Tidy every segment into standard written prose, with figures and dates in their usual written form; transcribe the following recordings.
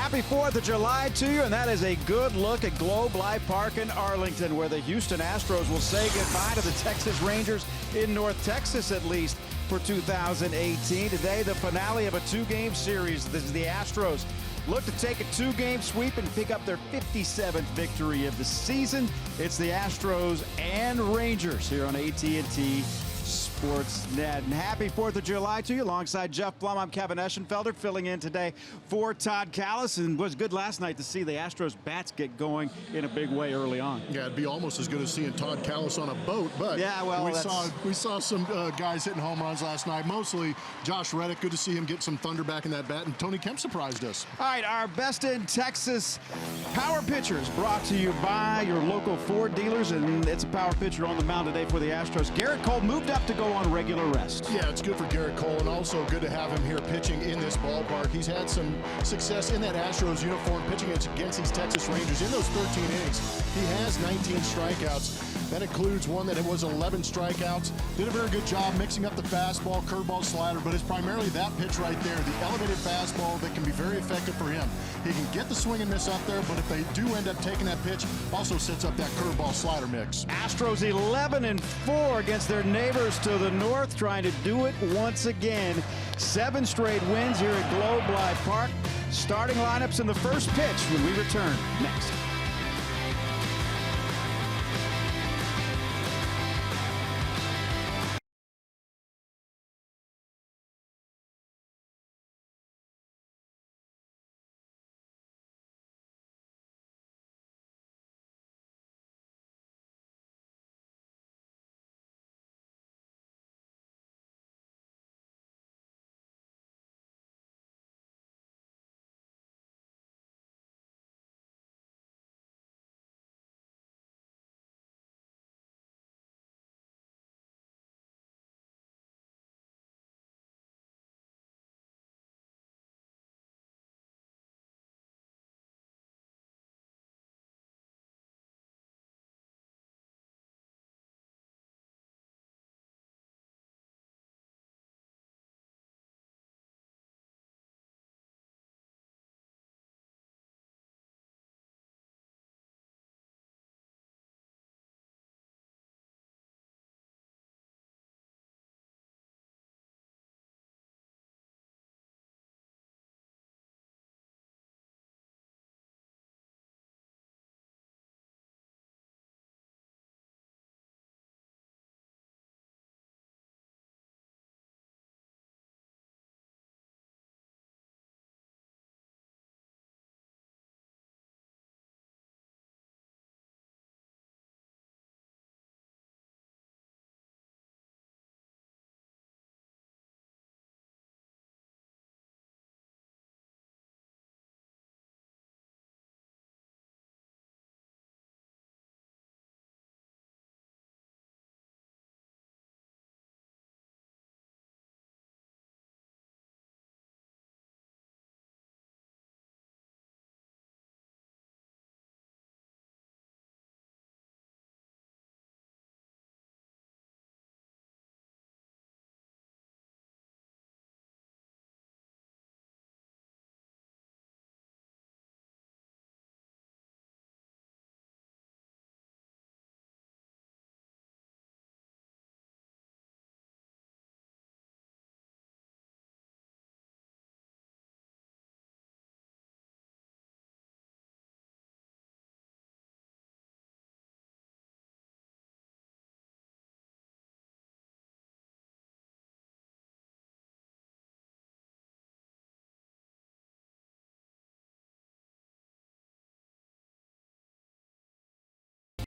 Happy 4th of July to you, and that is a good look at Globe Life Park in Arlington, where the Houston Astros will say goodbye to the Texas Rangers in North Texas, at least for 2018. Today, the finale of a two-game series. This is the Astros look to take a two-game sweep and pick up their 57th victory of the season. It's the Astros and Rangers here on AT&T Sportsnet. And happy 4th of July to you. Alongside Jeff Blum, I'm Kevin Eschenfelder, filling in today for Todd Callis. And it was good last night to see the Astros bats get going in a big way early on. Yeah, it'd be almost as good as seeing Todd Callis on a boat. But yeah, well, we saw some guys hitting home runs last night. Mostly Josh Reddick. Good to see him get some thunder back in that bat. And Tony Kemp surprised us. All right, our best in Texas power pitchers brought to you by your local Ford dealers. And it's a power pitcher on the mound today for the Astros. Garrett Cole moved up to go on regular rest. Yeah, it's good for Garrett Cole, and also good to have him here pitching in this ballpark. He's had some success in that Astros uniform, pitching against these Texas Rangers. In those 13 innings, he has 19 strikeouts. That includes one that was 11 strikeouts. Did a very good job mixing up the fastball, curveball, slider, but it's primarily that pitch right there, the elevated fastball, that can be very effective for him. He can get the swing and miss up there, but if they do end up taking that pitch, also sets up that curveball slider mix. Astros 11-4 against their neighbors to the north, trying to do it once again. 7 straight wins here at Globe Life Park. Starting lineups in the first pitch when we return next.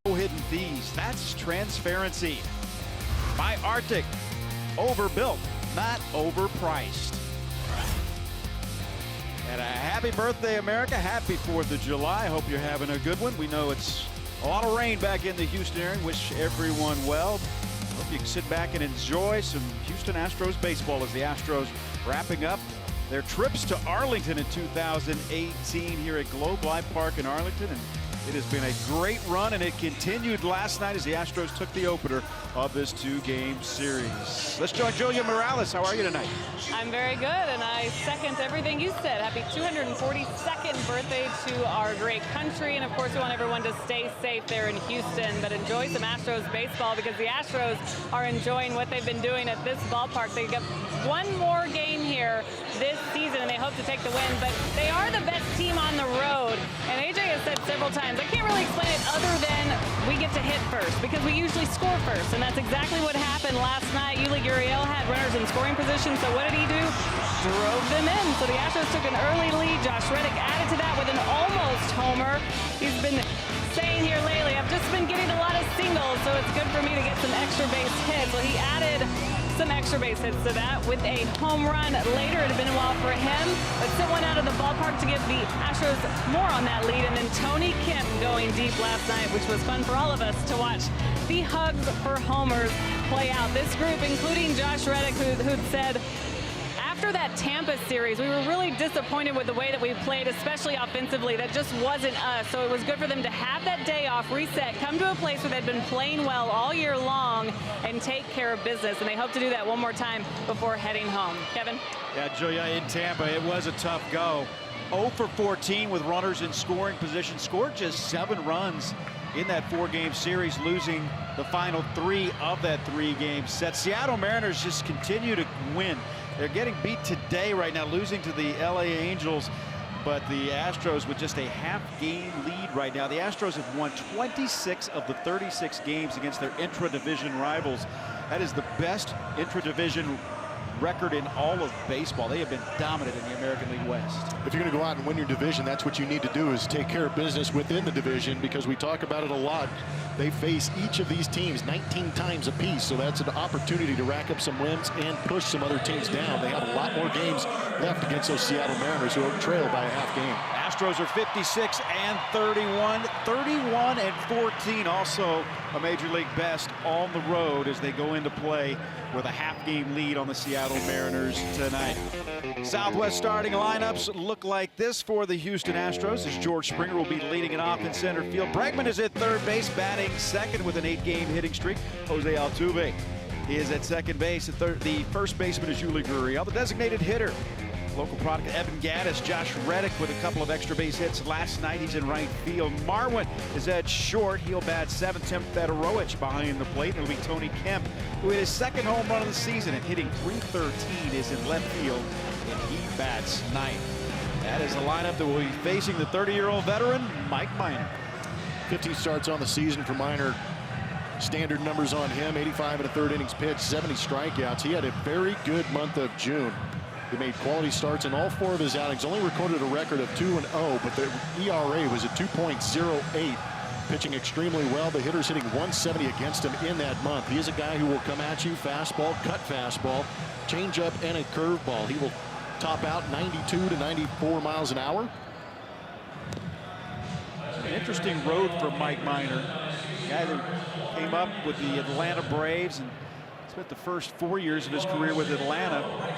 No hidden fees. That's transparency. By Arctic. Overbuilt, not overpriced. And a happy birthday, America. Happy 4th of July. Hope you're having a good one. We know it's a lot of rain back in the Houston area. Wish everyone well. Hope you can sit back and enjoy some Houston Astros baseball as the Astros wrapping up their trips to Arlington in 2018 here at Globe Life Park in Arlington. And It has been a great run, and it continued last night as the Astros took the opener of this two-game series. Let's join Julia Morales. How are you tonight? I'm very good, and I second everything you said. Happy 242nd birthday to our great country, and of course we want everyone to stay safe there in Houston, but enjoy some Astros baseball because the Astros are enjoying what they've been doing at this ballpark. They get one more game here this season, and they hope to take the win, but they are the best team on the road, and AJ has said several times, I can't really explain it other than we get to hit first because we usually score first, and that's exactly what happened last night. Yuli Gurriel had runners in scoring position, so what did he do? Drove them in. So the Astros took an early lead. Josh Reddick added to that with an almost homer. He's been saying here lately, I've just been getting a lot of singles, so it's good for me to get some extra base hits. Well, he added some extra base hits to that with a home run later. It had been a while for him, but still went out of the ballpark to give the Astros more on that lead. And then Tony Kemp going deep last night, which was fun for all of us to watch the hugs for homers play out. This group, including Josh Reddick, who'd said, after that Tampa series, we were really disappointed with the way that we played, especially offensively. That just wasn't us. So it was good for them to have that day off, reset, come to a place where they'd been playing well all year long and take care of business. And they hope to do that one more time before heading home. Kevin? Yeah, Julia, in Tampa, it was a tough go. 0 for 14 with runners in scoring position. Scored just 7 runs in that 4-game series, losing the final 3 of that 3-game set. Seattle Mariners just continue to win. They're getting beat today right now, losing to the LA Angels, but the Astros with just a half-game lead right now. The Astros have won 26 of the 36 games against their intra-division rivals. That is the best intra-division record in all of baseball. They have been dominant in the American League West. If you're going to go out and win your division, that's what you need to do, is take care of business within the division, because we talk about it a lot. They face each of these teams 19 times apiece, so that's an opportunity to rack up some wins and push some other teams down. They have a lot more games left against those Seattle Mariners, who are trailed by a half game. Astros are 56 and 31, 31 and 14, also a Major League best on the road as they go into play with a half-game lead on the Seattle Mariners tonight. Southwest starting lineups look like this for the Houston Astros, as George Springer will be leading it off in center field. Bregman is at third base, batting second with an 8-game hitting streak. Jose Altuve is at second base. The first baseman is Yuli Gurriel, the designated hitter. Local product Evan Gaddis, Josh Reddick with a couple of extra base hits last night. He's in right field. Marwin is at short. He'll bat seventh. Tim Federowicz behind the plate. It'll be Tony Kemp, who hit his second home run of the season and hitting .313, is in left field, and he bats ninth. That is the lineup that will be facing the 30-year-old veteran, Mike Minor. 15 starts on the season for Minor. Standard numbers on him, 85 and a third innings pitched, 70 strikeouts. He had a very good month of June. He made quality starts in all 4 of his outings, only recorded a record of 2-0, but the ERA was at 2.08, pitching extremely well. The hitter's hitting 170 against him in that month. He is a guy who will come at you, fastball, cut fastball, changeup, and a curveball. He will top out 92 to 94 miles an hour. An interesting road for Mike Minor, guy that came up with the Atlanta Braves and spent the first 4 years of his career with Atlanta.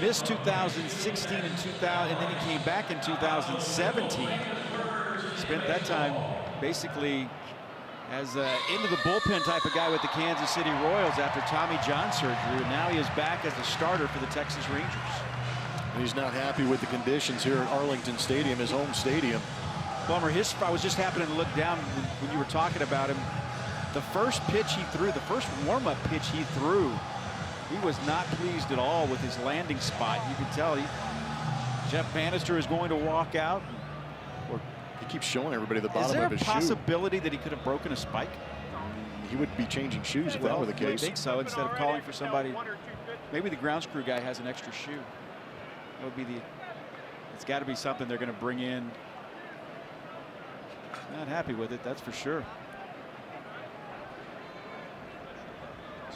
Missed 2016 and 2000, and then he came back in 2017. Spent that time basically as into the bullpen type of guy with the Kansas City Royals after Tommy John surgery, and now he is back as the starter for the Texas Rangers. And he's not happy with the conditions here at Arlington Stadium, his home stadium. Bummer. I was just happening to look down when you were talking about him. The first pitch he threw, the first warm-up pitch he threw, he was not pleased at all with his landing spot. You can tell Jeff Bannister is going to walk out. Or he keeps showing everybody the bottom of his shoe. Is there a possibility that he could have broken a spike? He would be changing shoes if that were the case. I think so. Instead of calling for somebody, maybe the grounds crew guy has an extra shoe. That would be it's got to be something they're going to bring in. Not happy with it, that's for sure.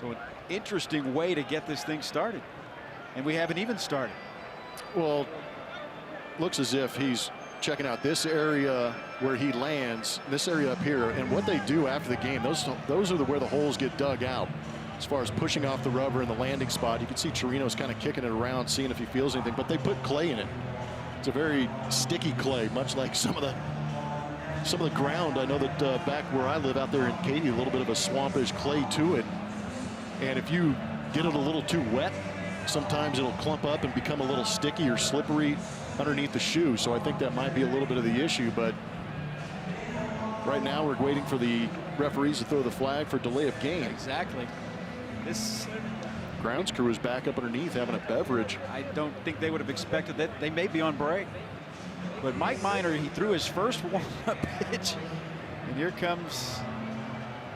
So an interesting way to get this thing started. And we haven't even started. Well, looks as if he's checking out this area where he lands, this area up here, and what they do after the game, those are where the holes get dug out. As far as pushing off the rubber in the landing spot, you can see Chirino's kind of kicking it around, seeing if he feels anything, but they put clay in it. It's a very sticky clay, much like some of the some of the ground. I know that back where I live out there in Katy, a little bit of a swampish clay to it. And if you get it a little too wet, sometimes it'll clump up and become a little sticky or slippery underneath the shoe. So I think that might be a little bit of the issue. But right now we're waiting for the referees to throw the flag for delay of game. Exactly. This grounds crew is back up underneath having a beverage. I don't think they would have expected that. They may be on break. But Mike Minor, he threw his first warm-up pitch. And here comes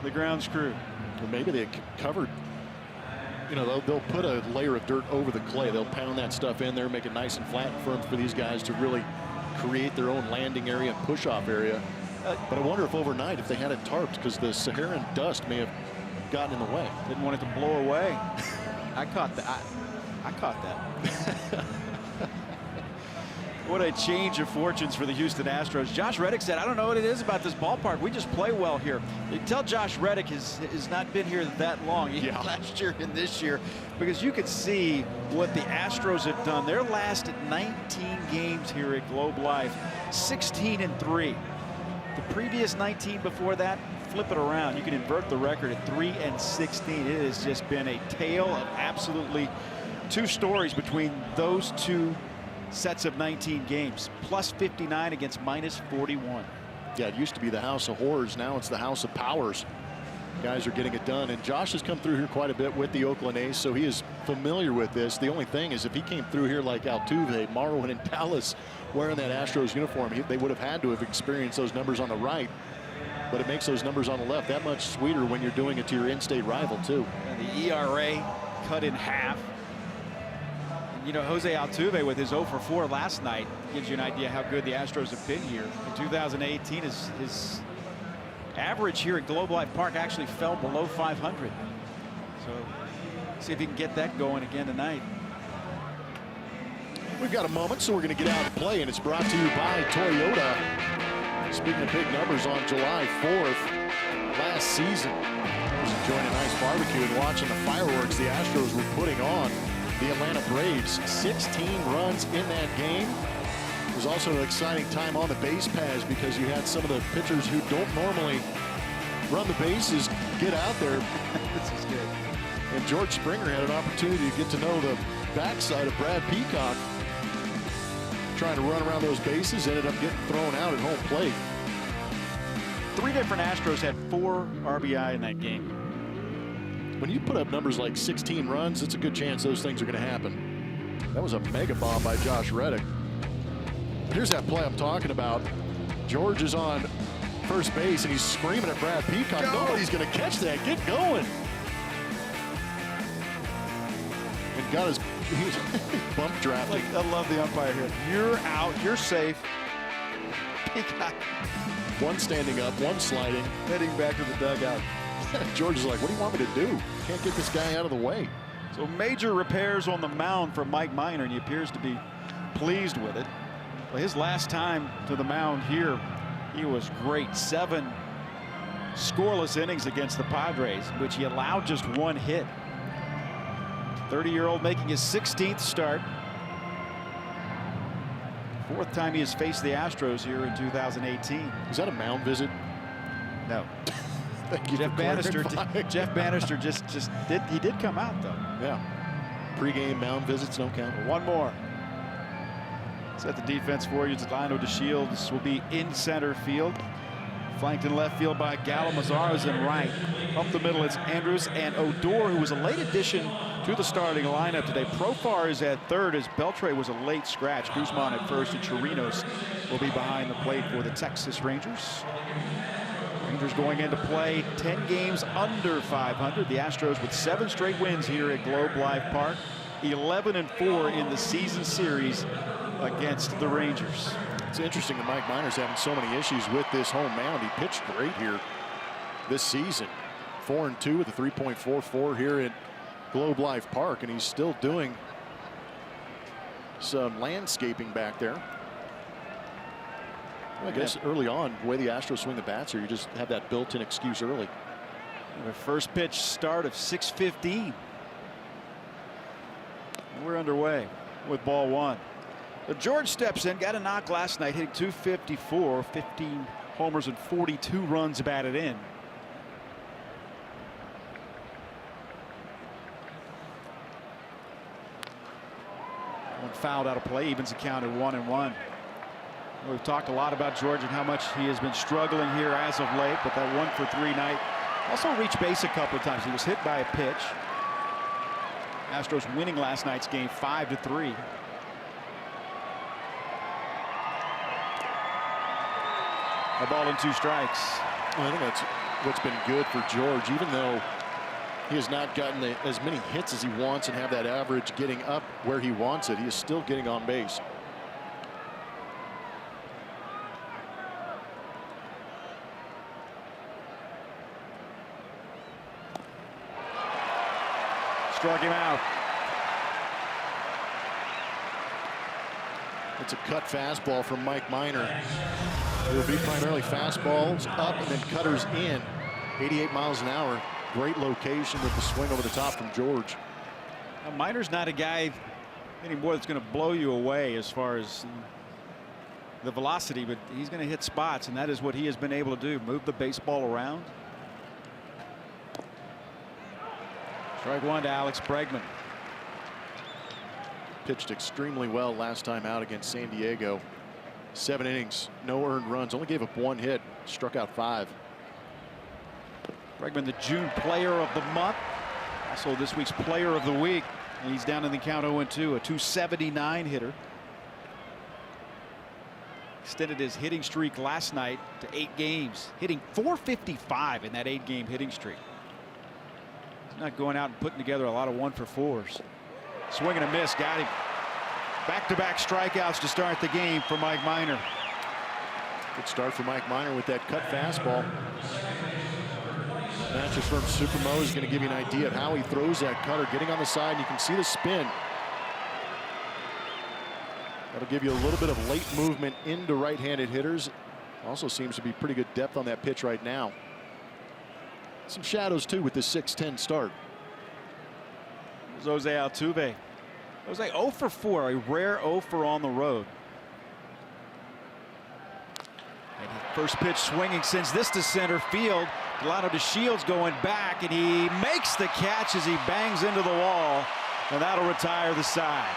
the grounds crew. Well, maybe they covered. You know, they'll put a layer of dirt over the clay. They'll pound that stuff in there, make it nice and flat and firm for these guys to really create their own landing area and push-off area. But I wonder if overnight, if they had it tarped, because the Saharan dust may have gotten in the way. Didn't want it to blow away. I caught that. I caught that. What a change of fortunes for the Houston Astros. Josh Reddick said, I don't know what it is about this ballpark. We just play well here. You tell Josh Reddick has not been here that long, last year and this year, because you could see what the Astros have done. Their last 19 games here at Globe Life, 16-3. The previous 19 before that, flip it around. You can invert the record at 3-16. It has just been a tale of absolutely two stories between those two sets of 19 games. Plus 59 against minus 41. Yeah, it used to be the house of horrors. Now it's the house of powers. Guys are getting it done. And Josh has come through here quite a bit with the Oakland A's, so he is familiar with this. The only thing is if he came through here like Altuve, Marwin, and Dallas wearing that Astros uniform, they would have had to have experienced those numbers on the right. But it makes those numbers on the left that much sweeter when you're doing it to your in-state rival, too. And the ERA cut in half. You know, Jose Altuve with his 0 for 4 last night gives you an idea how good the Astros have been here. In 2018, his average here at Globe Life Park actually fell below 500. So see if he can get that going again tonight. We've got a moment, so we're going to get out and play, and it's brought to you by Toyota. Speaking of big numbers, on July 4th last season, I was enjoying a nice barbecue and watching the fireworks the Astros were putting on the Atlanta Braves. 16 runs in that game. It was also an exciting time on the base paths because you had some of the pitchers who don't normally run the bases get out there. This is good. And George Springer had an opportunity to get to know the backside of Brad Peacock. Trying to run around those bases, ended up getting thrown out at home plate. 3 different Astros had 4 RBI in that game. When you put up numbers like 16 runs, it's a good chance those things are going to happen. That was a mega bomb by Josh Reddick. Here's that play I'm talking about. George is on first base, and he's screaming at Brad Peacock. Nobody's going to catch that. Get going. And got his bump drafting. I love the umpire here. You're out. You're safe. Peacock. One standing up, one sliding. Heading back to the dugout. George is like, what do you want me to do? Can't get this guy out of the way. So major repairs on the mound for Mike Minor, and he appears to be pleased with it. Well, his last time to the mound here, he was great. 7 scoreless innings against the Padres, which he allowed just 1 hit. 30-year-old making his 16th start. 4th time he has faced the Astros here in 2018. Is that a mound visit? No. Jeff Bannister did come out though. Yeah. Pre-game mound visits don't count. One more. Set the defense for you. Delano DeShields will be in center field. Flanked in left field by Gallo. Mazzaro's in right. Up the middle, it's Andrews and Odor, who was a late addition to the starting lineup today. Profar is at third as Beltre was a late scratch. Guzman at first, and Chirinos will be behind the plate for the Texas Rangers. Rangers going into play 10 games under 500. The Astros with 7 straight wins here at Globe Life Park. 11-4 in the season series against the Rangers. It's interesting that Mike Minor's having so many issues with this home mound. He pitched great here this season. 4-2 with a 3.44 here at Globe Life Park, and he's still doing some landscaping back there. I guess early on, the way the Astros swing the bats here, you just have that built-in excuse early. The first pitch start of 6:15. We're underway with ball 1. George steps in, got a knock last night, hitting .254, 15 homers and 42 runs batted in. One fouled out of play, evens the count at 1-1. We've talked a lot about George and how much he has been struggling here as of late, but that 1-for-3 night also reached base a couple of times. He was hit by a pitch. Astros winning last night's game 5-3. A ball and 2 strikes. Well, I think that's what's been good for George, even though he has not gotten as many hits as he wants and have that average getting up where he wants it. He is still getting on base. Struck him out. It's a cut fastball from Mike Minor. It will be primarily fastballs up and then cutters in. 88 miles an hour. Great location with the swing over the top from George. Now, Minor's not a guy anymore that's going to blow you away as far as the velocity, but he's going to hit spots, and that is what he has been able to do. Move the baseball around. Strike one to Alex Bregman. Pitched extremely well last time out against San Diego. 7 innings, no earned runs, only gave up 1 hit, struck out 5. Bregman, the June player of the month, also this week's player of the week. And he's down in the count 0-2, a 279 hitter. Extended his hitting streak last night to 8 games, hitting .455 in that 8-game hitting streak. He's not going out and putting together a lot of 1-for-4s. Swing and a miss, got him. Back-to-back strikeouts to start the game for Mike Minor. Good start for Mike Minor with that cut fastball. Mattress Firm Supermo is going to give you an idea of how he throws that cutter. Getting on the side, you can see the spin. That'll give you a little bit of late movement into right-handed hitters. Also seems to be pretty good depth on that pitch right now. Some shadows, too, with this 6-10 start. Jose Altuve. Jose 0-for-4, a rare 0-for on the road. And first pitch swinging sends this to center field. Delano DeShields going back, and he makes the catch as he bangs into the wall, and that'll retire the side.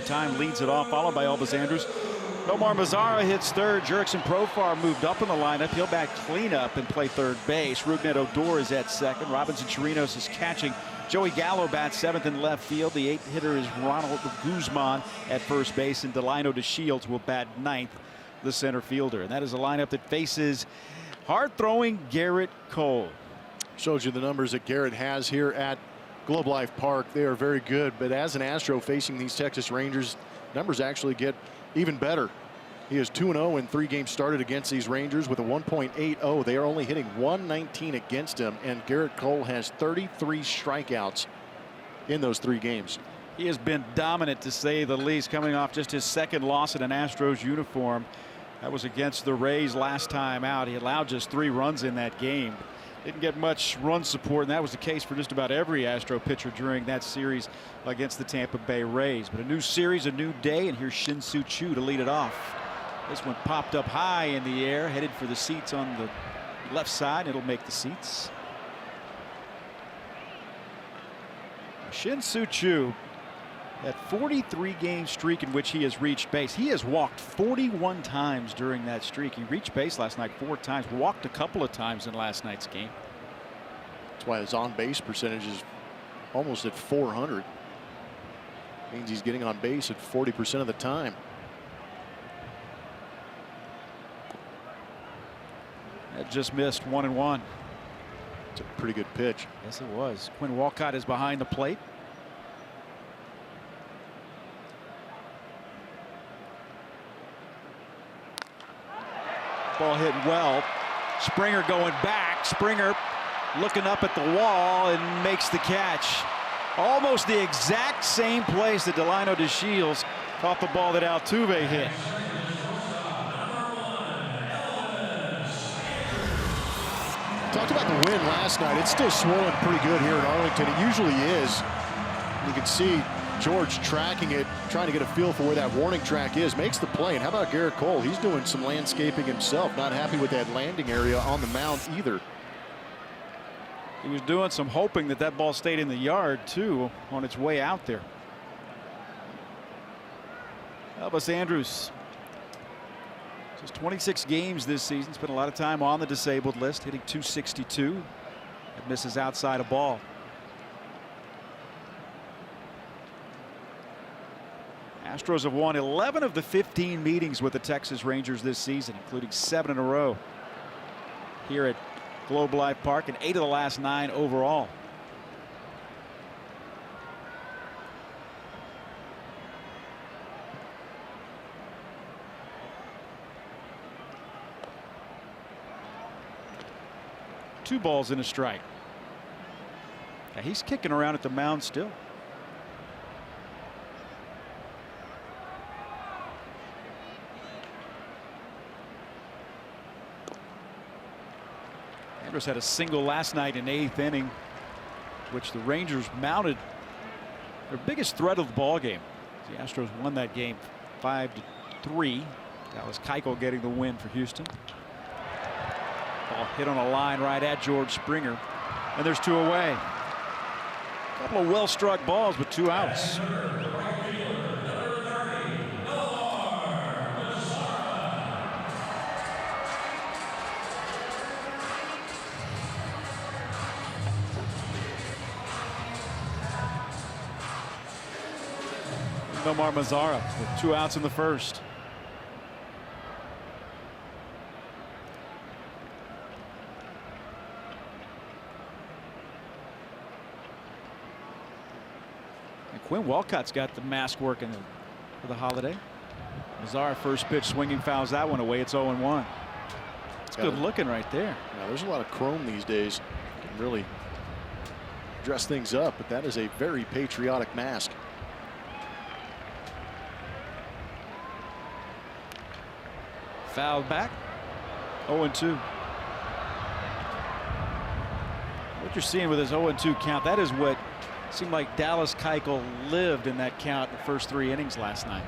Time leads it off, followed by Elvis Andrus. Nomar Mazara hits third. Jurickson Profar moved up in the lineup. He'll back cleanup and play third base. Rugnet Odor is at second. Robinson Chirinos is catching. Joey Gallo bats seventh in left field. The 8th hitter is Ronald Guzman at first base, and Delino DeShields will bat ninth, the center fielder. And that is a lineup that faces hard-throwing Garrett Cole. Shows you the numbers that Garrett has here at Globe Life Park. They are very good, but as an Astro facing these Texas Rangers, numbers actually get even better. He is 2-0 in 3 games started against these Rangers with a 1.80. They are only hitting 119 against him, and Garrett Cole has 33 strikeouts in those 3 games. He has been dominant, to say the least, coming off just his second loss in an Astros uniform. That was against the Rays last time out. He allowed just 3 runs in that game. Didn't get much run support, and that was the case for just about every Astro pitcher during that series against the Tampa Bay Rays. But a new series, a new day, and here's Shin-Soo Choo to lead it off. This one popped up high in the air, headed for the seats on the left side. It'll make the seats. Shin-Soo Choo, that 43-game streak in which he has reached base. He has walked 41 times during that streak. He reached base last night 4 times, walked a couple of times in last night's game. That's why his on-base percentage is almost at 400. Means he's getting on base at 40% of the time. That just missed 1-1. It's a pretty good pitch. Yes, it was. Quinn Walcott is behind the plate. Ball hit well. Springer going back. Springer looking up at the wall and makes the catch. Almost the exact same place that Delino DeShields caught the ball that Altuve hit. Talked about the wind last night. It's still swirling pretty good here in Arlington. It usually is. You can see George tracking it, trying to get a feel for where that warning track is. Makes the play. And how about Garrett Cole? He's doing some landscaping himself. Not happy with that landing area on the mound either. He was doing some hoping that that ball stayed in the yard, too, on its way out there. Elvis Andrus, just 26 games this season. Spent a lot of time on the disabled list, hitting .262. It misses outside a ball. Astros have won 11 of the 15 meetings with the Texas Rangers this season, including 7 in a row here at Globe Life Park, and 8 of the last 9 overall. Two balls and a strike. Now he's kicking around at the mound still. Andrus had a single last night in 8th inning, which the Rangers mounted their biggest threat of the ball game. The Astros won that game 5-3. Dallas Keuchel getting the win for Houston. Ball hit on a line right at George Springer, and there's 2 away. A couple of well-struck balls with 2 outs. Nomar Mazara with 2 outs in the first. And Quinn Walcott's got the mask working for the holiday. Mazara first pitch swinging, fouls that one away. It's 0-1. It's good looking right there. Now, there's a lot of chrome these days. Can really dress things up, but that is a very patriotic mask. Fouled back. 0-2. What you're seeing with this 0-2 count, that is what seemed like Dallas Keuchel lived in that count in the first 3 innings last night.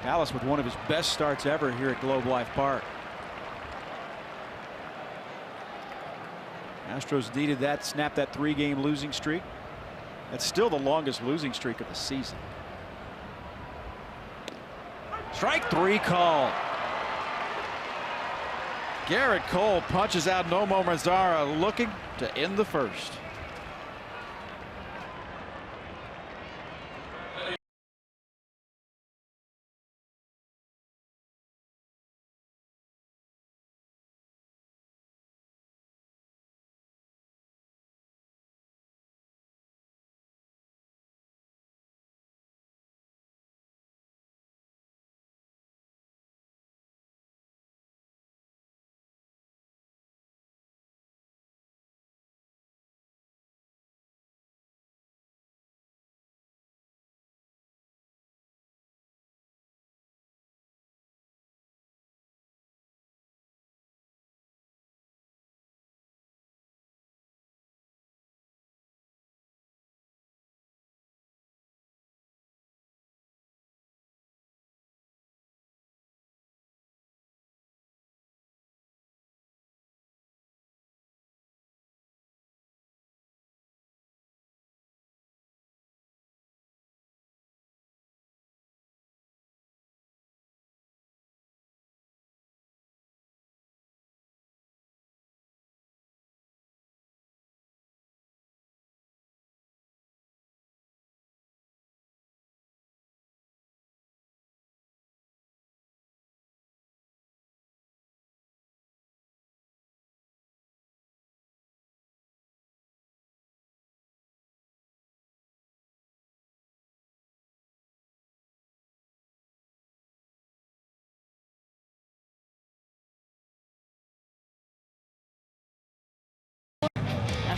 Dallas with one of his best starts ever here at Globe Life Park. Astros needed that, snapped that 3-game losing streak. That's still the longest losing streak of the season. Strike 3 called. Garrett Cole punches out Nomar Mazara, looking to end the first.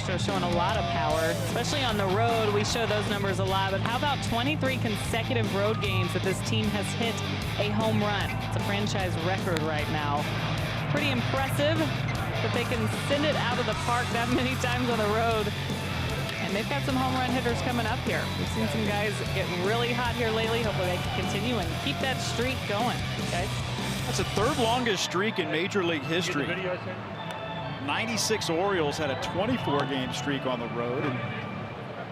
Astros showing a lot of power, especially on the road. We show those numbers a lot, but how about 23 consecutive road games that this team has hit a home run? It's a franchise record right now. Pretty impressive that they can send it out of the park that many times on the road. And they've got some home run hitters coming up here. We've seen some guys get really hot here lately. Hopefully they can continue and keep that streak going, guys. That's the third longest streak in Major League history. 96 Orioles had a 24-game streak on the road, and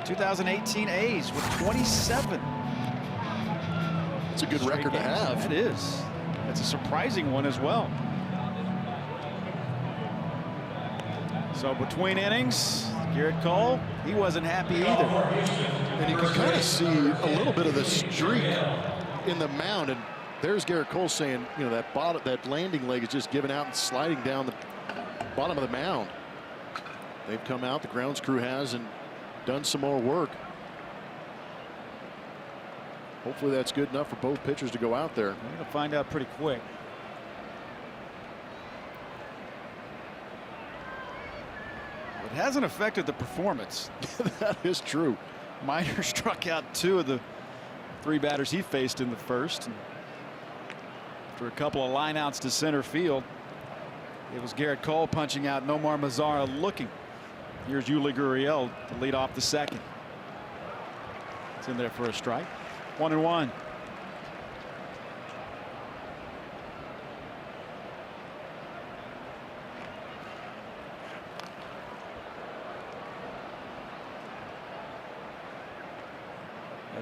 2018 A's with 27. It's a good record to have. It is. It's a surprising one as well. So between innings, Garrett Cole, he wasn't happy either. And you can kind of see a little bit of the streak in the mound. And there's Garrett Cole saying, you know, that landing leg is just giving out and sliding down the bottom of the mound. They've come out, the grounds crew has, and done some more work. Hopefully that's good enough for both pitchers to go out there. We're going to find out pretty quick. It hasn't affected the performance. That is true. Miner struck out 2 of the 3 batters he faced in the first. And after a couple of lineouts to center field, it was Garrett Cole punching out, Nomar Mazara looking. Here's Yuli Gurriel to lead off the second. It's in there for a strike. 1-1.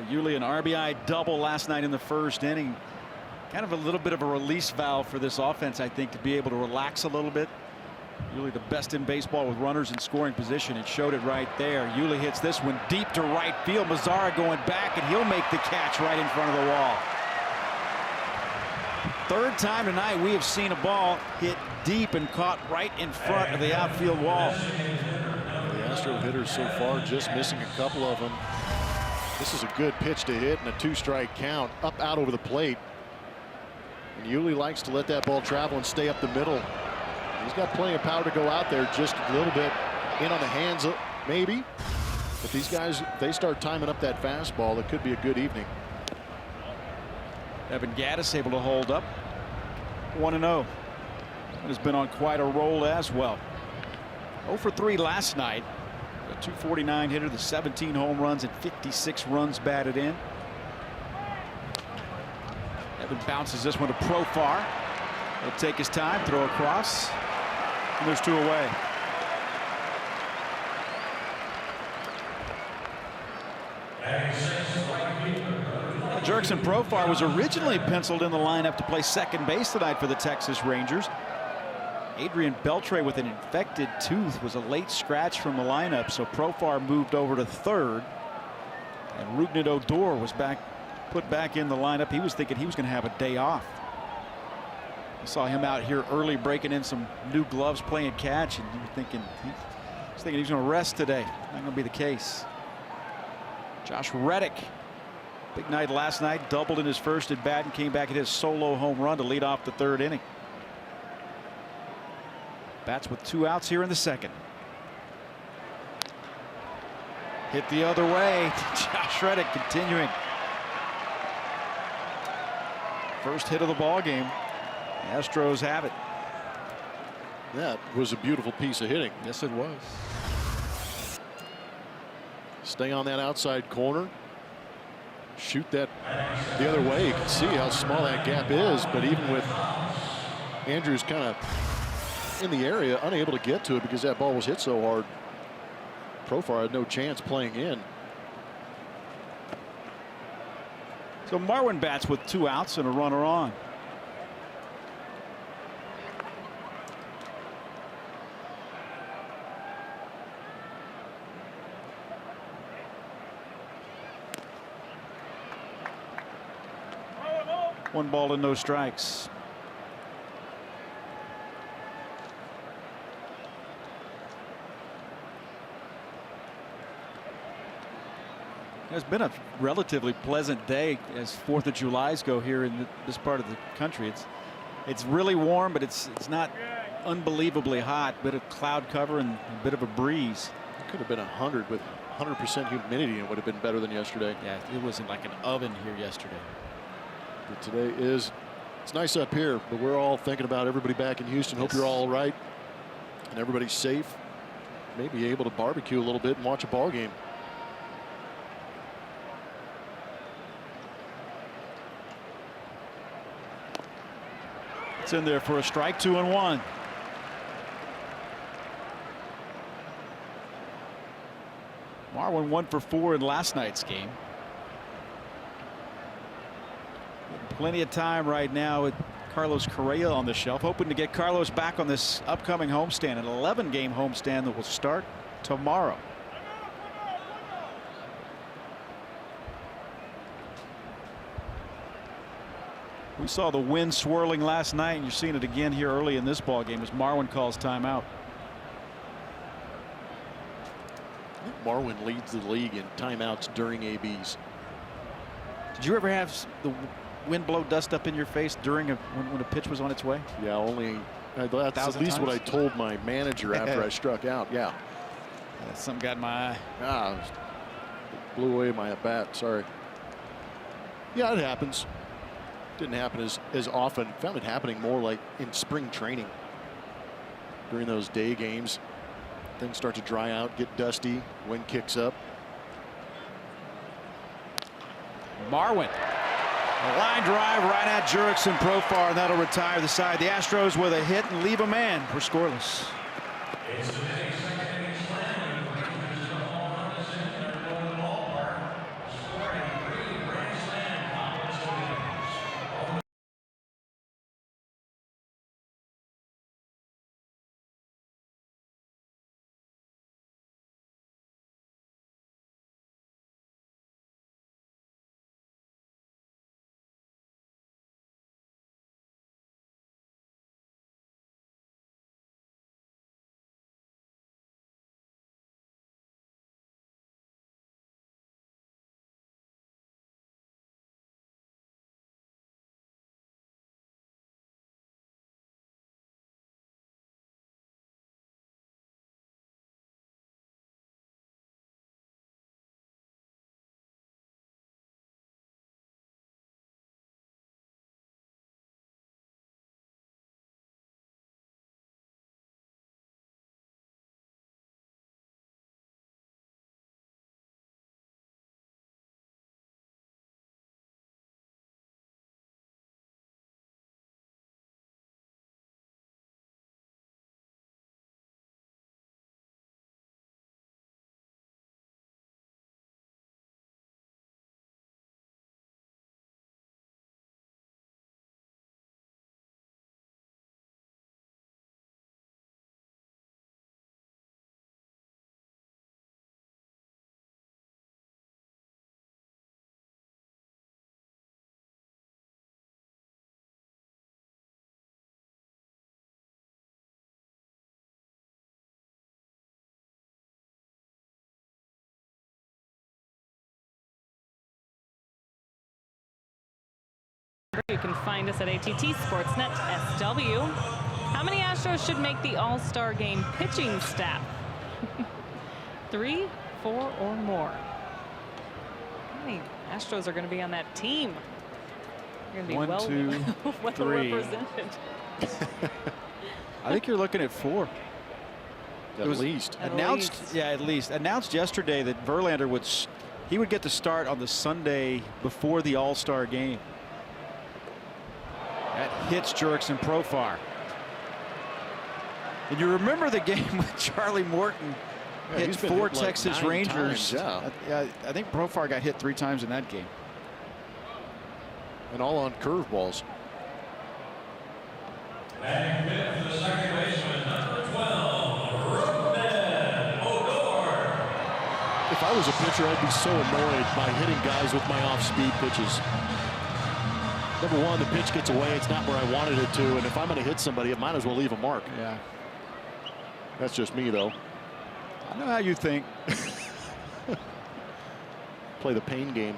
Yuli an RBI double last night in the first inning. Kind of a little bit of a release valve for this offense, I think, to be able to relax a little bit. Yuli the best in baseball with runners in scoring position. It showed it right there. Yuli hits this one deep to right field. Mazara going back, and he'll make the catch right in front of the wall. Third time tonight we have seen a ball hit deep and caught right in front of the outfield wall. The Astro hitters so far just missing a couple of them. This is a good pitch to hit and a 2-strike count up out over the plate. And Yuli likes to let that ball travel and stay up the middle. He's got plenty of power to go out there, just a little bit in on the hands maybe. But these guys, they start timing up that fastball. It could be a good evening. Evan Gattis able to hold up. 1-0. Has been on quite a roll as well. 0 for 3 last night. A 249 hitter, the 17 home runs and 56 runs batted in. Evan bounces this one to Profar. He'll take his time, throw across, and there's 2 away. Jurickson Profar was originally penciled in the lineup to play second base tonight for the Texas Rangers. Adrian Beltre with an infected tooth was a late scratch from the lineup, so Profar moved over to third, and Rougned Odor was put back in the lineup. He was thinking he was going to have a day off. I saw him out here early breaking in some new gloves playing catch, and you were thinking he was going to rest today. Not going to be the case. Josh Reddick, big night last night, doubled in his first at bat and came back at his solo home run to lead off the 3rd inning. Bats with 2 outs here in the 2nd. Hit the other way. Josh Reddick continuing. First hit of the ball game. The Astros have it. That was a beautiful piece of hitting. Yes, it was. Stay on that outside corner. Shoot that the other way. You can see how small that gap is, but even with Andrews kind of in the area, unable to get to it because that ball was hit so hard, Profar had no chance playing in. So Marwin bats with 2 outs and a runner on. One ball and no strikes. It's been a relatively pleasant day as 4th of Julys go here in this part of the country. It's really warm, but it's not unbelievably hot. Bit of cloud cover and a bit of a breeze. It could have been 100 with 100% humidity, and it would have been better than yesterday. Yeah, it wasn't like an oven here yesterday. But today it's nice up here, but we're all thinking about everybody back in Houston. Hope you're all right and everybody's safe. Maybe able to barbecue a little bit and watch a ball game. It's in there for a strike, 2-1. Marwin 1 for 4 in last night's game. Plenty of time right now with Carlos Correa on the shelf, hoping to get Carlos back on this upcoming homestand, an 11-game homestand that will start tomorrow. We saw the wind swirling last night, and you're seeing it again here early in this ball game as Marwin calls timeout. Marwin leads the league in timeouts during ABs. Did you ever have the wind blow dust up in your face during when a pitch was on its way? Yeah, that's at least what I told my manager after I struck out. Yeah. Something got in my eye. It blew away my at bat. Sorry. Yeah, it happens. Didn't happen as often. Found it happening more like in spring training. During those day games, things start to dry out, get dusty, wind kicks up. Marwin. A line drive right at Jurickson Profar, and that'll retire the side. The Astros with a hit and leave a man. We're scoreless. You can find us at ATT Sportsnet SW. How many Astros should make the All-Star Game pitching staff? 3, 4, or more? How many Astros are going to be on that team? They're going to be 1, 2, 3. represented. I think you're looking at 4. At least. Announced yesterday that Verlander would get the start on the Sunday before the All-Star game. That hits Jurickson Profar. And you remember the game when Charlie Morton hit 4 Texas Rangers. Times, I think Profar got hit 3 times in that game. And all on curveballs. And for the second baseman, number 12, If I was a pitcher, I'd be so annoyed by hitting guys with my off-speed pitches. Number one, the pitch gets away. It's not where I wanted it to. And if I'm going to hit somebody, it might as well leave a mark. Yeah. That's just me, though. I know how you think. Play the pain game.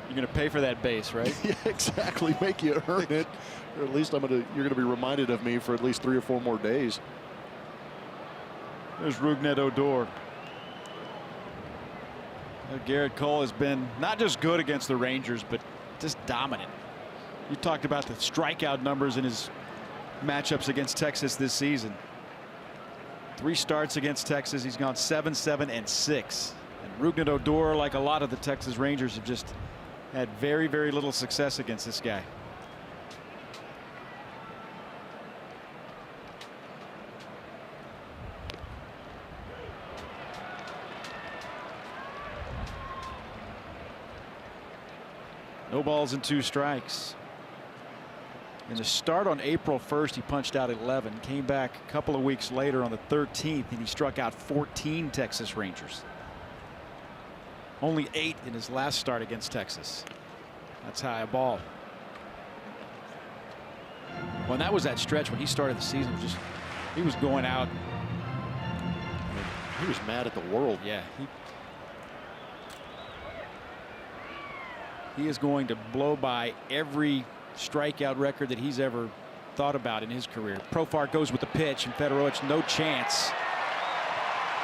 You're going to pay for that base, right? Yeah, exactly. Make you earn it. Or at least you're going to be reminded of me for at least 3 or 4 more days. There's Rougned Odor. Garrett Cole has been not just good against the Rangers, but just dominant. You talked about the strikeout numbers in his matchups against Texas this season. 3 starts against Texas. He's gone 7, 7, and 6. And Rougned Odor, like a lot of the Texas Rangers, have just had very, very little success against this guy. No balls and 2 strikes. In the start on April 1st, he punched out 11, came back a couple of weeks later on the 13th, and he struck out 14 Texas Rangers. Only 8 in his last start against Texas. That's high a ball. Well, and that was that stretch when he started the season. He was going out. I mean, he was mad at the world. Yeah. He is going to blow by every strikeout record that he's ever thought about in his career. Profar goes with the pitch, and Federowicz no chance.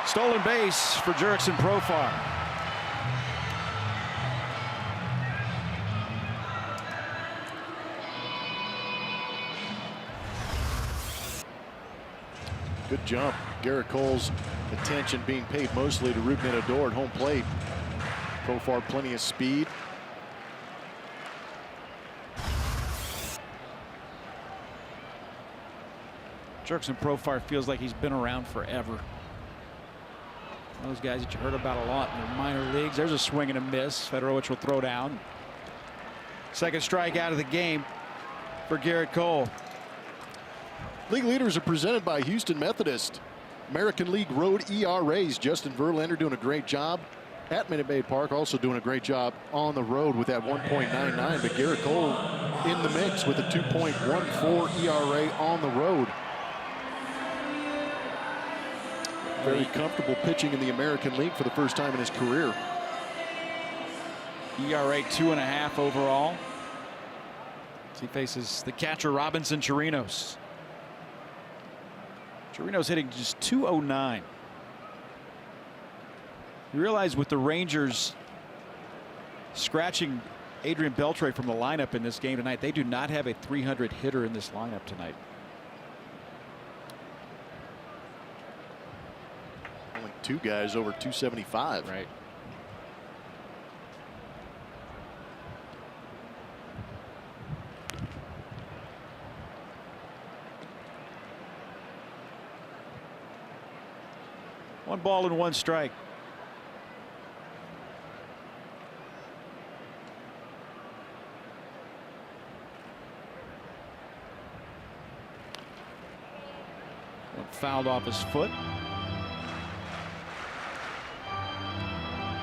Stolen base for Jurickson Profar. Good jump. Garrett Cole's attention being paid mostly to Rougned Odor at home plate. Profar plenty of speed. Jurickson Profar feels like he's been around forever. Those guys that you heard about a lot in the minor leagues. There's a swing and a miss. Federowicz will throw down. Second strike out of the game for Garrett Cole. League leaders are presented by Houston Methodist. American League Road ERAs. Justin Verlander doing a great job at Minute Maid Park, also doing a great job on the road with that 1.99. But Garrett Cole in the mix with a 2.14 ERA on the road. Very comfortable pitching in the American League for the first time in his career. ERA 2.5 overall. As he faces the catcher Robinson Chirinos. Chirinos hitting just .209. You realize with the Rangers scratching Adrian Beltre from the lineup in this game tonight, they do not have a .300 hitter in this lineup tonight. Only 2 guys over .275. Right. One ball and 1 strike. One fouled off his foot.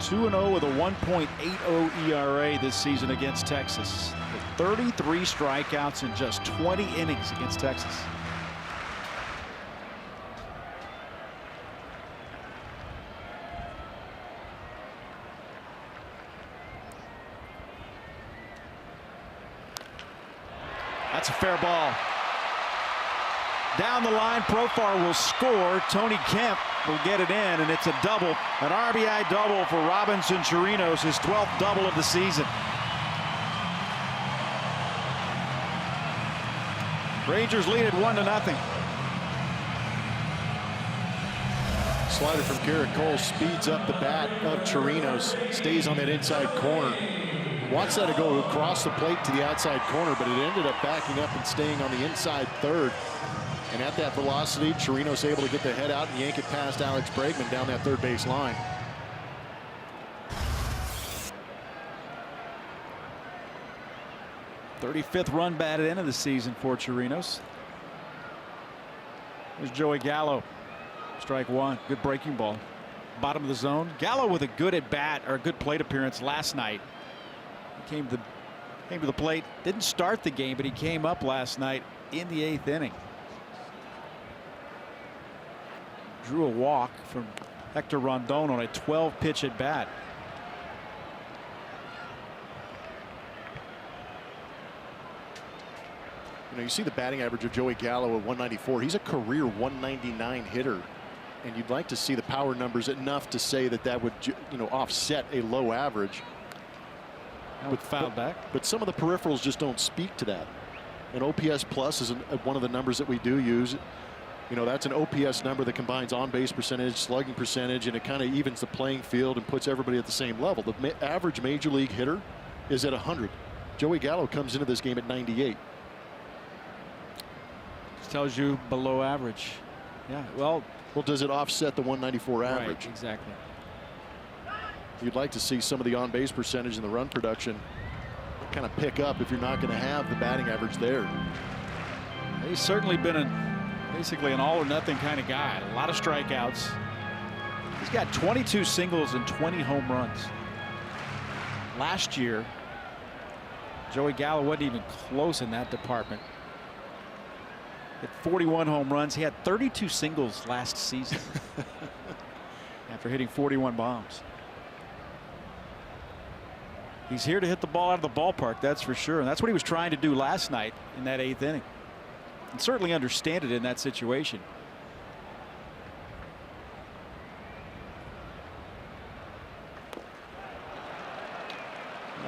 2-0 with a 1.80 ERA this season against Texas. With 33 strikeouts in just 20 innings against Texas. That's a fair ball. Down the line, Profar will score. Tony Kemp will get it in, and it's a double. An RBI double for Robinson Chirinos, his 12th double of the season. Rangers lead it 1-0. Slider from Garrett Cole speeds up the bat of Chirinos. Stays on that inside corner. Wants that to go across the plate to the outside corner, but it ended up backing up and staying on the inside third. And at that velocity, Chirinos able to get the head out and yank it past Alex Bregman down that third base line. '35th run batted into the season for Chirinos. There's Joey Gallo. Strike 1. Good breaking ball. Bottom of the zone. Gallo with a good at bat, or a good plate appearance last night. He came to the plate. Didn't start the game, but he came up last night in the 8th inning. Drew a walk from Hector Rondon on a 12-pitch at bat. You know, you see the batting average of Joey Gallo at 194. He's a career 199 hitter. And you'd like to see the power numbers enough to say that that would, offset a low average. With foul back. But some of the peripherals just don't speak to that. And OPS plus is one of the numbers that we do use. That's an OPS number that combines on-base percentage, slugging percentage, and it kind of evens the playing field and puts everybody at the same level. The average major league hitter is at 100. Joey Gallo comes into this game at 98. This tells you below average. Yeah, well, does it offset the 194 average? Right, exactly. You'd like to see some of the on-base percentage and the run production kind of pick up if you're not going to have the batting average there. He's certainly been basically an all-or-nothing kind of guy. A lot of strikeouts. He's got 22 singles and 20 home runs. Last year, Joey Gallo wasn't even close in that department. At 41 home runs, he had 32 singles last season after hitting 41 bombs. He's here to hit the ball out of the ballpark, that's for sure. And that's what he was trying to do last night in that 8th inning. And certainly understand it in that situation.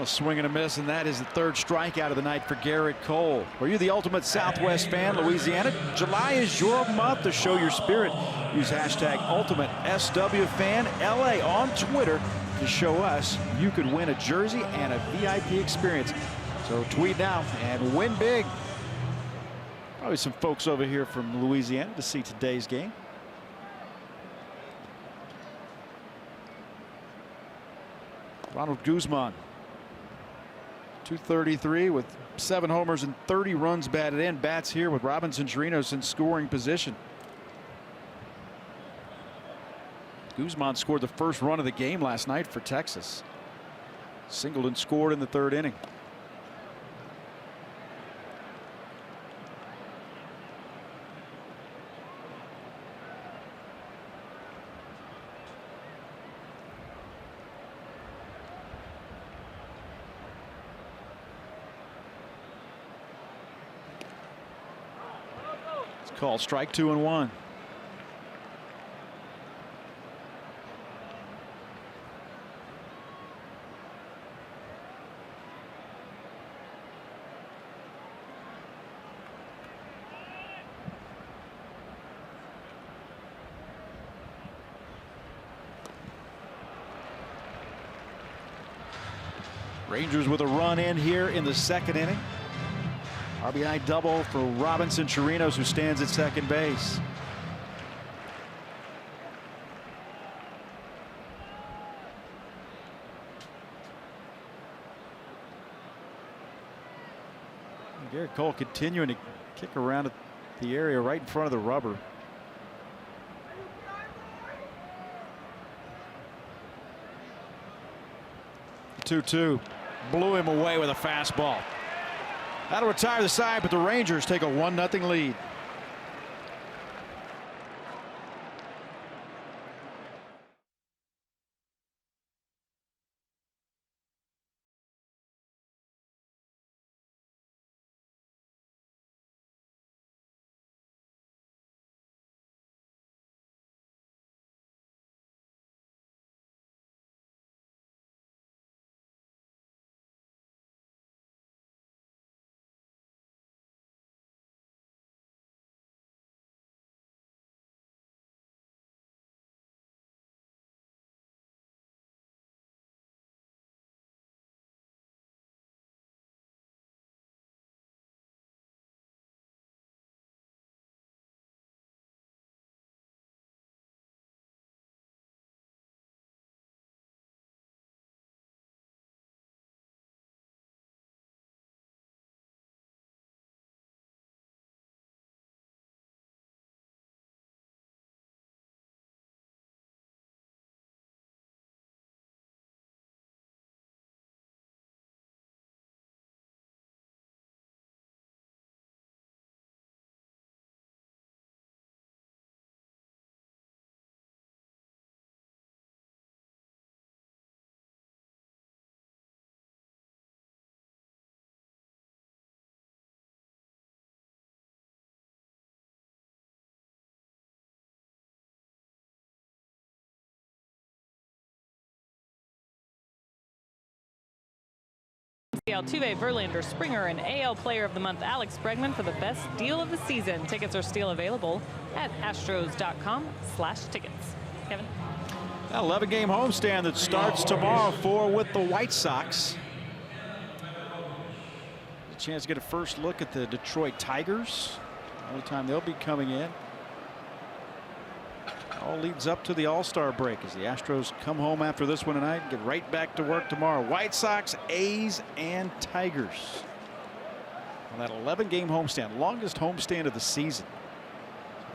A swing and a miss, and that is the 3rd strikeout of the night for Garrett Cole. Are you the ultimate Southwest fan, Louisiana? July is your month to show your spirit. Use hashtag #UltimateSWFan LA on Twitter to show us you could win a jersey and a VIP experience. So tweet now and win big. Probably some folks over here from Louisiana to see today's game. Ronald Guzman, 233 with 7 homers and 30 runs batted in. Bats here with Robinson Chirinos in scoring position. Guzman scored the first run of the game last night for Texas. Singled and scored in the 3rd inning. It's called strike 2 and 1. Rangers with a run in here in the 2nd inning. RBI double for Robinson Chirinos, who stands at second base. Garrett Cole continuing to kick around at the area right in front of the rubber. The 2-2 blew him away with a fastball. That'll retire the side, but the Rangers take a 1-0 lead. Altuve, Verlander, Springer, and AL Player of the Month Alex Bregman for the best deal of the season. Tickets are still available at astros.com/tickets. Kevin? 11-game homestand that starts tomorrow, 4 with the White Sox. A chance to get a first look at the Detroit Tigers. Only time they'll be coming in. All leads up to the All-Star break as the Astros come home after this one tonight and get right back to work tomorrow. White Sox, A's, and Tigers. On that 11-game homestand, longest homestand of the season.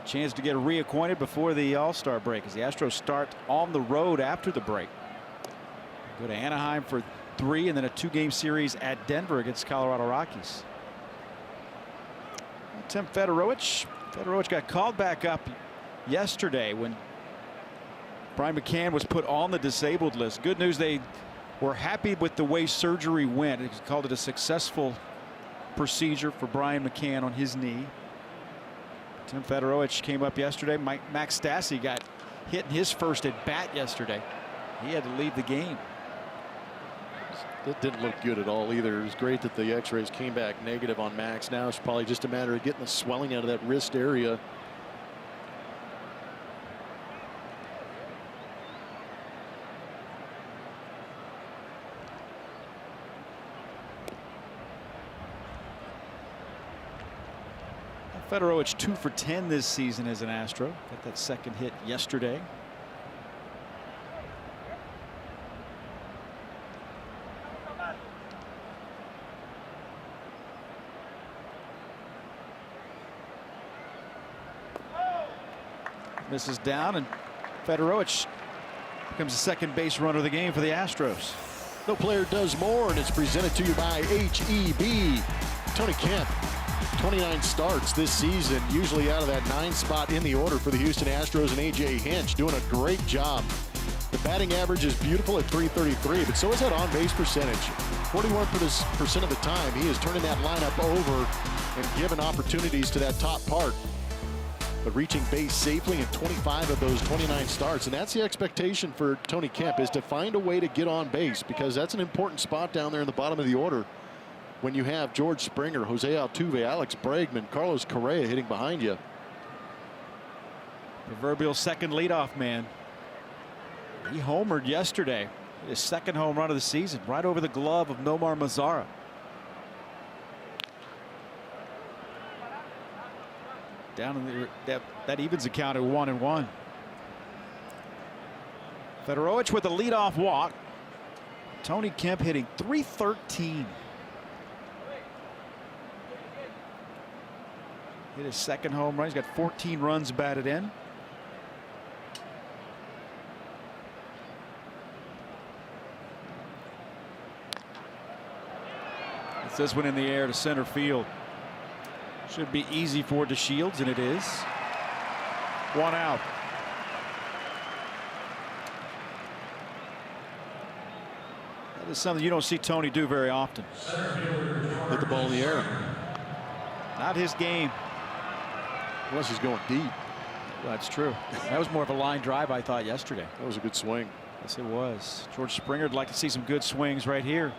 A chance to get reacquainted before the All-Star break as the Astros start on the road after the break. Go to Anaheim for 3 and then a 2-game series at Denver against Colorado Rockies. Tim Federowicz got called back up yesterday when Brian McCann was put on the disabled list. Good news, they were happy with the way surgery went. He called it a successful procedure for Brian McCann on his knee. Tim Federowicz came up yesterday. Max Stassi got hit in his first at bat yesterday. He had to leave the game. That didn't look good at all either. It was great that the x-rays came back negative on Max. Now it's probably just a matter of getting the swelling out of that wrist area. Federowicz 2 for 10 this season as an Astro. Got that second hit yesterday. Misses down, and Federowicz becomes the second base runner of the game for the Astros. No player does more, and it's presented to you by HEB. Tony Kemp, 29 starts this season, usually out of that 9 spot in the order for the Houston Astros, and A.J. Hinch doing a great job. The batting average is beautiful at .333, but so is that on-base percentage. 41% of the time, he is turning that lineup over and giving opportunities to that top part. But reaching base safely in 25 of those 29 starts, and that's the expectation for Tony Kemp, is to find a way to get on base, because that's an important spot down there in the bottom of the order when you have George Springer, Jose Altuve, Alex Bregman, Carlos Correa hitting behind you. Proverbial second leadoff man. He homered yesterday. His second home run of the season, right over the glove of Nomar Mazara. Down in that evens account at 1-1. Federowicz with a leadoff walk. Tony Kemp hitting .313. Hit his second home run. He's got 14 runs batted in. It's this one in the air to center field. Should be easy for DeShields, and it is. 1 out. That is something you don't see Tony do very often. Hit the ball in the air. Not his game. Unless he's going deep. Well, that's true. That was more of a line drive, I thought, yesterday. That was a good swing. Yes, it was. George Springer would like to see some good swings right here.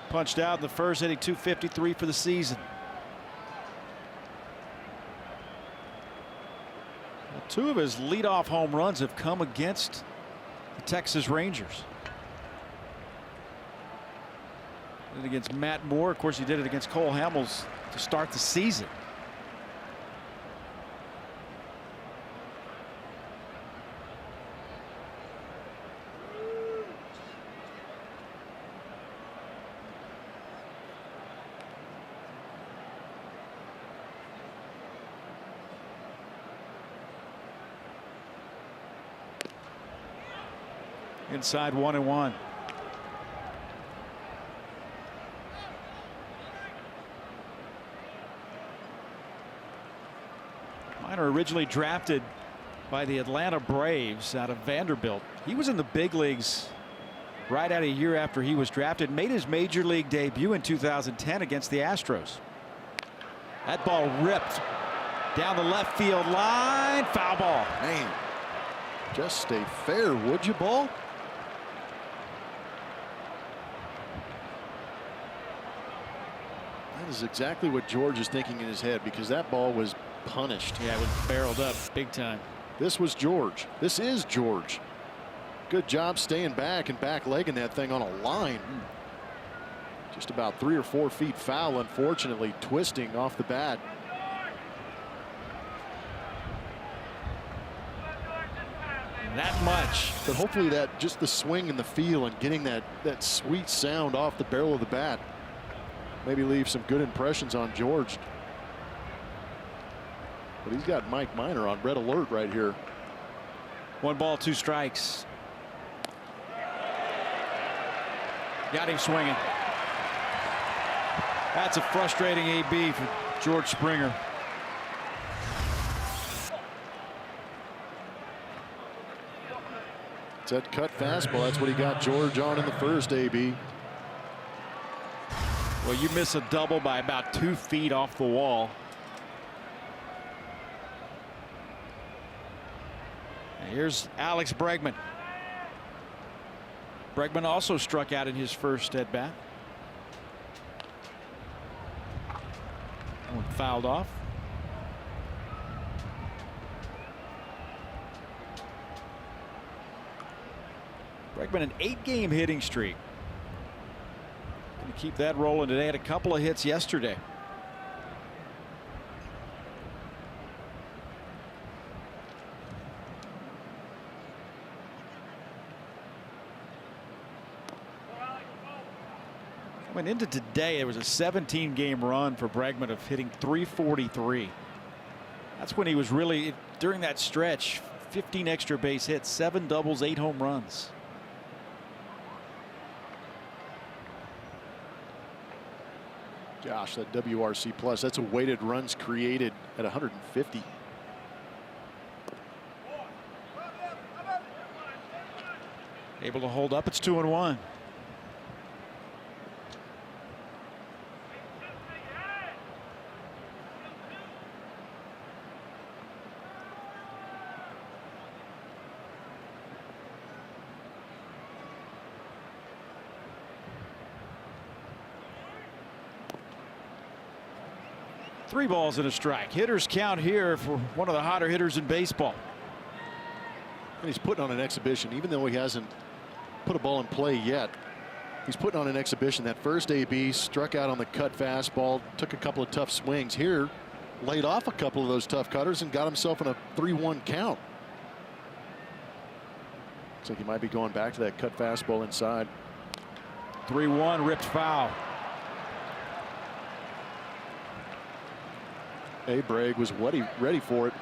Punched out in the first, hitting .253 for the season. Well, 2 of his leadoff home runs have come against the Texas Rangers. Did it against Matt Moore. Of course, he did it against Cole Hamels to start the season. Inside 1-1. Minor originally drafted by the Atlanta Braves out of Vanderbilt. He was in the big leagues right out a year after he was drafted. Made his major league debut in 2010 against the Astros. That ball ripped down the left field line. Foul ball. Man, just stay fair, would you, ball? That is exactly what George is thinking in his head, because that ball was punished. Yeah, it was barreled up big time. This was George. This is George. Good job staying back and back legging that thing on a line. Just about 3 or 4 feet foul, unfortunately, twisting off the bat. That much. But hopefully that just the swing and the feel and getting that sweet sound off the barrel of the bat maybe leave some good impressions on George. But he's got Mike Minor on red alert right here. 1 ball, 2 strikes. Got him swinging. That's a frustrating AB for George Springer. It's that cut fastball. That's what he got George on in the first, AB. Well, you miss a double by about 2 feet off the wall. And here's Alex Bregman. Bregman also struck out in his first at bat. One fouled off. Bregman an 8-game hitting streak. Going to keep that rolling today. Had a couple of hits yesterday. Coming into today, it was a 17-game run for Bregman of hitting .343. That's when he was really, during that stretch, 15 extra base hits, 7 doubles, 8 home runs. Gosh, that WRC plus, that's a weighted runs created at 150. Able to hold up. It's 2-1. Three balls and a strike. Hitters count here for one of the hotter hitters in baseball. And he's putting on an exhibition, even though he hasn't put a ball in play yet. He's putting on an exhibition. That first AB struck out on the cut fastball, took a couple of tough swings. Here, laid off a couple of those tough cutters and got himself in a 3-1 count. Looks like he might be going back to that cut fastball inside. 3-1, ripped foul. Bragg was ready for it.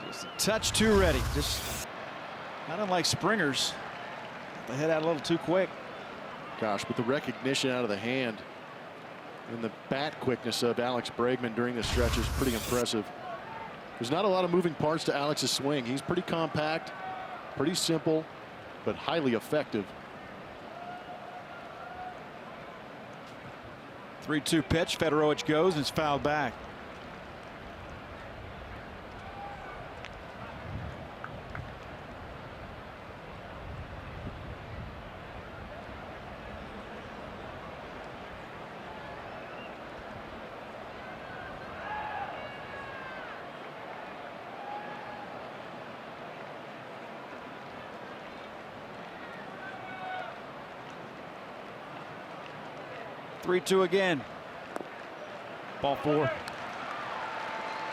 Just a touch too ready. Just not unlike Springer's. The head out a little too quick. Gosh, but the recognition out of the hand and the bat quickness of Alex Bregman during this stretch is pretty impressive. There's not a lot of moving parts to Alex's swing. He's pretty compact, pretty simple, but highly effective. 3-2 pitch. Fedorowicz goes and it's fouled back. Three-two again. Ball 4.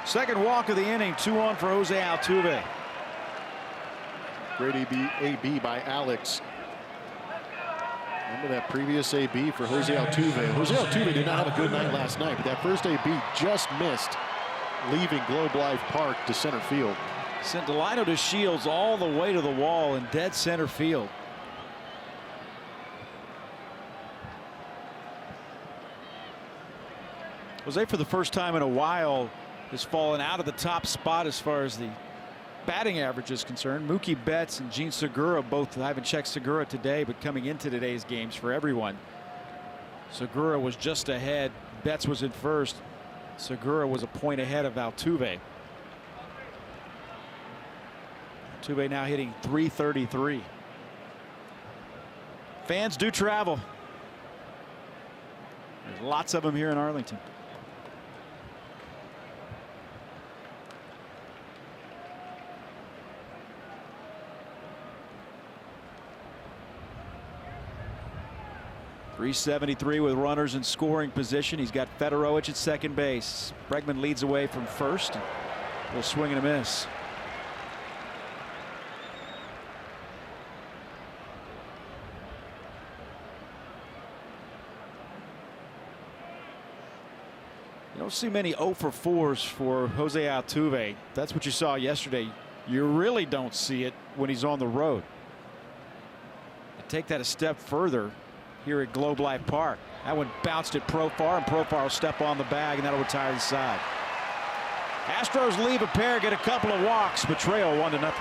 Second walk of the inning. 2-1 for Jose Altuve. Great AB by Alex. Remember that previous AB for Jose Altuve. Jose Altuve did not have a good night last night, but that first AB just missed, leaving Globe Life Park to center field. Sent Delino to Shields all the way to the wall in dead center field. Jose, for the first time in a while, has fallen out of the top spot as far as the batting average is concerned. Mookie Betts and Gene Segura, both, I haven't checked Segura today, but coming into today's games for everyone, Segura was just ahead. Betts was in first. Segura was a point ahead of Altuve. Altuve now hitting .333. Fans do travel. There's lots of them here in Arlington. .373 with runners in scoring position. He's got Fedorowicz at second base. Bregman leads away from first. Will swing and a miss. You don't see many 0 for 4s for Jose Altuve. That's what you saw yesterday. You really don't see it when he's on the road. You take that a step further here at Globe Life Park. That one bounced at Profar, and Profar will step on the bag, and that'll retire the side. Astros leave a pair, get a couple of walks, but trail 1-0.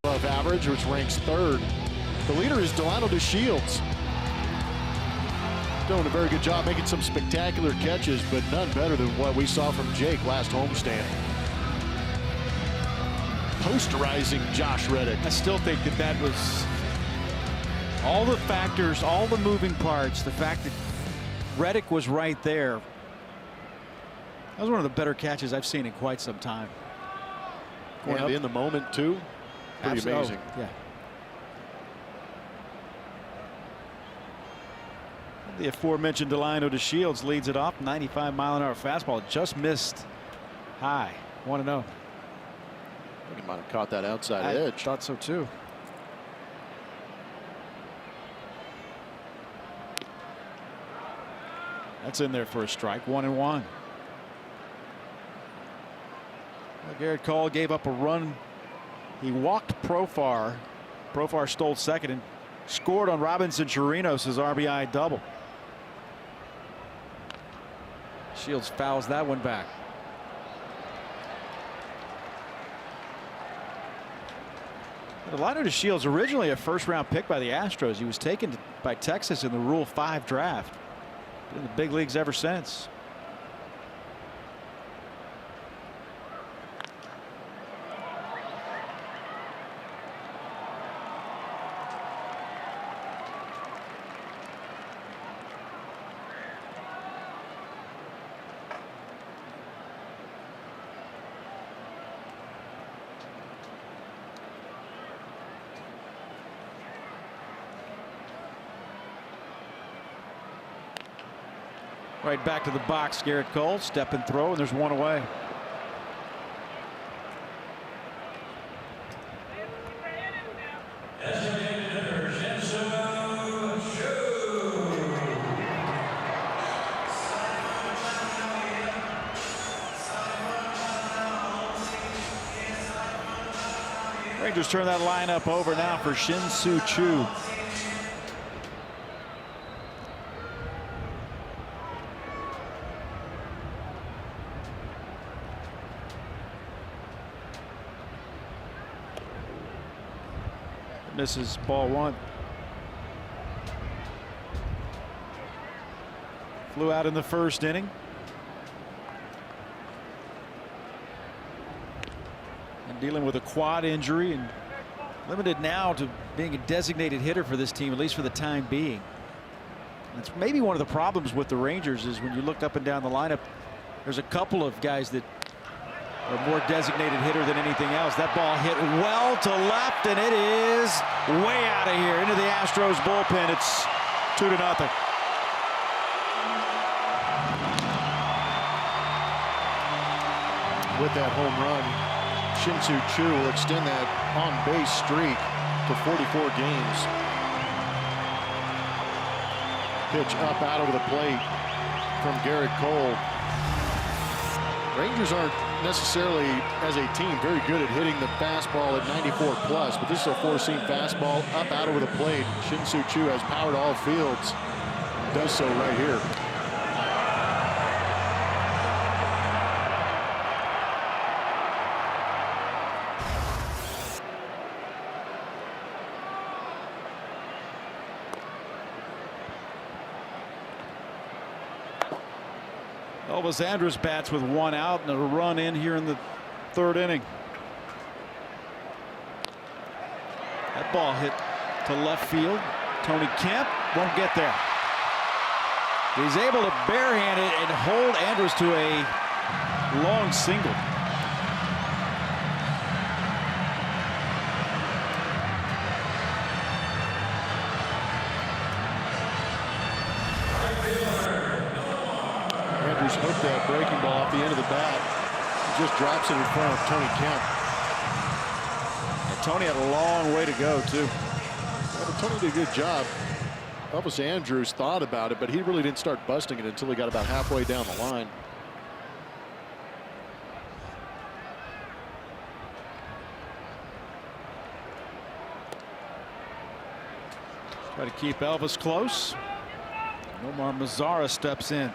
Above average, which ranks third. The leader is Delano DeShields. Doing a very good job making some spectacular catches, but none better than what we saw from Jake last homestand. Posterizing Josh Reddick. I still think that that was all the factors, all the moving parts, the fact that Reddick was right there. That was one of the better catches I've seen in quite some time. And in the moment, too. Pretty amazing. Oh, yeah. The aforementioned Delano DeShields leads it off. 95-mile-an-hour fastball. Just missed high. 1-0. I think he might have caught that outside edge. I thought so, too. That's in there for a strike. 1-1. Well, Garrett Cole gave up a run. He walked Profar. Profar stole second and scored on Robinson Chirinos' RBI double. Shields fouls that one back. Delano DeShields, originally a first-round pick by the Astros. He was taken by Texas in the Rule 5 draft. Been in the big leagues ever since. Right back to the box, Garrett Cole, step and throw, and there's one away. Rangers turn that lineup over now for Shin-Soo Choo. Misses ball one. Flew out in the first inning. And dealing with a quad injury and limited now to being a designated hitter for this team, at least for the time being. That's maybe one of the problems with the Rangers is when you look up and down the lineup, there's a couple of guys that are more designated hitter than anything else. That ball hit well to left, and it is way out of here into the Astros bullpen. It's 2-0. With that home run, Shin-Soo Choo will extend that on-base streak to 44 games. Pitch up out over the plate from Garrett Cole. Rangers aren't necessarily, as a team, very good at hitting the fastball at 94 plus, but this is a four-seam fastball up out over the plate. Shin-Soo Choo has power to all fields. Does so right here. Elvis Andrus bats with one out and a run in here in the third inning. That ball hit to left field. Tony Kemp won't get there. He's able to barehand it and hold Andrus to a long single. Hooked that breaking ball off the end of the bat. He just drops it in front of Tony Kemp. And Tony had a long way to go, too. Yeah, but Tony did a good job. Elvis Andrus thought about it, but he really didn't start busting it until he got about halfway down the line. Try to keep Elvis close. Omar Mazara steps in.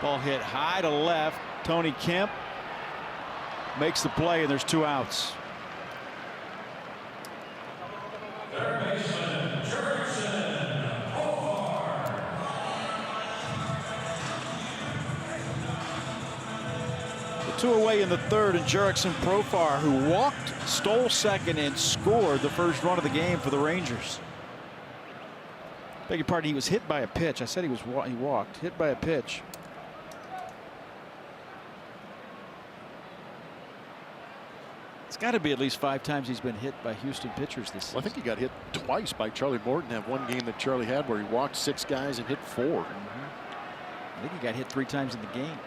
Ball hit high to left. Tony Kemp makes the play, and there's two outs. The two away in the third, and Jurickson Profar, who walked, stole second, and scored the first run of the game for the Rangers. Beg your pardon, he was hit by a pitch. I said he walked. Hit by a pitch. It's got to be at least 5 times he's been hit by Houston pitchers this season. Well, I think he got hit twice by Charlie Morton. That one game that Charlie had where he walked 6 guys and hit 4. I think he got hit 3 times in the game.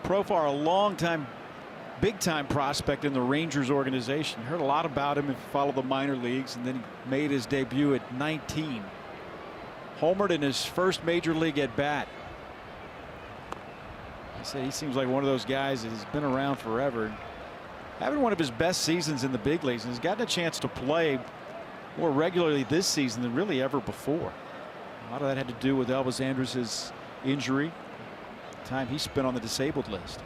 Profar, a long-time, big-time prospect in the Rangers organization. Heard a lot about him if you follow the minor leagues, and then he made his debut at 19. Homered in his first major league at bat. I said he seems like one of those guys that has been around forever. Having one of his best seasons in the big leagues, and has gotten a chance to play more regularly this season than really ever before. A lot of that had to do with Elvis Andrus' injury. Time he spent on the disabled list.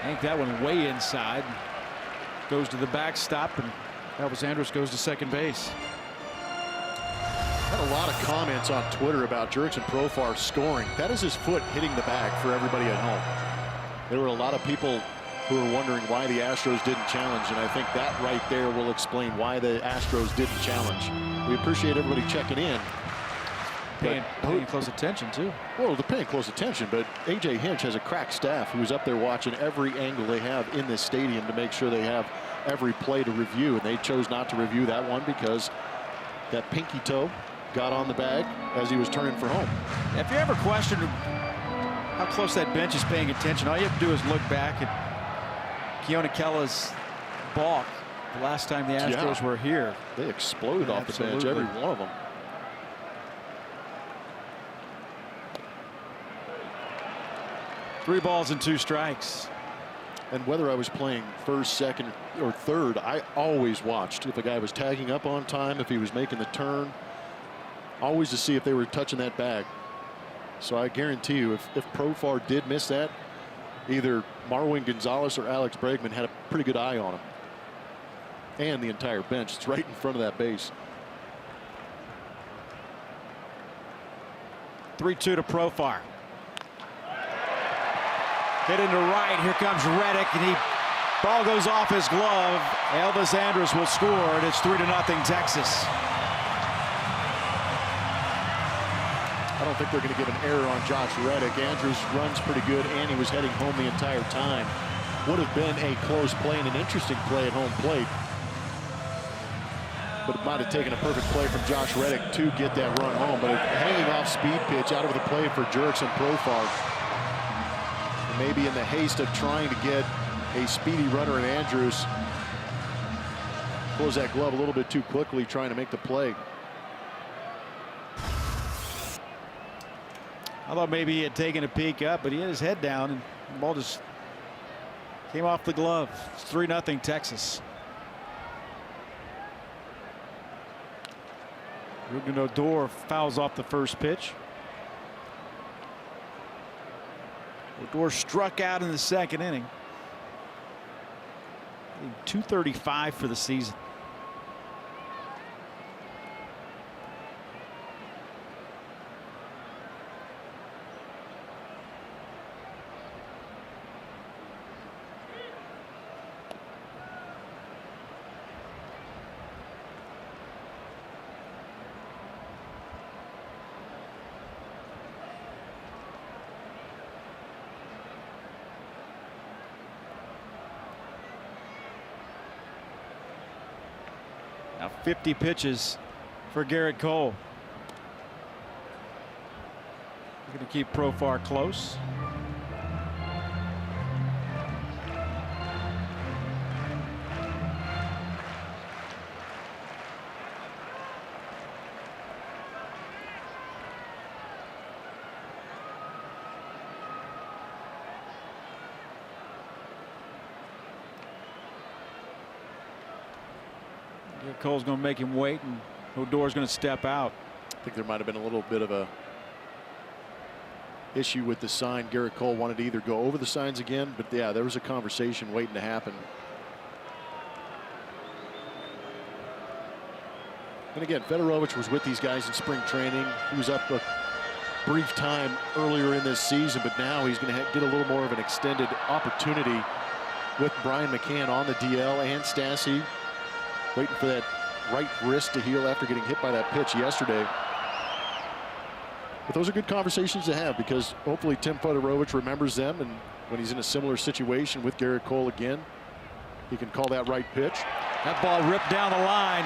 I think that one way inside. Goes to the backstop, and Elvis Andrus goes to second base. Had a lot of comments on Twitter about Jurickson Profar scoring. That is his foot hitting the bag for everybody at home. There were a lot of people who were wondering why the Astros didn't challenge, and I think that right there will explain why the Astros didn't challenge. We appreciate everybody checking in. Paying close attention, too. Well, they're paying close attention, but A.J. Hinch has a crack staff who's up there watching every angle they have in this stadium to make sure they have every play to review, and they chose not to review that one because that pinky toe got on the bag as he was turning for home. If you ever question how close that bench is paying attention, all you have to do is look back at Keone Kella's balk the last time the Astros were here. They exploded off the bench, every one of them. Three balls and 2 strikes. And whether I was playing first, second, or third, I always watched if a guy was tagging up on time, if he was making the turn, always to see if they were touching that bag. So I guarantee you, if Profar did miss that, either Marwin Gonzalez or Alex Bregman had a pretty good eye on him. And the entire bench. It's right in front of that base. 3-2 to Profar. Hit into right. Here comes Reddick, and ball goes off his glove. Elvis Andrus will score, and it's 3-0 Texas. I don't think they're going to give an error on Josh Reddick. Andrews runs pretty good, and he was heading home the entire time. Would have been a close play and an interesting play at home plate. But it might have taken a perfect play from Josh Reddick to get that run home. But a hanging off speed pitch out of the play for Jurickson Profar. And maybe in the haste of trying to get a speedy runner in Andrews, pulls that glove a little bit too quickly trying to make the play. I thought maybe he had taken a peek up, but he had his head down, and the ball just came off the glove. It's 3-0 Texas. Ruben Odor fouls off the first pitch. Odor struck out in the second inning. 235 for the season. Now 50 pitches for Garrett Cole. We're going to keep Profar close. Cole's going to make him wait, and Odor's going to step out. I think there might have been a little bit of a issue with the sign. Garrett Cole wanted to either go over the signs again, but yeah, there was a conversation waiting to happen. And again, Fedorovich was with these guys in spring training. He was up a brief time earlier in this season, but now he's going to get a little more of an extended opportunity with Brian McCann on the DL and Stassi waiting for that right wrist to heal after getting hit by that pitch yesterday. But those are good conversations to have, because hopefully Tim Fedorovich remembers them, and when he's in a similar situation with Garrett Cole again, he can call that right pitch. That ball ripped down the line.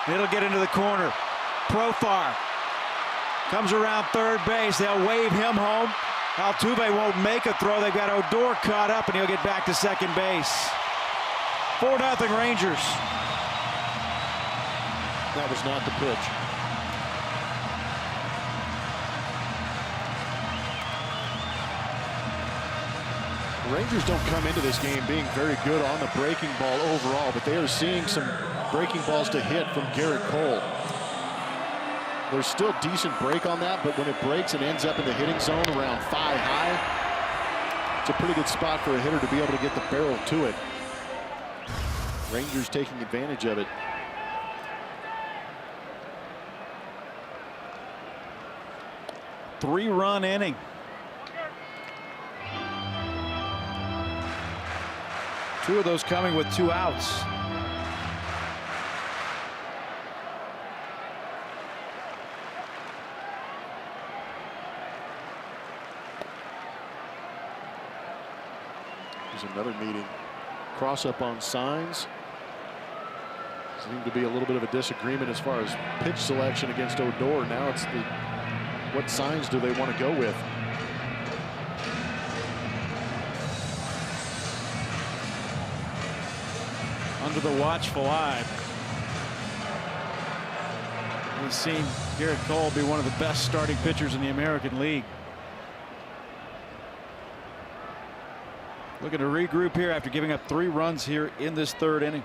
It'll get into the corner. Profar comes around third base. They'll wave him home. Altuve won't make a throw. They've got Odor caught up, and he'll get back to second base. 4-0 Rangers. That was not the pitch. The Rangers don't come into this game being very good on the breaking ball overall, but they are seeing some breaking balls to hit from Garrett Cole. There's still decent break on that, but when it breaks and ends up in the hitting zone around 5 high, it's a pretty good spot for a hitter to be able to get the barrel to it. Rangers taking advantage of it. Three-run inning. Two of those coming with 2 outs. There's another meeting. Cross up on signs. Seemed to be a little bit of a disagreement as far as pitch selection against Odor. Now it's what signs do they want to go with? Under the watchful eye. We've seen Garrett Cole be one of the best starting pitchers in the American League. Looking to regroup here after giving up 3 runs here in this 3rd inning.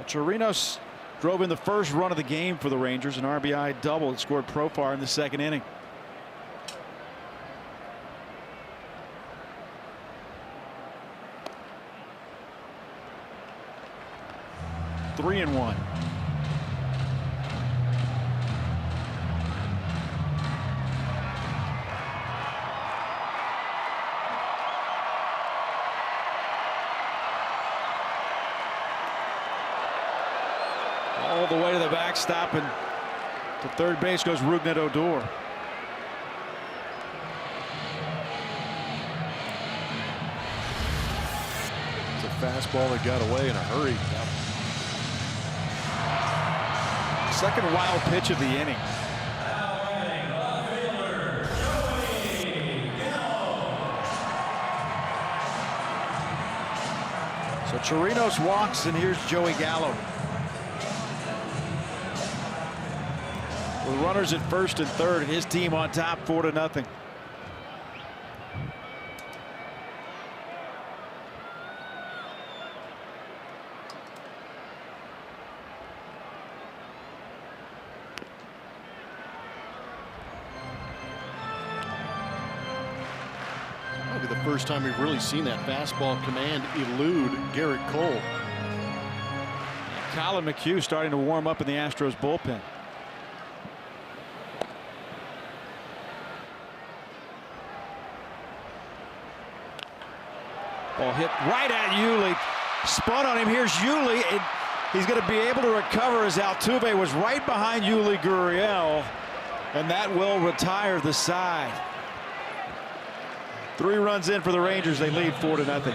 Chirinos drove in the first run of the game for the Rangers, an RBI double that scored Profar in the 2nd inning. Three and one. All the way to the backstop, and to third base goes Rougned Odor. It's a fastball that got away in a hurry. Second wild pitch of the inning. So Chirinos walks, and here's Joey Gallo. With runners at first and third, and his team on top 4-0. Might be the first time we've really seen that fastball command elude Garrett Cole. Colin McHugh starting to warm up in the Astros bullpen. Ball hit right at Yuli. Spun on him. Here's Yuli. And he's going to be able to recover as Altuve was right behind Yuli Gurriel. And that will retire the side. 3 runs in for the Rangers. They lead 4-0.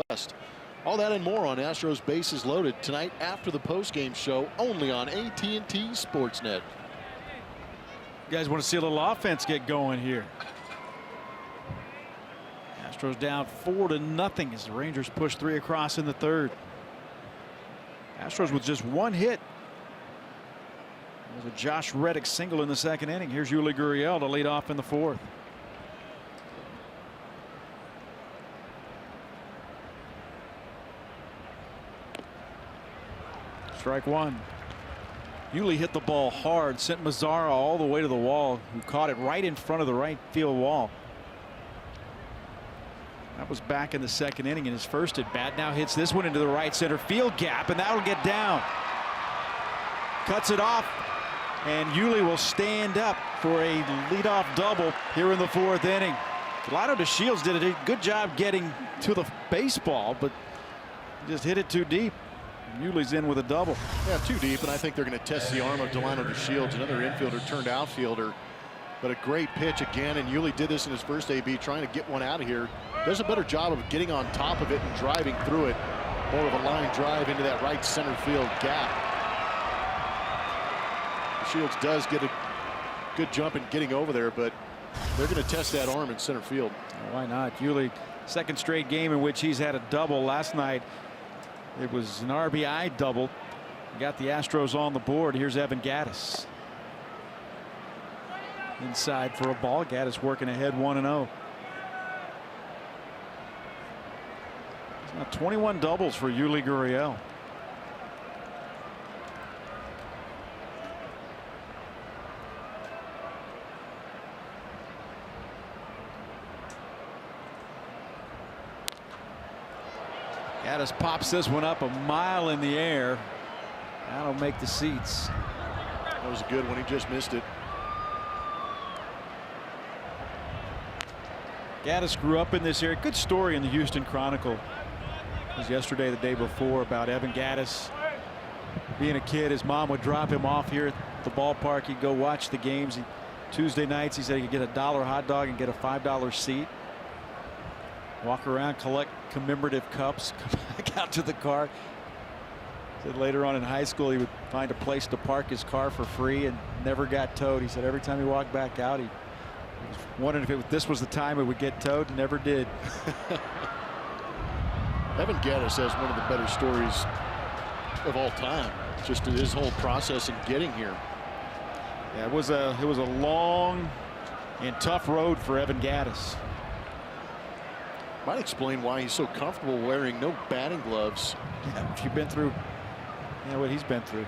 West. All that and more on Astros Bases Loaded tonight after the postgame show, only on AT&T Sportsnet. You guys want to see a little offense get going here. Astros down 4-0 as the Rangers push 3 across in the third. Astros with just 1 hit. There's a Josh Reddick single in the second inning. Here's Yuli Gurriel to lead off in the fourth. Strike one. Yuli hit the ball hard, sent Mazzara all the way to the wall, who caught it right in front of the right field wall. That was back in the second inning in his first at bat. Now hits this one into the right center field gap, and that'll get down. Cuts it off, and Yuli will stand up for a leadoff double here in the fourth inning. Delino DeShields did a good job getting to the baseball, but just hit it too deep. Yuli's in with a double. Yeah, too deep, and I think they're going to test the arm of Delino DeShields, another infielder turned outfielder. But a great pitch again, and Yuli did this in his first AB, trying to get one out of here. Does a better job of getting on top of it and driving through it. More of a line drive into that right center field gap. DeShields does get a good jump in getting over there, but they're going to test that arm in center field. Why not? Yuli, second straight game in which he's had a double. Last night it was an RBI double. Got the Astros on the board. Here's Evan Gattis. Inside for a ball. Gattis working ahead 1-0. Now 21 doubles for Yuli Gurriel. Gattis pops this one up a mile in the air. That'll make the seats. That was a good one. He just missed it. Gattis grew up in this area. Good story in the Houston Chronicle. It was yesterday, the day before, about Evan Gattis being a kid. His mom would drop him off here at the ballpark. He'd go watch the games. Tuesday nights, he said he could get a $1 hot dog and get a $5 seat. Walk around, collect commemorative cups, come back out to the car. Said later on in high school he would find a place to park his car for free and never got towed. He said every time he walked back out, he was wondering if this was the time it would get towed, and never did. Evan Gattis has one of the better stories of all time. Just his whole process in getting here. Yeah, it was a long and tough road for Evan Gattis. Might explain why he's so comfortable wearing no batting gloves. Yeah, if you've been through, what he's been through,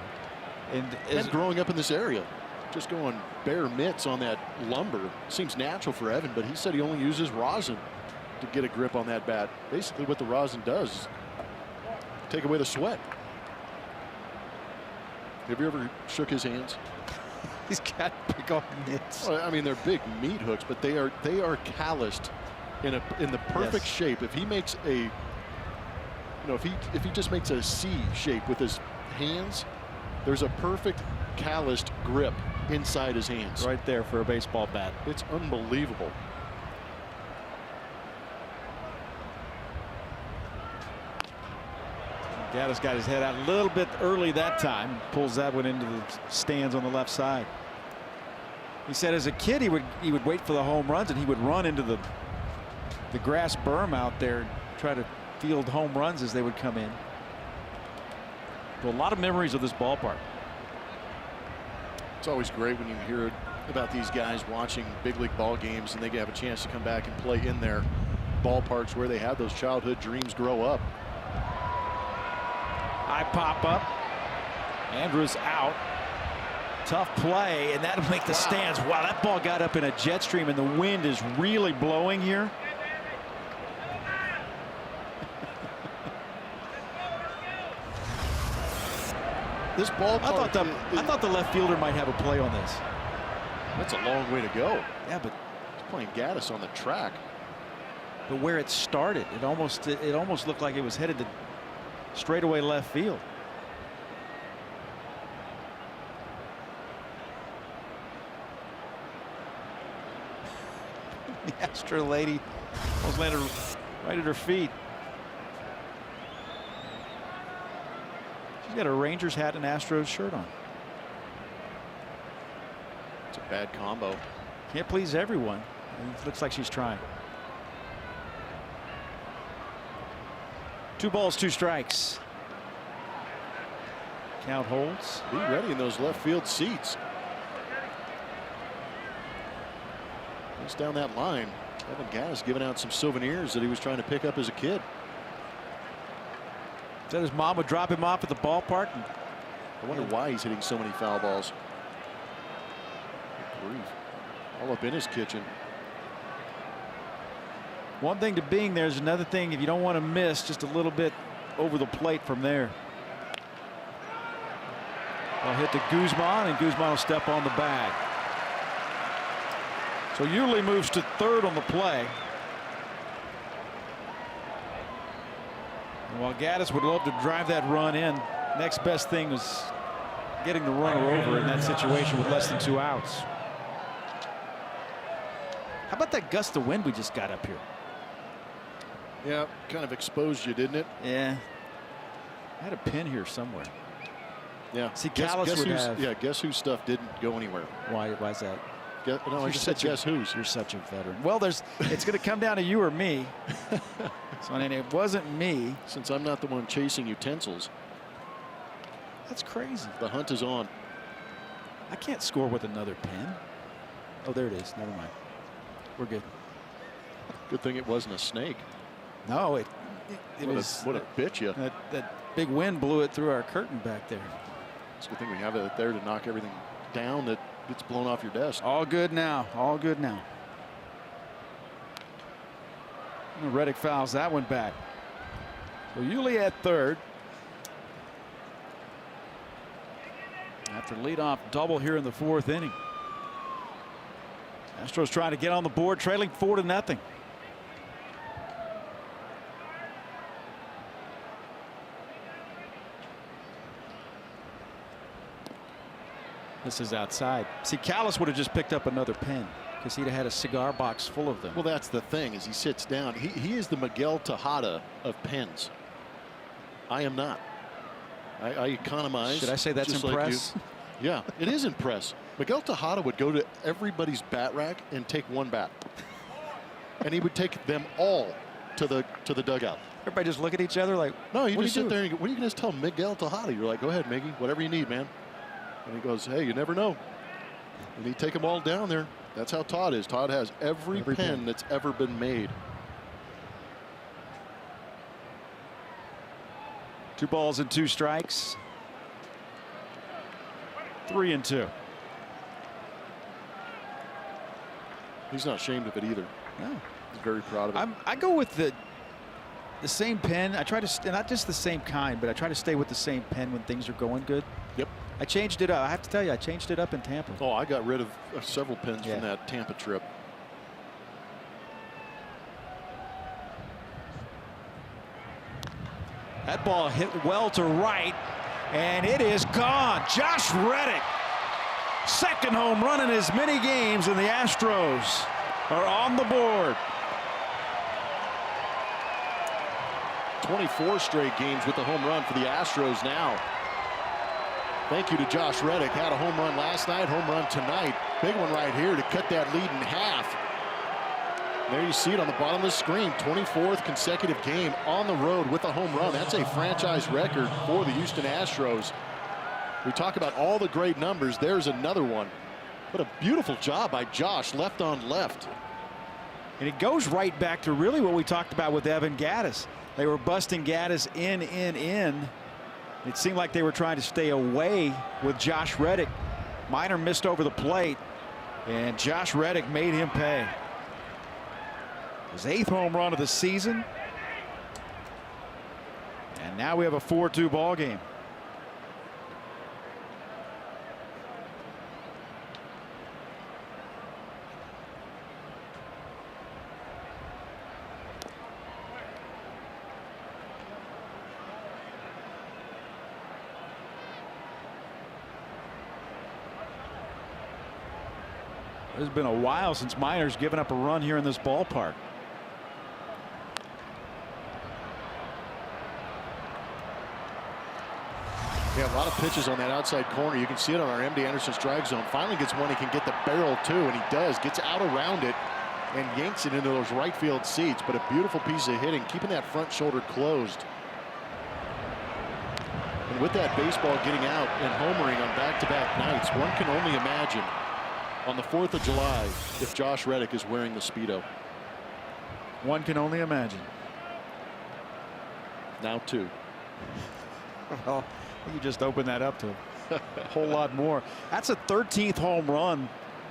and growing up in this area, just going bare mitts on that lumber seems natural for Evan, but he said he only uses rosin to get a grip on that bat. Basically, what the rosin does is take away the sweat. Have you ever shook his hands? He's got big old mitts. Well, I mean, they're big meat hooks, but they are calloused in the perfect shape. If he makes a, if he just makes a C shape with his hands, there's a perfect calloused grip inside his hands. Right there for a baseball bat. It's unbelievable. Gattis got his head out a little bit early that time. Pulls that one into the stands on the left side. He said as a kid he would wait for the home runs, and he would run into the grass berm out there and try to field home runs as they would come in. So a lot of memories of this ballpark. It's always great when you hear about these guys watching big league ball games and they have a chance to come back and play in their ballparks where they had those childhood dreams grow up. High pop up. Andrews out. Tough play, and that'll make the stands. Wow, that ball got up in a jet stream, and the wind is really blowing here. This ballpark, I thought the left fielder might have a play on this. That's a long way to go. Yeah, but he's playing Gattis on the track. But where it started, it almost looked like it was headed to straightaway left field. The Astro lady almost landed right at her feet. He's got a Rangers hat and Astros shirt on. It's a bad combo. Can't please everyone. It looks like she's trying. 2 balls, 2 strikes. Count holds. Be ready in those left field seats. Goes down that line. Evan Gaddis giving out some souvenirs that he was trying to pick up as a kid. Said his mom would drop him off at the ballpark. I wonder why he's hitting so many foul balls. Good grief. All up in his kitchen. One thing to being there is another thing if you don't want to miss just a little bit over the plate from there. I'll hit to Guzman, and Guzman will step on the bag. So Yuli moves to third on the play. And while Gaddis would love to drive that run in, next best thing was getting the runner over in that situation with less than 2 outs. How about that gust of wind we just got up here? Yeah, kind of exposed you, didn't it? Yeah. I had a pin here somewhere. Yeah. See, Callis would have. Yeah, guess whose stuff didn't go anywhere? Why is that? No, I just said guess whose. You're such a veteran. Well, it's going to come down to you or me. So, and it wasn't me. Since I'm not the one chasing utensils. That's crazy. The hunt is on. I can't score with another pin. Oh, there it is. Never mind. We're good. Good thing it wasn't a snake. No, it was. What a bitch you. That big wind blew it through our curtain back there. It's a good thing we have it there to knock everything down that gets blown off your desk. All good now. All good now. And Reddick fouls that one back. So Yuli at third. After leadoff double here in the 4th inning. Astros trying to get on the board, trailing 4-0. This is outside. See, Callis would have just picked up another pen because he'd have had a cigar box full of them. Well, that's the thing. As he sits down, he is the Miguel Tejada of pens. I am not. I economize. Should I say that's impress? Like yeah, it is impress. Miguel Tejada would go to everybody's bat rack and take one bat, and he would take them all to the dugout. Everybody just look at each other like, no, you what just sit there and you go, what are you going to tell Miguel Tejada? You're like, go ahead, Miggy, whatever you need, man. And he goes, hey, you never know. And he take them all down there. That's how Todd is. Todd has every pen that's ever been made. 2 balls and 2 strikes. 3-2. He's not ashamed of it either. No. He's very proud of it. I go with the same pen. I try to not just the same kind, but I try to stay with the same pen when things are going good. Yep. I changed it up. I have to tell you, I changed it up in Tampa. Oh, I got rid of several pens from that Tampa trip. That ball hit well to right, and it is gone. Josh Reddick, second home run in as many games, and the Astros are on the board. 24 straight games with the home run for the Astros now. Thank you to Josh Reddick. Had a home run last night, home run tonight. Big one right here to cut that lead in half. There you see it on the bottom of the screen. 24th consecutive game on the road with a home run. That's a franchise record for the Houston Astros. We talk about all the great numbers. There's another one. What a beautiful job by Josh, left on left. And it goes right back to really what we talked about with Evan Gaddis. They were busting Gaddis in. It seemed like they were trying to stay away with Josh Reddick. Minor missed over the plate, and Josh Reddick made him pay. His 8th home run of the season. And now we have a 4-2 ball game. It's been a while since Minor's given up a run here in this ballpark. Yeah, a lot of pitches on that outside corner. You can see it on our MD Anderson strike zone. Finally gets one he can get the barrel to, and he does. Gets out around it and yanks it into those right field seats. But a beautiful piece of hitting, keeping that front shoulder closed. And with that baseball getting out and homering on back-to-back nights, one can only imagine on the 4th of July if Josh Reddick is wearing the Speedo. One can only imagine. Now 2. Well, you just opened that up to a whole lot more. That's a 13th home run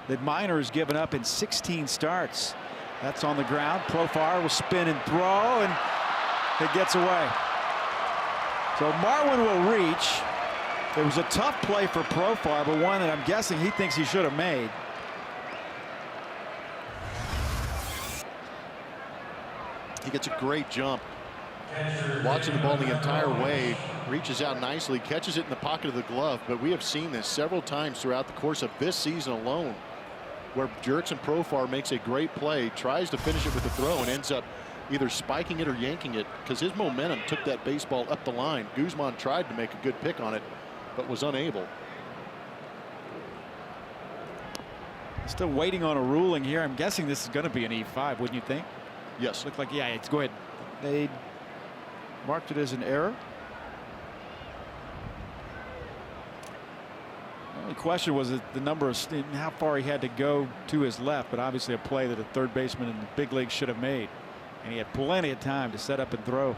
that Minor has given up in 16 starts. That's on the ground. Profar will spin and throw, and it gets away. So Marwin will reach. It was a tough play for Profar, but one that I'm guessing he thinks he should have made. He gets a great jump. Watching the ball the entire way, reaches out nicely, catches it in the pocket of the glove. But we have seen this several times throughout the course of this season alone, where Jurickson Profar makes a great play, tries to finish it with a throw, and ends up either spiking it or yanking it because his momentum took that baseball up the line. Guzman tried to make a good pick on it, but was unable. Still waiting on a ruling here. I'm guessing this is going to be an E5, wouldn't you think? Yes. Looked like, yeah, it's go ahead. They marked it as an error. The only question was the number of how far he had to go to his left, but obviously a play that a third baseman in the big leagues should have made. And he had plenty of time to set up and throw.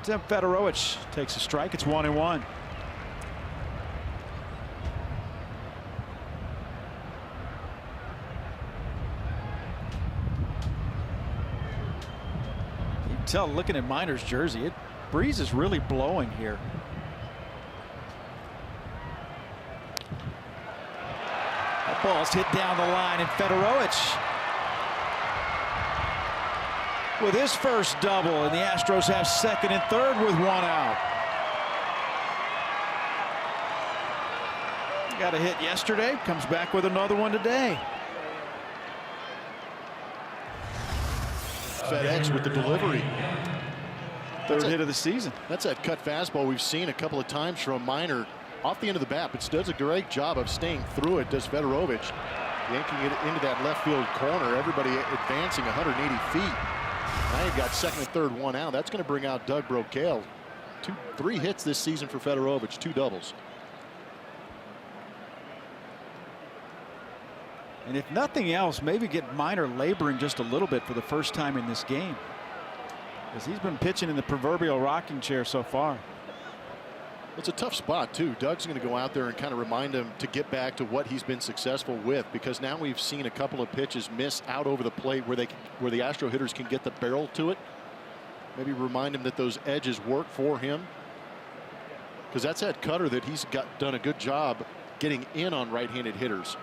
Tim Fedorowicz takes a strike. It's 1-1. You can tell looking at Minor's jersey, breeze is really blowing here. That ball's hit down the line, and Fedorowicz with his first double, and the Astros have second and third with one out. Got a hit yesterday, comes back with another one today. FedEx with the delivery. Third hit of the season. That's that cut fastball we've seen a couple of times from Minor off the end of the bat, but does a great job of staying through it, does Fedorowicz, yanking it into that left field corner. Everybody advancing 180 feet. Now you've got second and third, one out. That's going to bring out Doug Brocail. 3 hits this season for Fedorowicz, 2 doubles. And if nothing else, maybe get Minor laboring just a little bit for the first time in this game, because he's been pitching in the proverbial rocking chair so far. It's a tough spot too. Doug's going to go out there and kind of remind him to get back to what he's been successful with, because now we've seen a couple of pitches miss out over the plate where the Astro hitters can get the barrel to it. Maybe remind him that those edges work for him, because that's that cutter that he's done a good job getting in on right-handed hitters.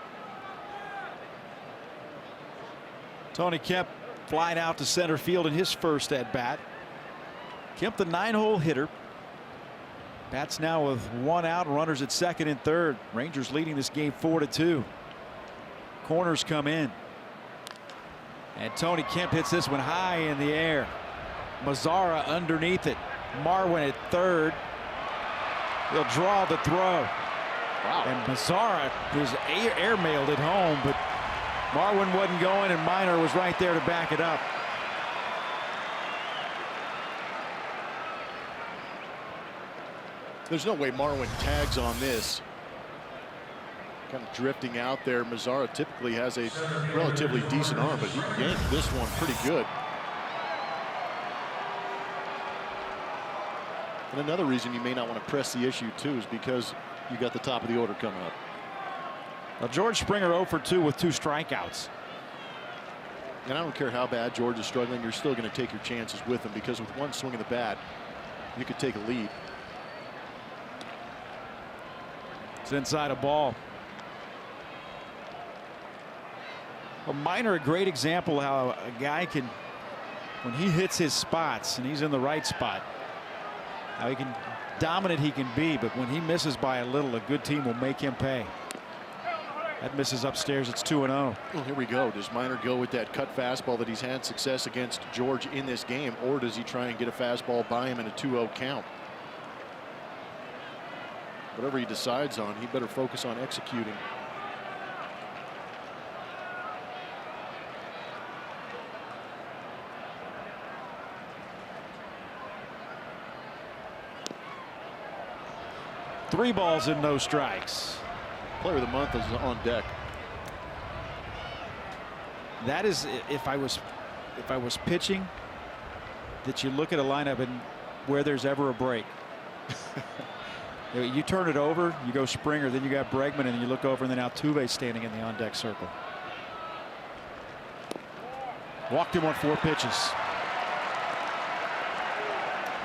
Tony Kemp flying out to center field in his first at bat. Kemp, the 9-hole hitter. Bats now with one out, runners at second and third. Rangers leading this game 4-2. Corners come in. And Tony Kemp hits this one high in the air. Mazzara underneath it. Marwin at third. He'll draw the throw. Wow. And Mazzara was airmailed at home, but Marwin wasn't going, and Minor was right there to back it up. There's no way Marwin tags on this. Kind of drifting out there. Mazzara typically has a relatively decent arm, but he yanked this one pretty good. And another reason you may not want to press the issue too is because you got the top of the order coming up. Well, George Springer 0 for 2 with 2 strikeouts. And I don't care how bad George is struggling, you're still going to take your chances with him, because with one swing of the bat, you could take a lead. It's inside a ball. Well, Minor, a great example how a guy can, when he hits his spots and he's in the right spot, how dominant he can be, but when he misses by a little, a good team will make him pay. That misses upstairs. It's 2-0. Well, here we go. Does Minor go with that cut fastball that he's had success against George in this game, or does he try and get a fastball by him in a 2-0 count? whatever he decides on, he better focus on executing. Three balls and no strikes. Player of the month is on deck. That is, if I was pitching, that you look at a lineup and where there's ever a break. You turn it over, you go Springer, then you got Bregman, and you look over, and then Altuve standing in the on-deck circle. Walked him on 4 pitches.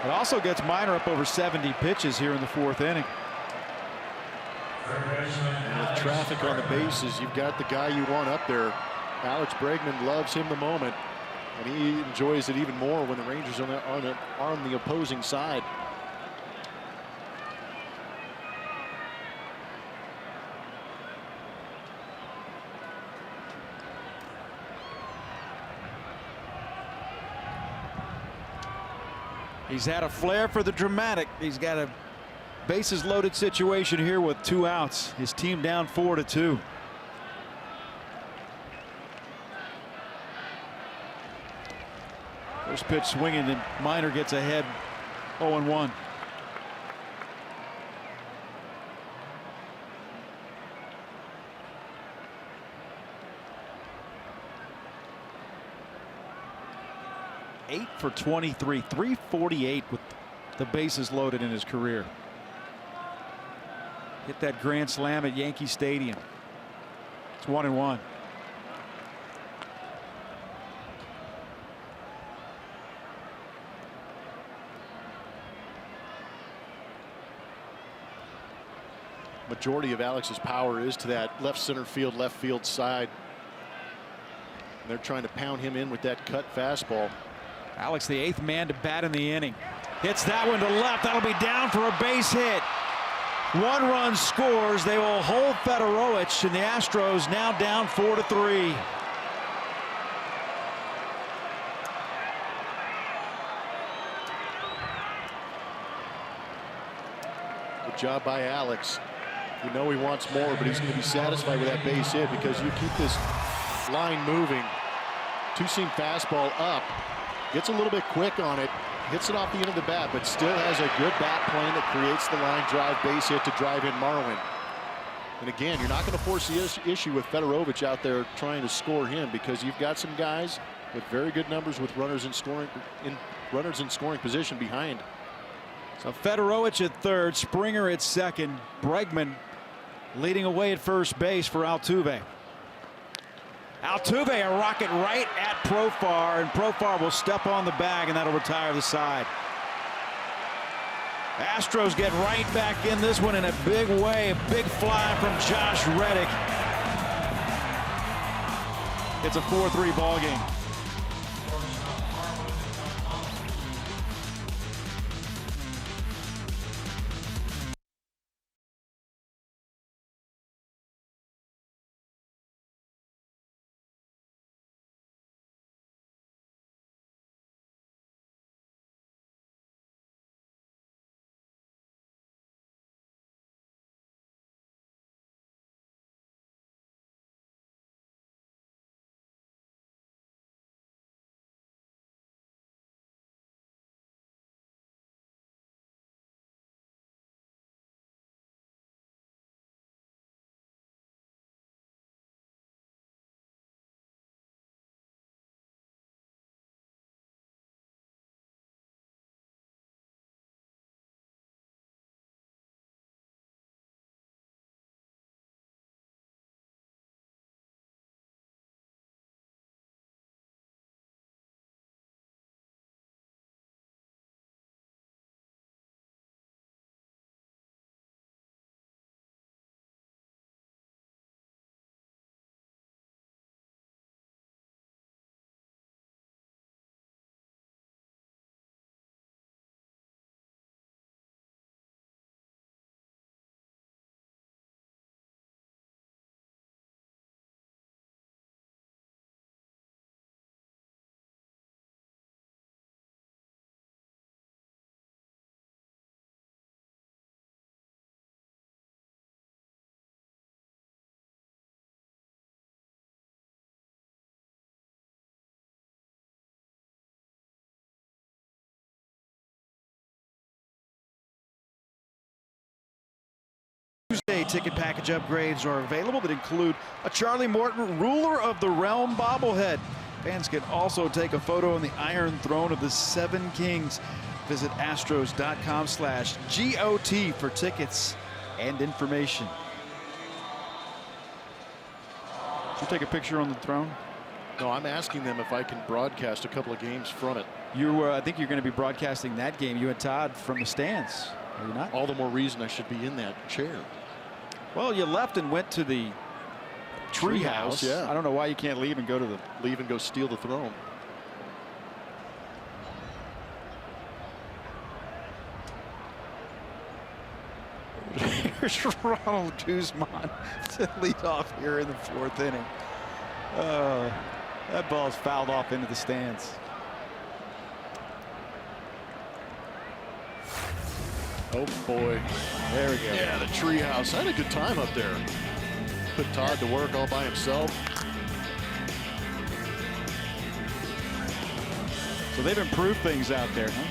It also gets Minor up over 70 pitches here in the 4th inning. And with traffic on the bases, you've got the guy you want up there. Alex Bregman loves him the moment, and he enjoys it even more when the Rangers are on the opposing side. He's had a flair for the dramatic. He's got a bases loaded situation here with 2 outs. His team down 4-2. First pitch swinging, and Minor gets ahead 0-1. Eight for 23, 348 with the bases loaded in his career. Hit that grand slam at Yankee Stadium. It's 1-1. Majority of Alex's power is to that left center field, left field side. And they're trying to pound him in with that cut fastball. Alex, the 8th man to bat in the inning. Hits that one to left. That'll be down for a base hit. 1 run scores. They will hold Federowicz, and the Astros now down 4-3. Good job by Alex. You know he wants more, but he's going to be satisfied with that base hit because you keep this line moving. 2-seam fastball up. Gets a little bit quick on it. Hits it off the end of the bat, but still has a good bat plane that creates the line drive base hit to drive in Marwin. And again, you're not going to force the issue with Federowicz out there trying to score him because you've got some guys with very good numbers with runners in scoring position behind. So Federowicz at third, Springer at second, Bregman leading away at first base for Altuve. Altuve, a rocket right at Profar, and Profar will step on the bag, and that'll retire the side. Astros get right back in this one in a big way. A big fly from Josh Reddick. It's a 4-3 ball game. Ticket package upgrades are available that include a Charlie Morton Ruler of the Realm bobblehead. Fans can also take a photo on the Iron Throne of the Seven Kings. Visit Astros.com/GOT for tickets and information. Did you take a picture on the throne? No, I'm asking them if I can broadcast a couple of games from it. I think you're going to be broadcasting that game, you and Todd, from the stands. Are you not? All the more reason I should be in that chair. Well, you left and went to the treehouse. Yeah. I don't know why you can't leave and go to the go steal the throne. Here's Ronald Guzman to lead off here in the 4th inning. That ball's fouled off into the stands. Oh boy. There we go. Yeah, the treehouse. I had a good time up there. Put Todd to work all by himself. So they've improved things out there, huh?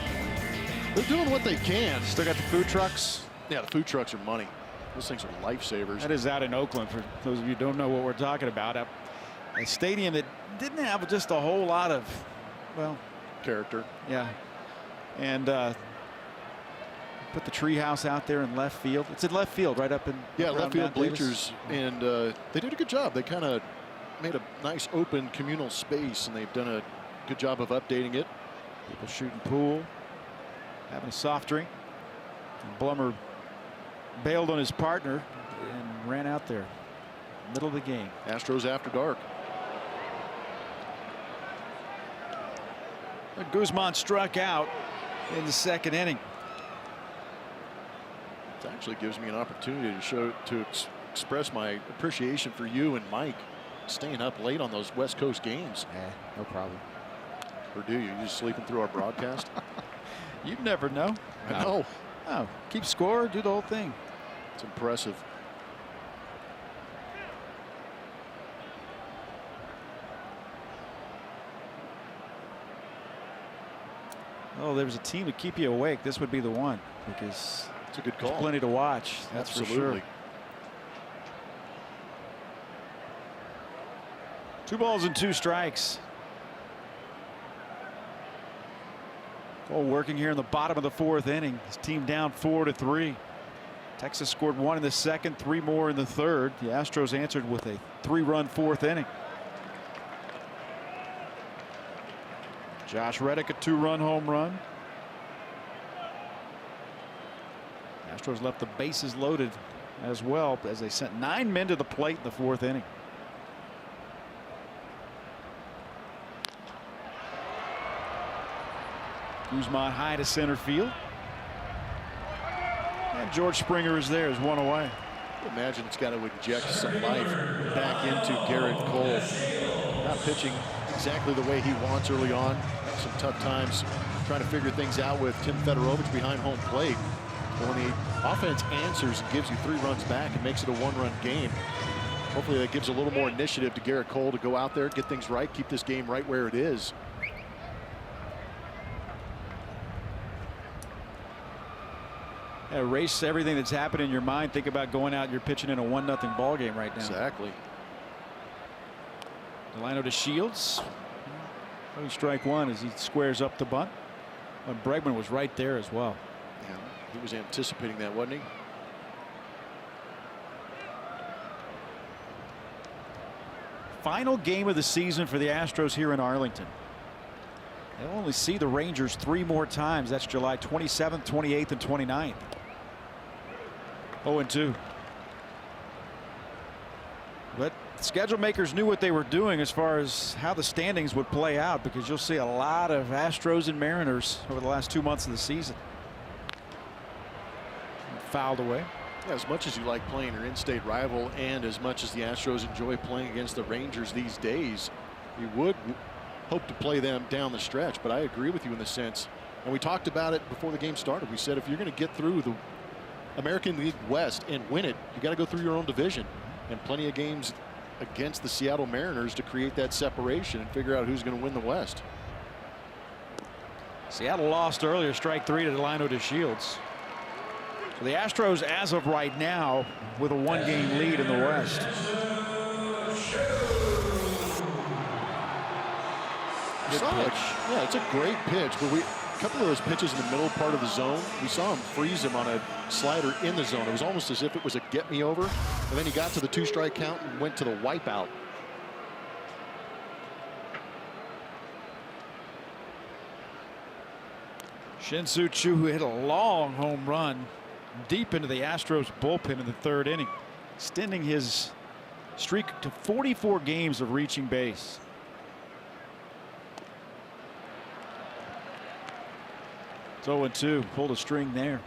They're doing what they can. Still got the food trucks. Yeah, the food trucks are money. Those things are lifesavers. That is out in Oakland, for those of you who don't know what we're talking about. A stadium that didn't have just a whole lot of, well, character. Yeah. And put the treehouse out there in left field. It's in left field, right up in left field Mount bleachers. Davis. And they did a good job. They kind of made a nice open communal space, and they've done a good job of updating it. People shooting pool, having a soft drink. And Blummer bailed on his partner and ran out there, middle of the game. Astros after dark. Guzman struck out in the 2nd inning. It actually gives me an opportunity to express my appreciation for you and Mike staying up late on those West Coast games. No problem. Or do you? You just sleeping through our broadcast? You'd never know. I know. Oh, keep score, do the whole thing. It's impressive. Oh, there was a team to keep you awake. This would be the one, because it's a good call. There's plenty to watch. That's Absolutely. for sure. 2 balls and 2 strikes. Cole working here in the bottom of the 4th inning. His team down 4-3. Texas scored 1 in the 2nd, 3 more in the 3rd. The Astros answered with a 3-run 4th inning. Josh Reddick, a 2-run home run. Astros left the bases loaded as well as they sent 9 men to the plate in the 4th inning. Guzman high to center field. And George Springer is there, is 1 away. Imagine it's got to inject some life back into Garrett Cole. Not pitching exactly the way he wants early on. Some tough times trying to figure things out with Tim Fedorovich behind home plate. But when the offense answers and gives you 3 runs back and makes it a 1-run game, hopefully that gives a little more initiative to Garrett Cole to go out there, get things right, keep this game right where it is. Erase everything that's happened in your mind. Think about going out and you're pitching in a 1-0 ball game right now. Exactly. Delino to Shields. Only strike 1 as he squares up the bunt. And Bregman was right there as well. Yeah, he was anticipating that, wasn't he? Final game of the season for the Astros here in Arlington. They'll only see the Rangers 3 more times. That's July 27th, 28th, and 29th. 0-2. But schedule makers knew what they were doing as far as how the standings would play out, because you'll see a lot of Astros and Mariners over the last 2 months of the season. Fouled away. Yeah, as much as you like playing your in-state rival, and as much as the Astros enjoy playing against the Rangers these days, you would hope to play them down the stretch. But I agree with you in the sense, and we talked about it before the game started. We said if you're going to get through the American League West and win it, you got to go through your own division, and plenty of games against the Seattle Mariners to create that separation and figure out who's going to win the West. Seattle lost earlier, strike 3 to Delino to Shields. The Astros, as of right now, with a one-game lead in the West. Yeah, it's a great pitch, but a couple of those pitches in the middle part of the zone, we saw him freeze him on a slider in the zone. It was almost as if it was a get-me-over, and then he got to the 2-strike count and went to the wipeout. Shin-Soo Choo, who hit a long home run deep into the Astros bullpen in the 3rd inning, extending his streak to 44 games of reaching base. It's 0-2, pulled a string there.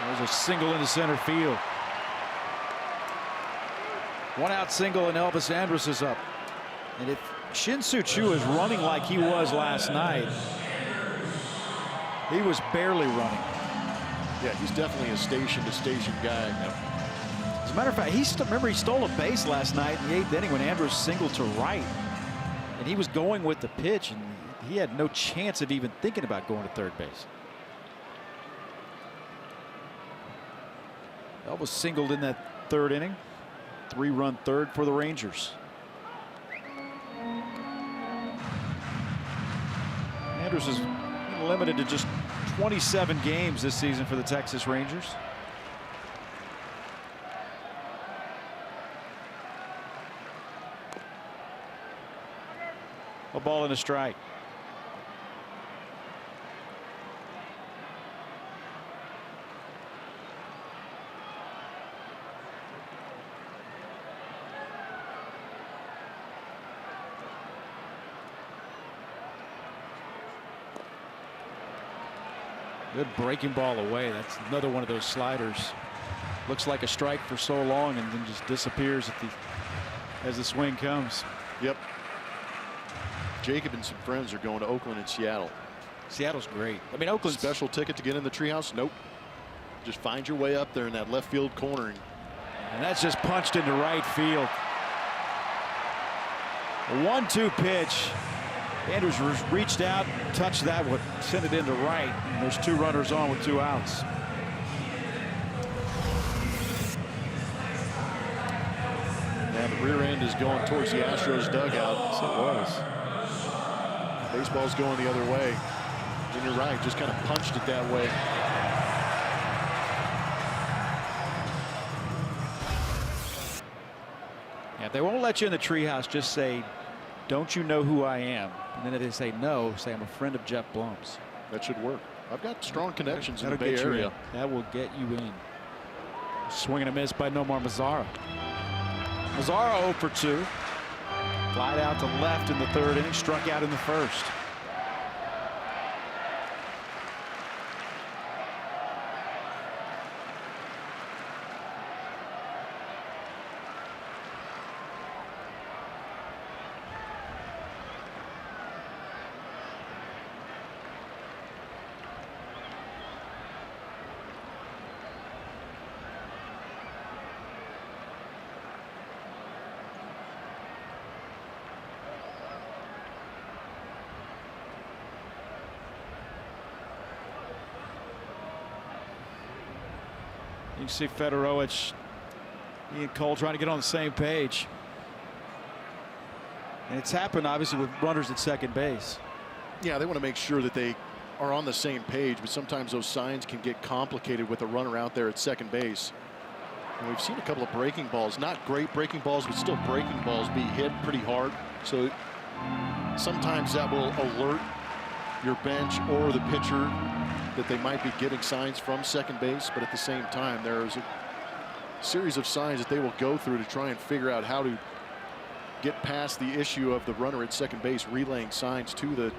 There's a single into center field. 1-out single, and Elvis Andrus is up. And if Shin-Soo Choo is running like he was last night, he was barely running. Yeah, he's definitely a station-to-station guy. As a matter of fact, he stole a base last night in the 8th inning when Andrus singled to right. And he was going with the pitch, and he had no chance of even thinking about going to 3rd base. Elvis singled in that 3rd inning. 3-run 3rd for the Rangers. Andrus is limited to just 27 games this season for the Texas Rangers. A ball and a strike. Good breaking ball away. That's another one of those sliders. Looks like a strike for so long and then just disappears as the swing comes. Yep. Jacob and some friends are going to Oakland and Seattle. Seattle's great. I mean, Oakland's special ticket to get in the treehouse? Nope. Just find your way up there in that left field corner. And that's just punched into right field. A 1-2 pitch. Andrus reached out, touched that one, sent it into right. And there's 2 runners on with 2 outs. And the rear end is going towards the Astros dugout. Yes, it was. Baseball's going the other way. And you're right, just kind of punched it that way. Yeah, they won't let you in the treehouse. Just say, "Don't you know who I am?" And then if they say no, say, "I'm a friend of Jeff Blum's." That should work. I've got strong connections in the That'll Bay Area. That will get you in. Swing and a miss by Nomar Mazara. Mazara 0 for 2. Flied out to left in the 3rd inning, struck out in the 1st. You can see Fedorowicz, he and Cole trying to get on the same page. And it's happened, obviously, with runners at second base. Yeah, they want to make sure that they are on the same page, but sometimes those signs can get complicated with a runner out there at second base. And we've seen a couple of breaking balls, not great breaking balls, but still breaking balls be hit pretty hard. So sometimes that will alert your bench or the pitcher that they might be getting signs from second base, but at the same time, there's a series of signs that they will go through to try and figure out how to get past the issue of the runner at second base relaying signs to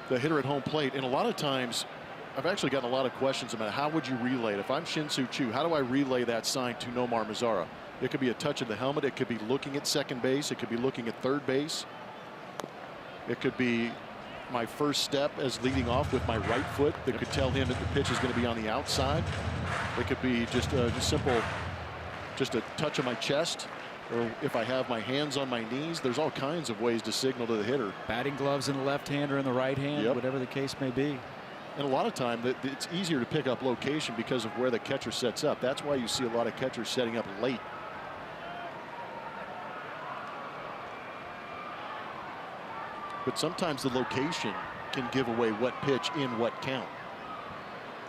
the hitter at home plate. And a lot of times, I've actually gotten a lot of questions about how would you relay it. If I'm Shin-Soo Choo, how do I relay that sign to Nomar Mazara? It could be a touch of the helmet. It could be looking at second base. It could be looking at third base. It could be my first step as leading off with my right foot that could tell him that the pitch is going to be on the outside. It could be just simple, just a touch of my chest, or if I have my hands on my knees. There's all kinds of ways to signal to the hitter. Batting gloves in the left hand or in the right hand, Yep. whatever the case may be. And a lot of time it's easier to pick up location because of where the catcher sets up. That's why you see a lot of catchers setting up late. But sometimes the location can give away what pitch in what count.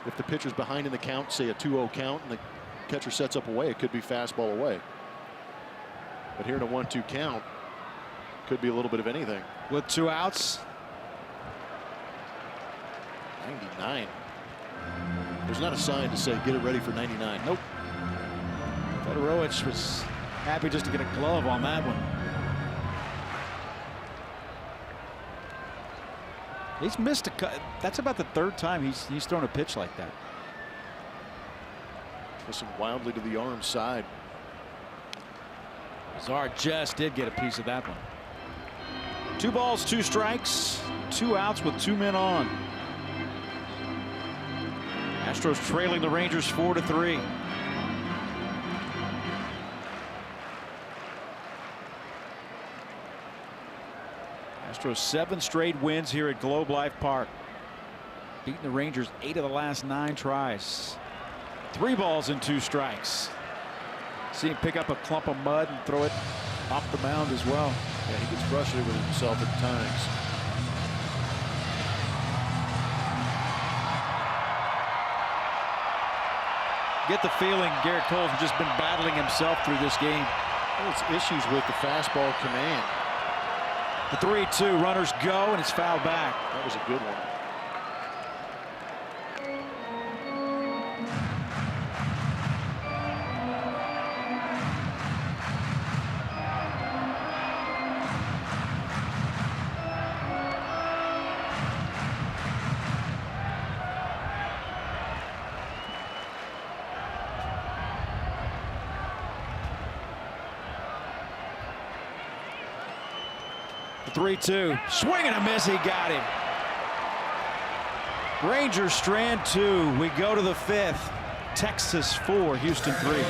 If the pitcher's behind in the count, say a 2-0 count, and the catcher sets up away, it could be fastball away. But here in a 1-2 count, could be a little bit of anything. With 2 outs. 99. There's not a sign to say get it ready for 99. Nope. Fedorowicz was happy just to get a glove on that one. He's missed a cut. That's about the 3rd time he's thrown a pitch like that. Listen wildly to the arm side. Czar just did get a piece of that one. 2 balls, 2 strikes, 2 outs with 2 men on. Astros trailing the Rangers 4-3. Astros 7 straight wins here at Globe Life Park. Beating the Rangers 8 of the last 9 tries. 3 balls and 2 strikes. See him pick up a clump of mud and throw it off the mound as well. Yeah, he gets frustrated with himself at times. Get the feeling Garrett Cole's just been battling himself through this game. Well, it's issues with the fastball command. The 3-2, runners go, and it's fouled back. That was a good one. The 3-2, swing and a miss, he got him. Rangers strand 2. We go to the 5th. Texas 4, Houston 3.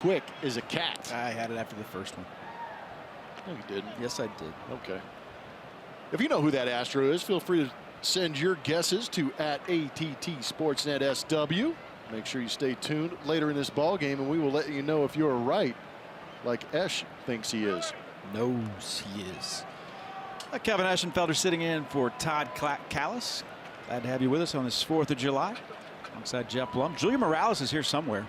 Quick as a cat. I had it after the first one. No, you didn't. Yes, I did. Okay. If you know who that Astro is, feel free to send your guesses to @ATT Sportsnet SW. Make sure you stay tuned later in this ball game, and we will let you know if you're right, like Esh thinks he is. Knows he is. Kevin Eschenfelder sitting in for Todd Callis. Glad to have you with us on this 4th of July. Alongside Jeff Blum. Julia Morales is here somewhere.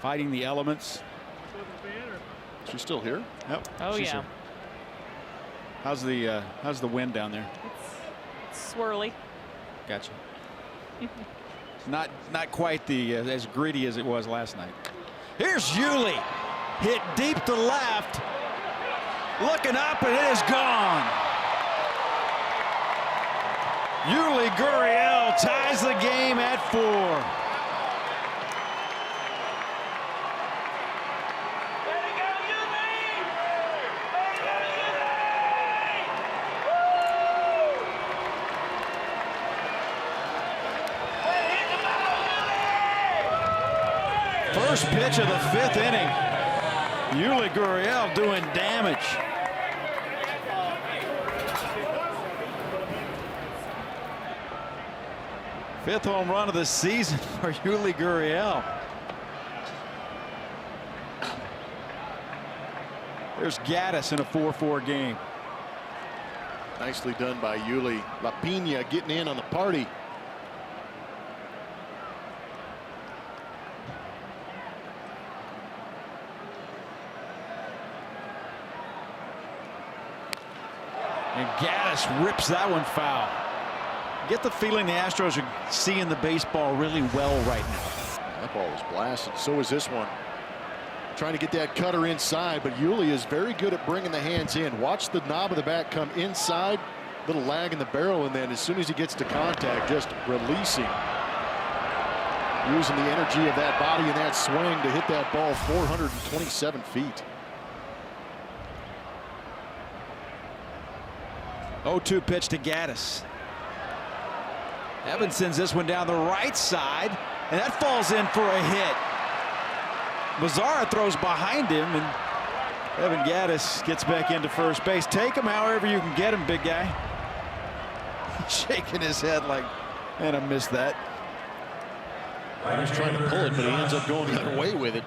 Fighting the elements. She's still here? Yep. Oh, She's yeah. here. How's the wind down there? It's swirly. Gotcha. Not quite the as gritty as it was last night. Here's Yuli, hit deep to left, looking up, and it is gone. Yuli Gurriel ties the game at 4. First pitch of the 5th inning. Yuli Gurriel doing damage. Fifth home run of the season for Yuli Gurriel. There's Gaddis in a 4-4 game. Nicely done by Yuli. La Pina getting in on the party. And Gaddis rips that one foul. Get the feeling the Astros are seeing the baseball really well right now. That ball was blasted. So is this one. Trying to get that cutter inside, but Yuli is very good at bringing the hands in. Watch the knob of the bat come inside. Little lag in the barrel, and then as soon as he gets to contact, just releasing. Using the energy of that body and that swing to hit that ball 427 feet. 0-2 pitch to Gaddis. Evans sends this one down the right side, and that falls in for a hit. Mazzara throws behind him, and Evan Gaddis gets back into first base. Take him however you can get him, big guy. Shaking his head like, man, I missed that. He was trying to pull it, but he ends up going the other way with it.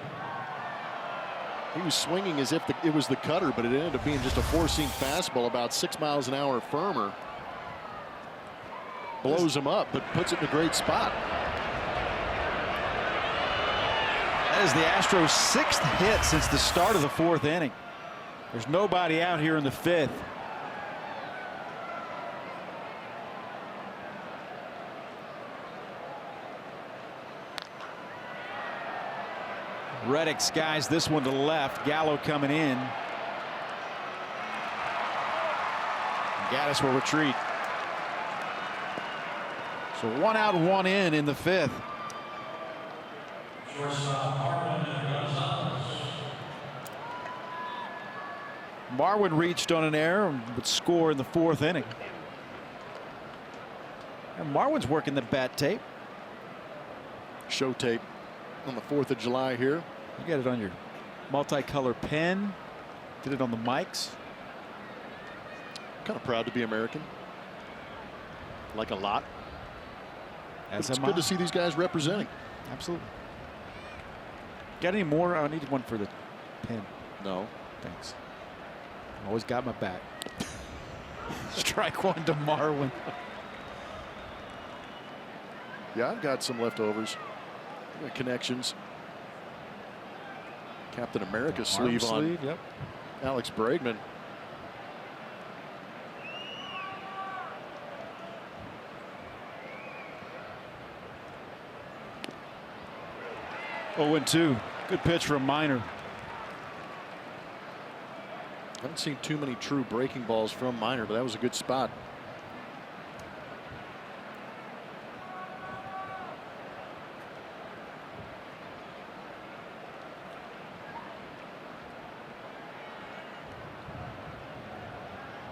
He was swinging as if it was the cutter, but it ended up being just a 4-seam fastball, about 6 miles an hour firmer. Blows him up, but puts it in a great spot. That is the Astros' 6th hit since the start of the 4th inning. There's nobody out here in the 5th. Reddick skies this one to left. Gallo coming in. Gaddis will retreat. So 1 out, 1 in the 5th. Marwin reached on an error and would score in the 4th inning. And Marwin's working the bat tape. Show tape on the 4th of July here. You got it on your multicolor pen. Did it on the mics. Kind of proud to be American. Like a lot. As it's am good I. to see these guys representing. Absolutely. Got any more? I need one for the pen. No. Thanks. Always got my back. Strike 1 to Marwin. Yeah, I've got some leftovers. I've got connections. Captain America sleeve on Yep. Alex Bregman. Oh, 2. Good pitch from Minor. Haven't seen too many true breaking balls from Minor, but that was a good spot.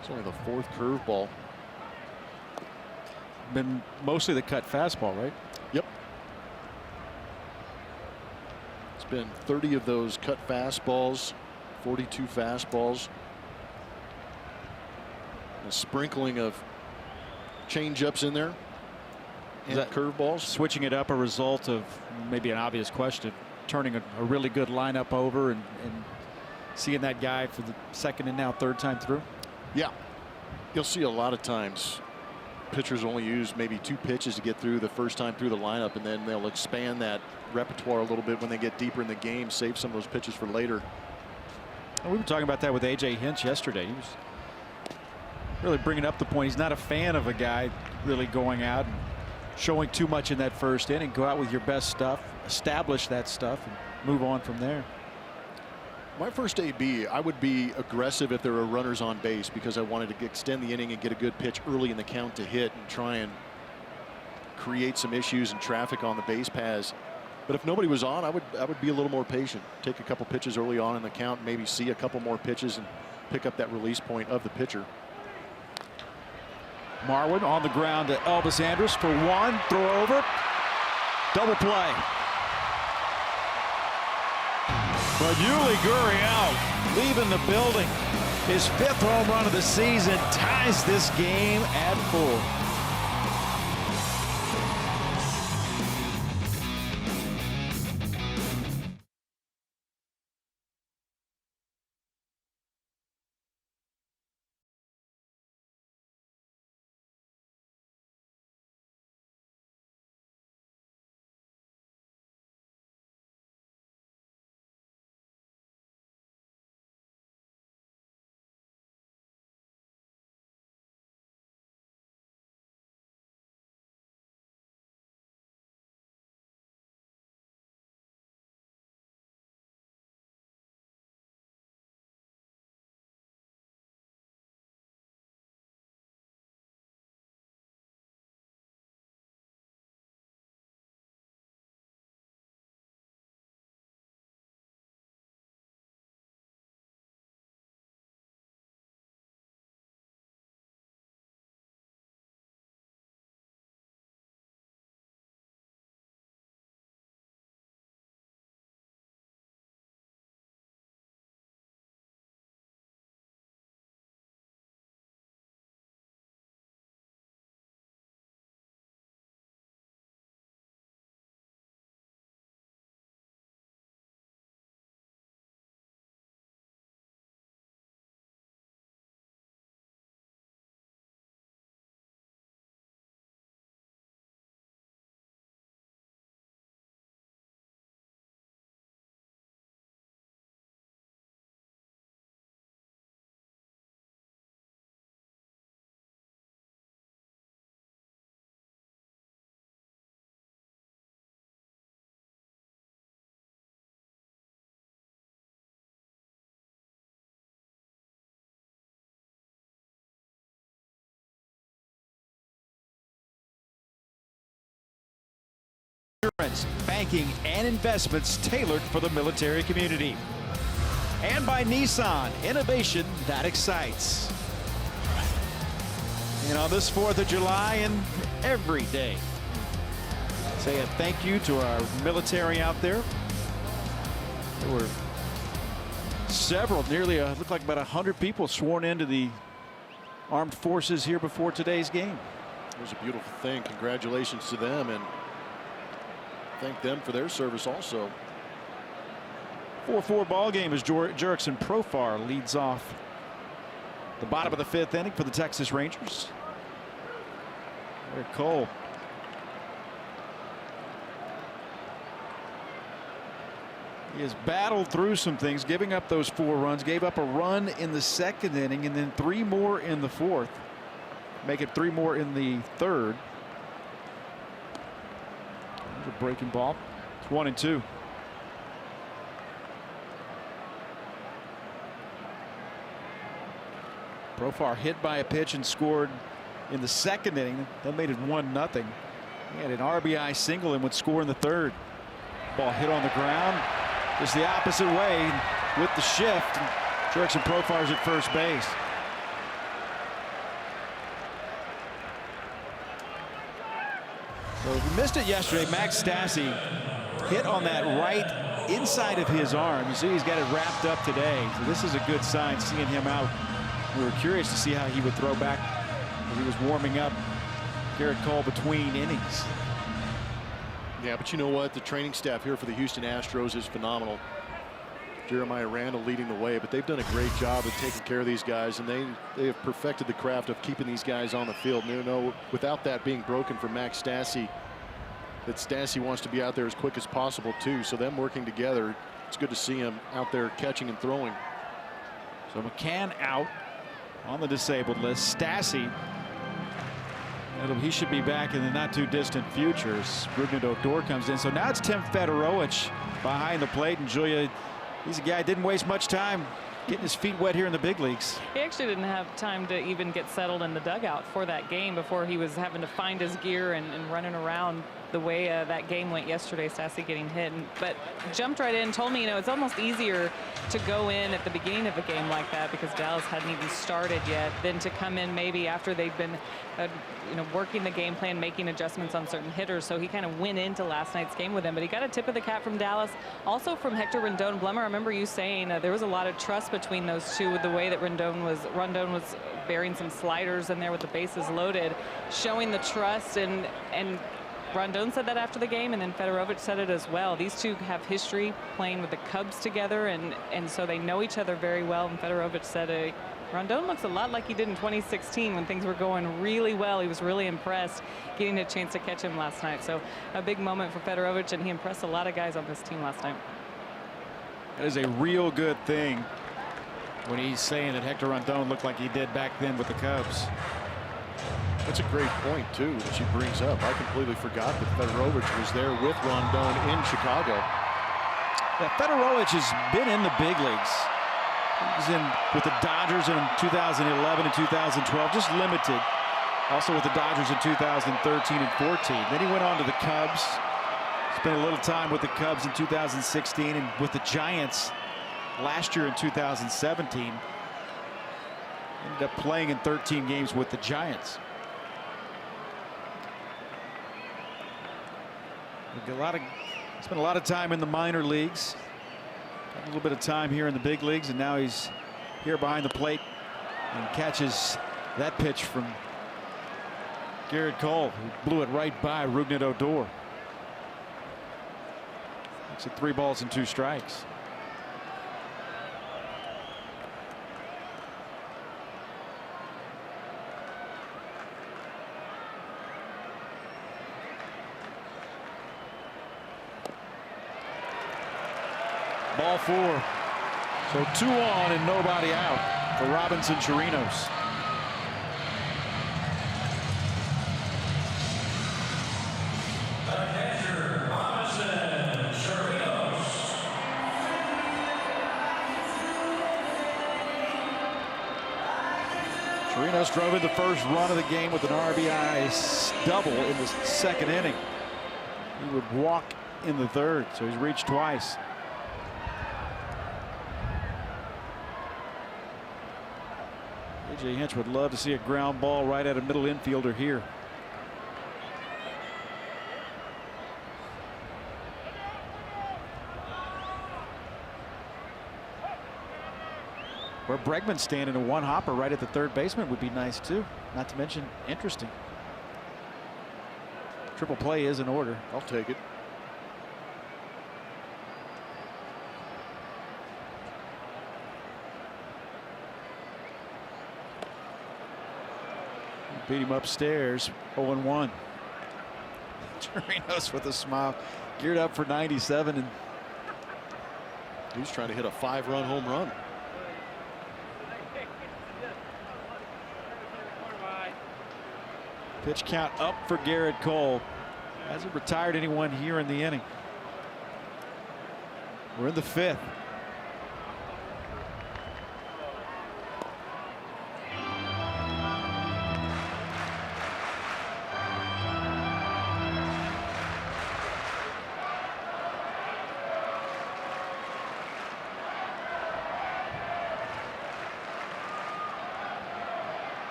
It's only the 4th curveball. Been mostly the cut fastball, right? Yep. It's been 30 of those cut fastballs, 42 fastballs. A sprinkling of change-ups in there. And that curveballs. Switching it up a result of maybe an obvious question, turning a really good lineup over and seeing that guy for the 2nd and now 3rd time through? Yeah. You'll see a lot of times pitchers only use maybe 2 pitches to get through the first time through the lineup, and then they'll expand that repertoire a little bit when they get deeper in the game, save some of those pitches for later. And we were talking about that with A.J. Hinch yesterday. He was really bringing up the point. He's not a fan of a guy really going out and showing too much in that first inning. Go out with your best stuff, establish that stuff, and move on from there. My first AB, I would be aggressive if there were runners on base because I wanted to extend the inning and get a good pitch early in the count to hit and try and create some issues and traffic on the base paths. But if nobody was on, I would be a little more patient. Take a couple pitches early on in the count, maybe see a couple more pitches and pick up that release point of the pitcher. Marwin on the ground to Elvis Andrus for one, throw over, double play. But Yuli Gurriel leaving the building. His 5th home run of the season ties this game at 4. Insurance, banking, and investments tailored for the military community. And by Nissan, innovation that excites. And on this 4th of July and every day, say a thank you to our military out there. There were several, nearly, looked like about 100 people sworn into the armed forces here before today's game. It was a beautiful thing. Congratulations to them, and thank them for their service also. 4-4 ball game as Jurickson Profar leads off the bottom of the 5th inning for the Texas Rangers. Garrett Cole. He has battled through some things, giving up those 4 runs, gave up a run in the 2nd inning and then 3 more in the 4th. Make it 3 more in the 3rd. A breaking ball. It's 1-2. Profar hit by a pitch and scored in the 2nd inning. That made it 1-0. He had an RBI single and would score in the 3rd. Ball hit on the ground, just the opposite way with the shift. Jurickson Profar's at first base. So if you missed it yesterday, Max Stassi hit on that right inside of his arm. You see he's got it wrapped up today. So this is a good sign, seeing him out. We were curious to see how he would throw back as he was warming up Garrett Cole between innings. Yeah, but you know what? The training staff here for the Houston Astros is phenomenal. Jeremiah Randall leading the way, but they've done a great job of taking care of these guys, and they have perfected the craft of keeping these guys on the field. And you know, without that being broken for Max Stassi, that Stassi wants to be out there as quick as possible too. So them working together, it's good to see him out there catching and throwing. So McCann out on the disabled list. Stassi He should be back in the not too distant future as Rugnet Odor comes in. So now it's Tim Fedorowicz behind the plate, and Julia, he's a guy who didn't waste much time getting his feet wet here in the big leagues. He actually didn't have time to even get settled in the dugout for that game before he was having to find his gear and running around the way that game went yesterday. Stassi getting hit, but jumped right in, told me, it's almost easier to go in at the beginning of a game like that because Dallas hadn't even started yet than to come in maybe after they'd been working the game plan, making adjustments on certain hitters. So he kind of went into last night's game with him, but he got a tip of the cap from Dallas, also from Hector Rendon. Blummer, I remember you saying there was a lot of trust between those two with the way that Rendon was bearing some sliders in there with the bases loaded, showing the trust, and Rondon said that after the game, and then Fedorowicz said it as well. These two have history playing with the Cubs together, and so they know each other very well. And Fedorowicz said Rondon looks a lot like he did in 2016 when things were going really well. He was really impressed getting a chance to catch him last night. So a big moment for Fedorowicz, and he impressed a lot of guys on this team last night. That is a real good thing when he's saying that Hector Rondon looked like he did back then with the Cubs. That's a great point, too, that she brings up. I completely forgot that Fedorowicz was there with Rondon in Chicago. Yeah, Fedorowicz has been in the big leagues. He was in with the Dodgers in 2011 and 2012, just limited. Also with the Dodgers in 2013 and 14. Then he went on to the Cubs. Spent a little time with the Cubs in 2016 and with the Giants last year in 2017. Ended up playing in 13 games with the Giants. Spent a lot of time in the minor leagues. Got a little bit of time here in the big leagues, and now he's here behind the plate and catches that pitch from Garrett Cole, who blew it right by Rugnet Odor. Makes it 3 balls and 2 strikes. Ball 4. So 2 on and nobody out for Robinson Chirinos. Chirinos drove in the first run of the game with an RBI double in the 2nd inning. He would walk in the 3rd, so he's reached twice. A.J. Hinch would love to see a ground ball right at a middle infielder here. Where Bregman's standing, a 1-hopper right at the 3rd baseman would be nice too. Not to mention interesting. Triple play is in order. I'll take it. Beat him upstairs, 0-1. Chirinos with a smile, geared up for 97, and he's trying to hit a 5-run home run. Pitch count up for Garrett Cole. Hasn't retired anyone here in the inning. We're in the 5th.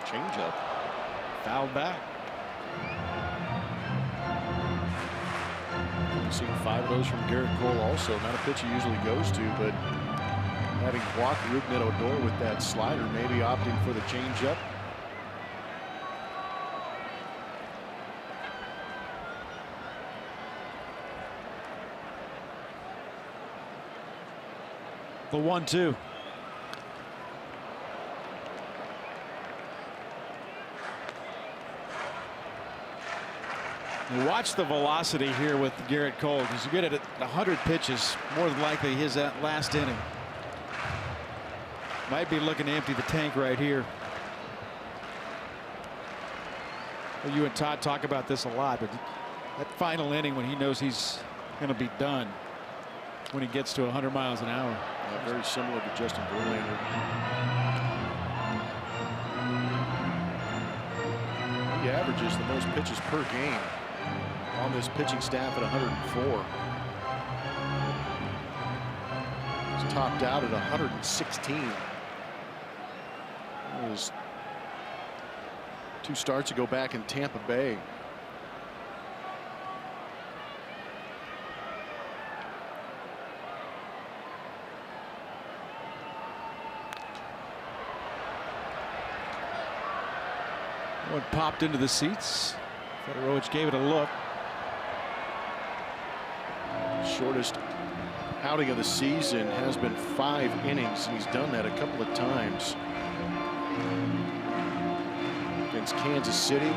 Changeup. Fouled back. We've seen 5 of those from Garrett Cole also. Not a pitch he usually goes to, but having walked Rugnet Odor with that slider, maybe opting for the changeup. The 1-2. Watch the velocity here with Garrett Cole, because you get it at 100 pitches, more than likely his last inning. Might be looking to empty the tank right here. Well, you and Todd talk about this a lot, but that final inning when he knows he's going to be done when he gets to 100 miles an hour. Very similar to Justin Verlander. He averages the most pitches per game on this pitching staff at 104. He's topped out at 116. It was 2 starts ago back in Tampa Bay. One popped into the seats. Federowicz gave it a look. Shortest outing of the season has been 5 innings, and he's done that a couple of times. Against Kansas City,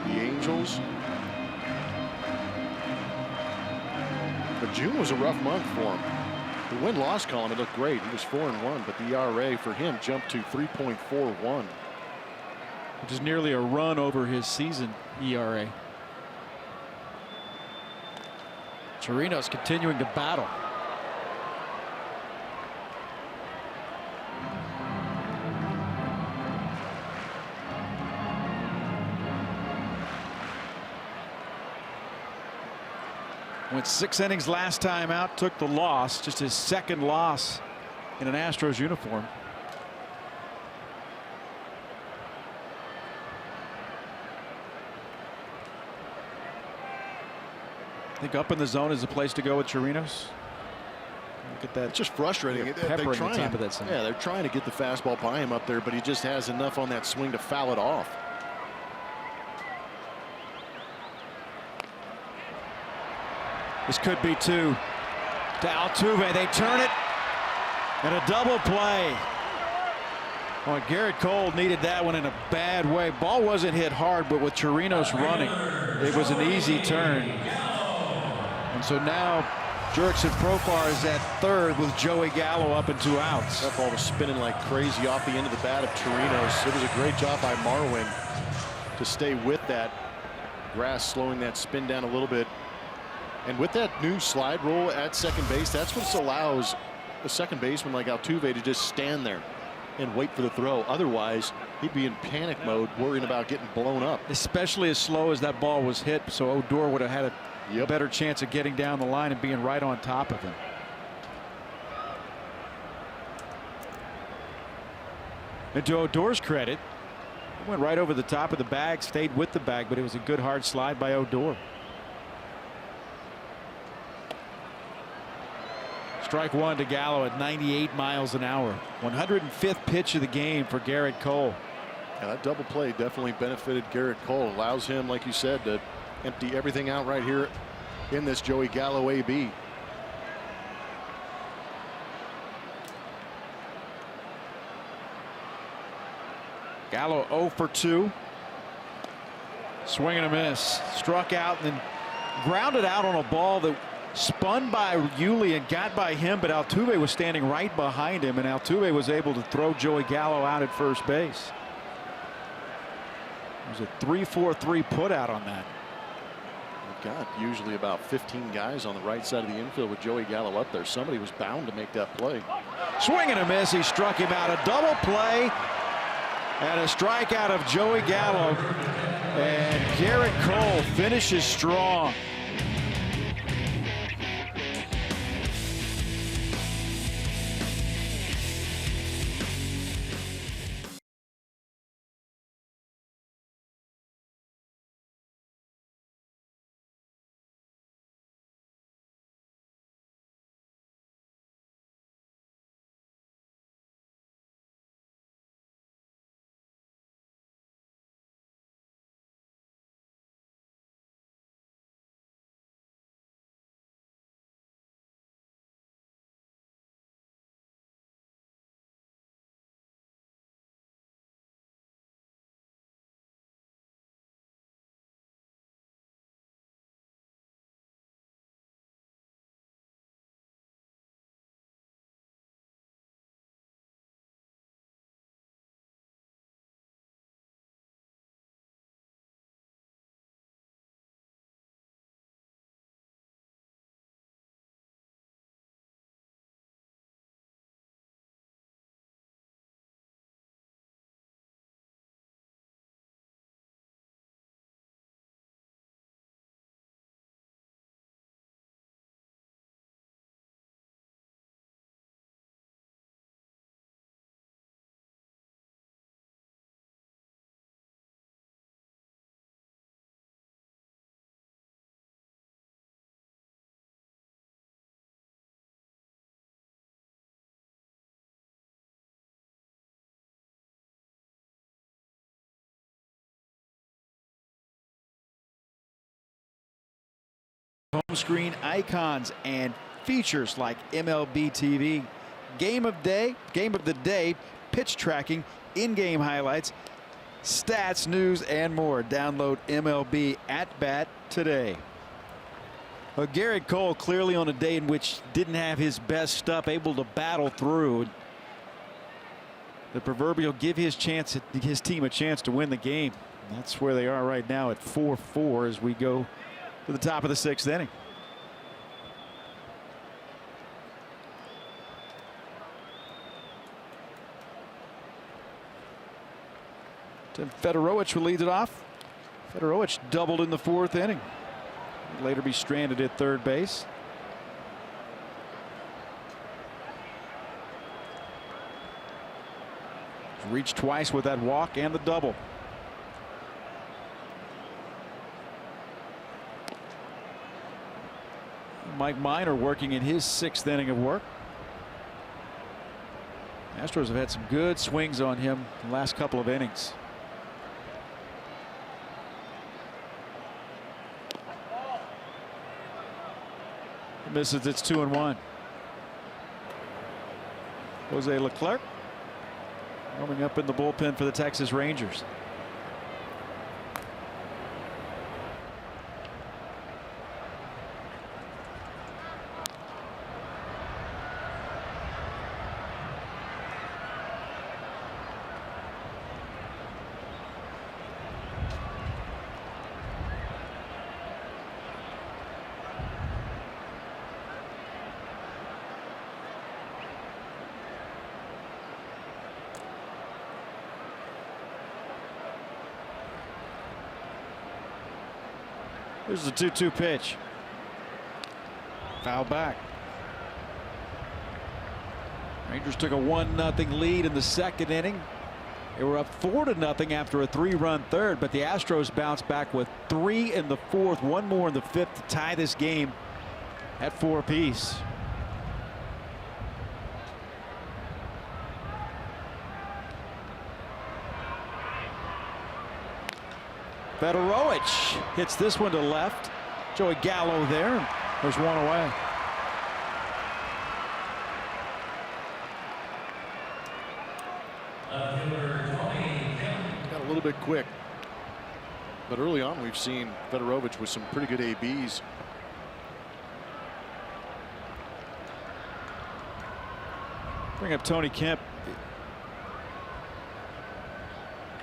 the Angels. But June was a rough month for him. The win-loss column, it looked great. He was 4-1, but the ERA for him jumped to 3.41. Which is nearly a run over his season ERA. Chirinos continuing to battle. Went 6 innings last time out, took the loss, just his 2nd loss in an Astros uniform. I think up in the zone is the place to go with Chirinos. Look at that. It's just frustrating. Yeah, They're peppering trying, the top of that zone. yeah, they're trying to get the fastball by him up there, but he just has enough on that swing to foul it off. This could be 2 to Altuve. They turn it, and a double play. Well, Garrett Cole needed that one in a bad way. Ball wasn't hit hard, but with Chirinos running, it was an easy turn. And so now Jurickson Profar is at 3rd with Joey Gallo up and 2 outs. That ball was spinning like crazy off the end of the bat of Chirinos. It was a great job by Marwin to stay with that. Grass slowing that spin down a little bit. And with that new slide rule at second base, that's what allows a second baseman like Altuve to just stand there and wait for the throw. Otherwise, he'd be in panic mode, worrying about getting blown up. Especially as slow as that ball was hit, so Odor would have had a better chance of getting down the line and being right on top of him. And to Odor's credit, he went right over the top of the bag, stayed with the bag, but it was a good hard slide by Odor. Strike 1 to Gallo at 98 miles an hour. 105th pitch of the game for Garrett Cole. Yeah, that double play definitely benefited Garrett Cole. Allows him, like you said, to empty everything out right here in this Joey Gallo AB. Gallo 0 for 2. Swing and a miss. Struck out and then grounded out on a ball that spun by Yuli and got by him, but Altuve was standing right behind him, and Altuve was able to throw Joey Gallo out at first base. It was a 3-4-3 put out on that. We've got usually about 15 guys on the right side of the infield with Joey Gallo up there. Somebody was bound to make that play. Swing and a miss. He struck him out. A double play and a strikeout of Joey Gallo, and Garrett Cole finishes strong. home screen icons and features like MLB TV, game of the day, pitch tracking, in-game highlights, stats, news, and more. Download MLB At Bat today. Well, Garrett Cole clearly on a day in which didn't have his best stuff, able to battle through. The proverbial give his team a chance to win the game. That's where they are right now at 4-4 as we go to the top of the 6th inning. Tim Fedorowicz will lead it off. Fedorowicz doubled in the 4th inning. He'd later be stranded at third base. Reached twice with that walk and the double. Mike Minor working in his 6th inning of work. Astros have had some good swings on him the last couple of innings. He misses. It's 2-1. Jose Leclerc warming up in the bullpen for the Texas Rangers. Here's the 2-2 pitch. Foul back. Rangers took a 1-0 lead in the 2nd inning. They were up 4-0 after a 3-run 3rd, but the Astros bounced back with 3 in the 4th, 1 more in the 5th to tie this game at 4 apiece. Fedorowicz hits this one to left. Joey Gallo there. There's one away. Got a little bit quick, but early on we've seen Fedorowicz with some pretty good ABs. Bring up Tony Kemp.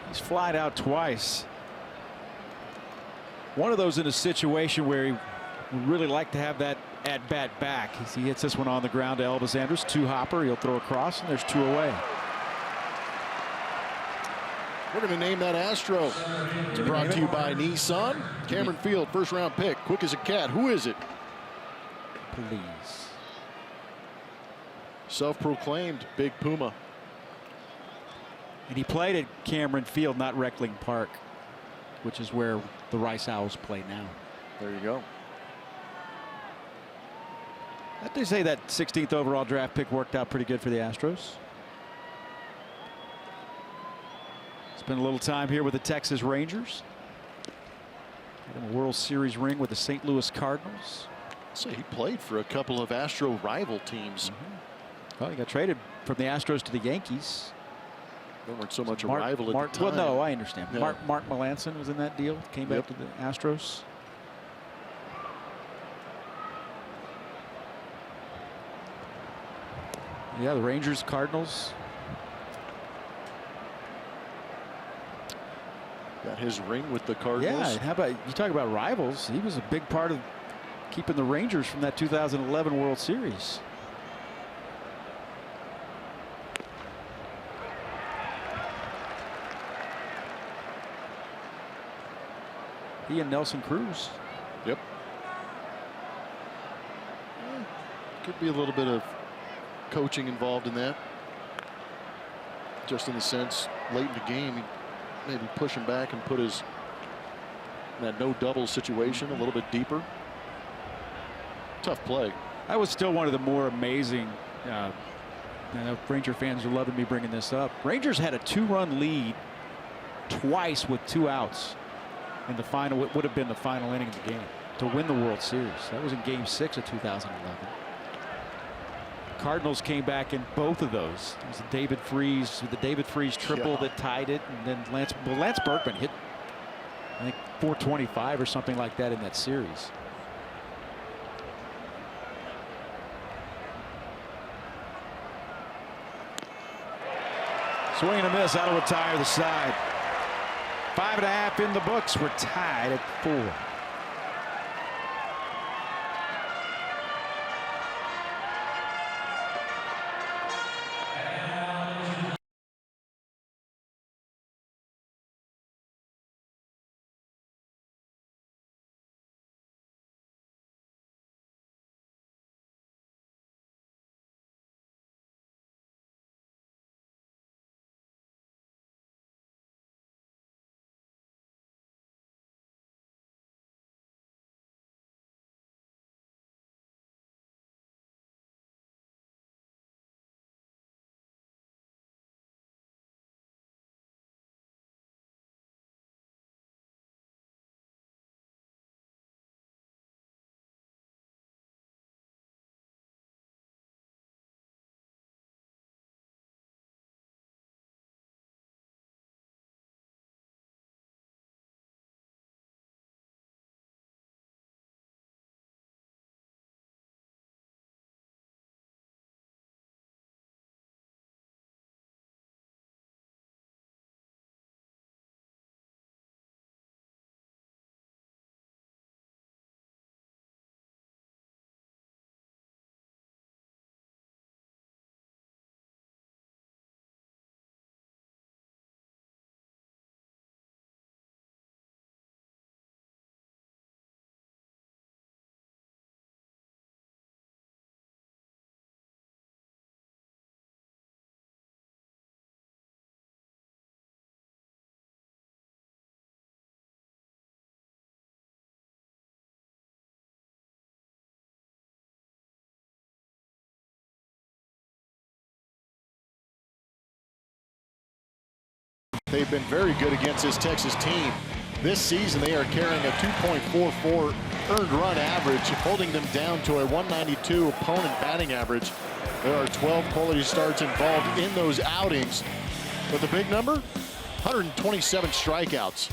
He's flied out twice. One of those in a situation where he would really like to have that at bat back. He hits this one on the ground to Elvis Andrus. 2-hopper. He'll throw across, and there's 2 away. We're going to name that Astro. It's brought to you by Nissan. Cameron Field, 1st-round pick, quick as a cat. Who is it? Please. Self-proclaimed Big Puma. And he played at Cameron Field, not Reckling Park, which is where the Rice Owls play now. There you go. I have to say that 16th overall draft pick worked out pretty good for the Astros. Spent a little time here with the Texas Rangers. Got him a World Series ring with the St. Louis Cardinals. So he played for a couple of Astro rival teams. Well, he got traded from the Astros to the Yankees. They weren't so much a rival at the time. Well, no, I understand. Yeah. Mark Melanson was in that deal. Came back to the Astros. Yeah, the Rangers, Cardinals. Got his ring with the Cardinals. Yeah, and how about you talk about rivals? He was a big part of keeping the Rangers from that 2011 World Series. He and Nelson Cruz. Yep. Could be a little bit of coaching involved in that. Just in the sense, late in the game, he maybe push him back and put his in that no double situation a little bit deeper. Tough play. That was still one of the more amazing. I know Ranger fans are loving me bringing this up. Rangers had a 2-run lead twice with 2 outs in the final. It would have been the final inning of the game. to win the World Series. That was in Game 6 of 2011. Cardinals came back in both of those. It was the David Freese triple that tied it, and then Lance Berkman hit, I think, 425 or something like that in that series. Swing and a miss. That'll retire the side. 5.5 in the books. We're tied at 4. They've been very good against this Texas team. This season, they are carrying a 2.44 earned run average, holding them down to a 192 opponent batting average. There are 12 quality starts involved in those outings. But the big number, 127 strikeouts.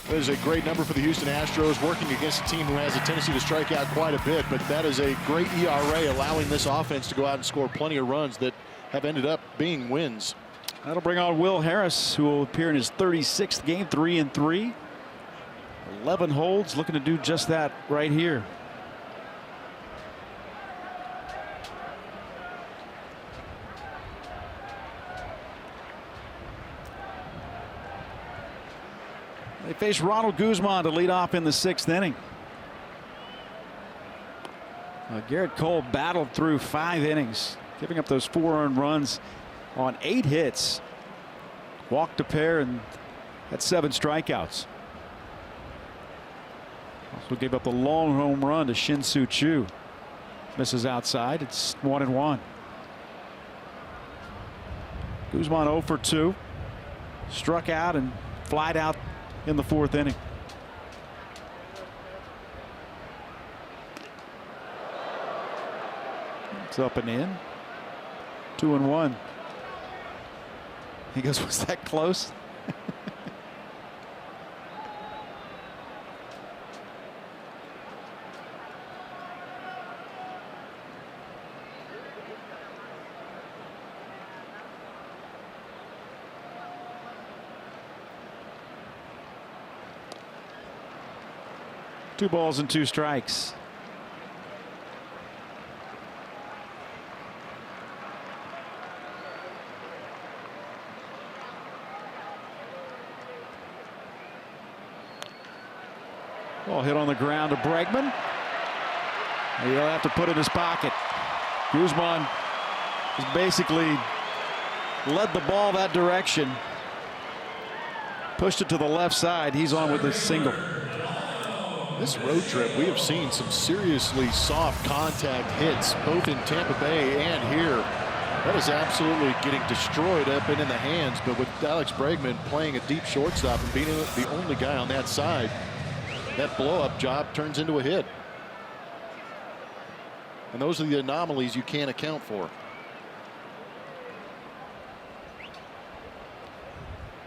That is a great number for the Houston Astros, working against a team who has a tendency to strike out quite a bit. But that is a great ERA, allowing this offense to go out and score plenty of runs that have ended up being wins. That'll bring on Will Harris, who will appear in his 36th game, 3-3. 11 holds, looking to do just that right here. They face Ronald Guzman to lead off in the 6th inning. Garrett Cole battled through 5 innings, giving up those 4 earned runs on 8 hits, walked a pair, and had 7 strikeouts. Also gave up the long home run to Shin-Soo Choo. Misses outside. It's 1-1. Guzman 0 for 2. Struck out and flied out in the 4th inning. It's up and in. 2-1. He goes, was that close? Two balls and 2 strikes. Ball hit on the ground to Bregman. He'll have to put it in his pocket. Guzman has basically led the ball that direction. Pushed it to the left side. He's on with a single. This road trip, we have seen some seriously soft contact hits, both in Tampa Bay and here. That is absolutely getting destroyed up and in the hands, but with Alex Bregman playing a deep shortstop and being the only guy on that side, that blow-up job turns into a hit. And those are the anomalies you can't account for.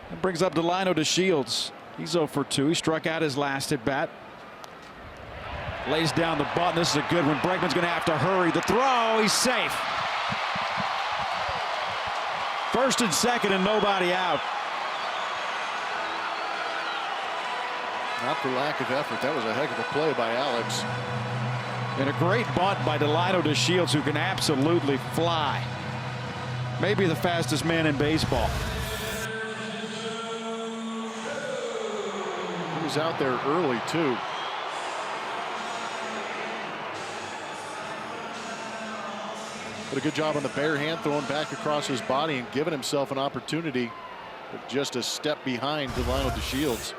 That brings up Delino to Shields. He's 0 for 2. He struck out his last at bat. Lays down the button. This is a good one. Bregman's going to have to hurry. The throw. He's safe. First and second and nobody out. Not for lack of effort. That was a heck of a play by Alex. And a great bunt by Delino to Shields, who can absolutely fly. Maybe the fastest man in baseball. He was out there early, too. But a good job on the bare hand, throwing back across his body and giving himself an opportunity, but just a step behind Delino to Shields.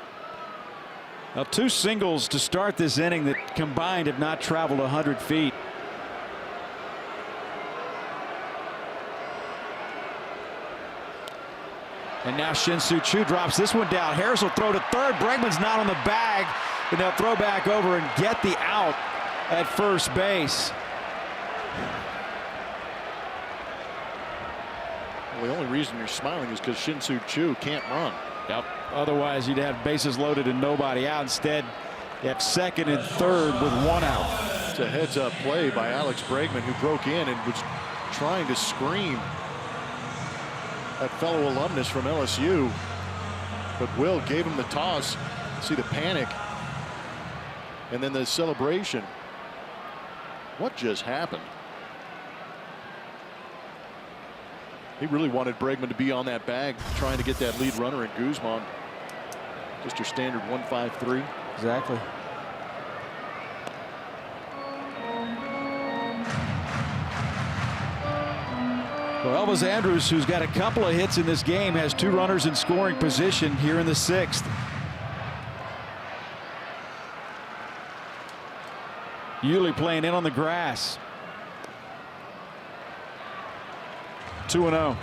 Now, 2 singles to start this inning that combined have not traveled 100 feet. And now Shin-Soo Choo drops this one down. Harris will throw to third. Bregman's not on the bag, and they'll throw back over and get the out at first base. Well, the only reason you're smiling is because Shin-Soo Choo can't run. Yep. Otherwise, you'd have bases loaded and nobody out. Instead, you have second and third with 1 out. It's a heads-up play by Alex Bregman, who broke in and was trying to scream at fellow alumnus from LSU. But Will gave him the toss. See the panic. And then the celebration. What just happened? He really wanted Bregman to be on that bag, trying to get that lead runner in Guzman. Just your standard 1-5-3. Exactly. Well, Elvis Andrus, who's got a couple of hits in this game, has 2 runners in scoring position here in the 6th. Yuli playing in on the grass. 2-0.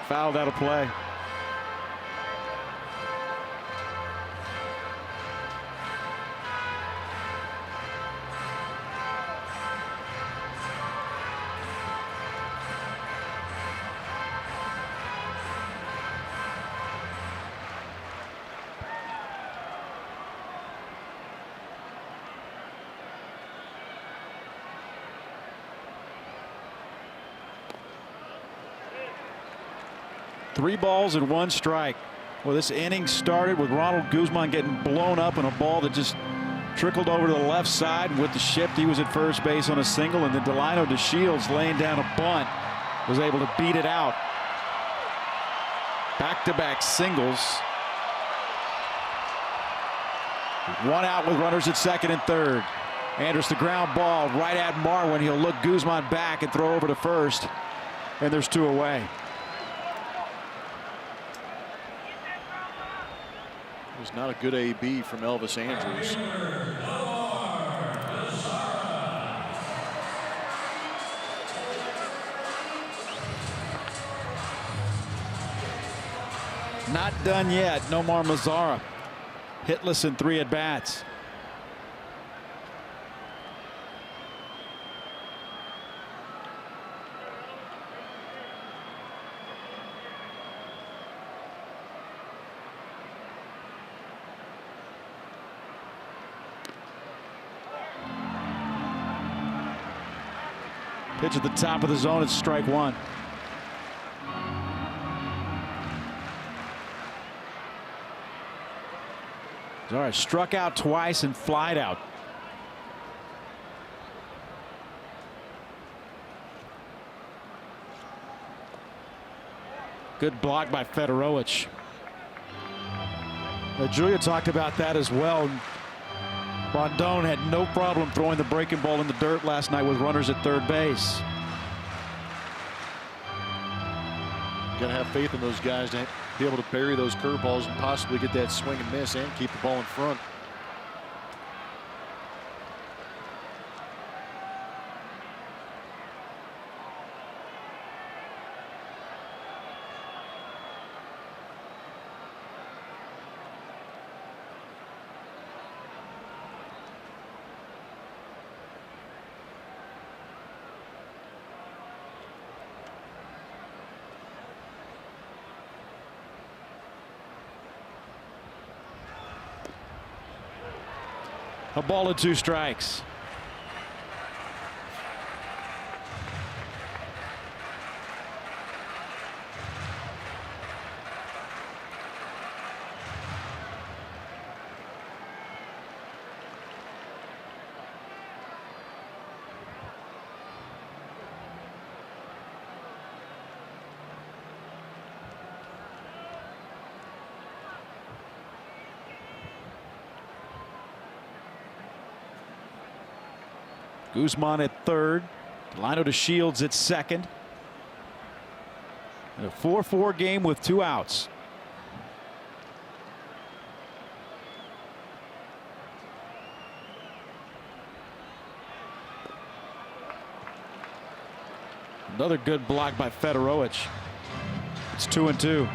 Fouled out of play. Three balls and 1 strike. Well, this inning started with Ronald Guzman getting blown up in a ball that just trickled over to the left side. With the shift, he was at first base on a single, and then Delino to Shields laying down a bunt was able to beat it out. Back-to-back singles. 1 out with runners at second and third. Andrus, the ground ball right at Marwin. He'll look Guzman back and throw over to first, and there's 2 away. It was not a good AB from Elvis Andrus. Not done yet. Nomar Mazara hitless in 3 at-bats. Pitch at the top of the zone. It's strike 1. All right, struck out twice and flied out. Good block by Fedorowicz. Julia talked about that as well. Rondon had no problem throwing the breaking ball in the dirt last night with runners at third base. Got to have faith in those guys to be able to bury those curveballs and possibly get that swing and miss and keep the ball in front. A ball and 2 strikes. Guzman at third. Delino to Shields at second. A 4-4 game with 2 outs. Another good block by Fedorowicz. It's 2-2.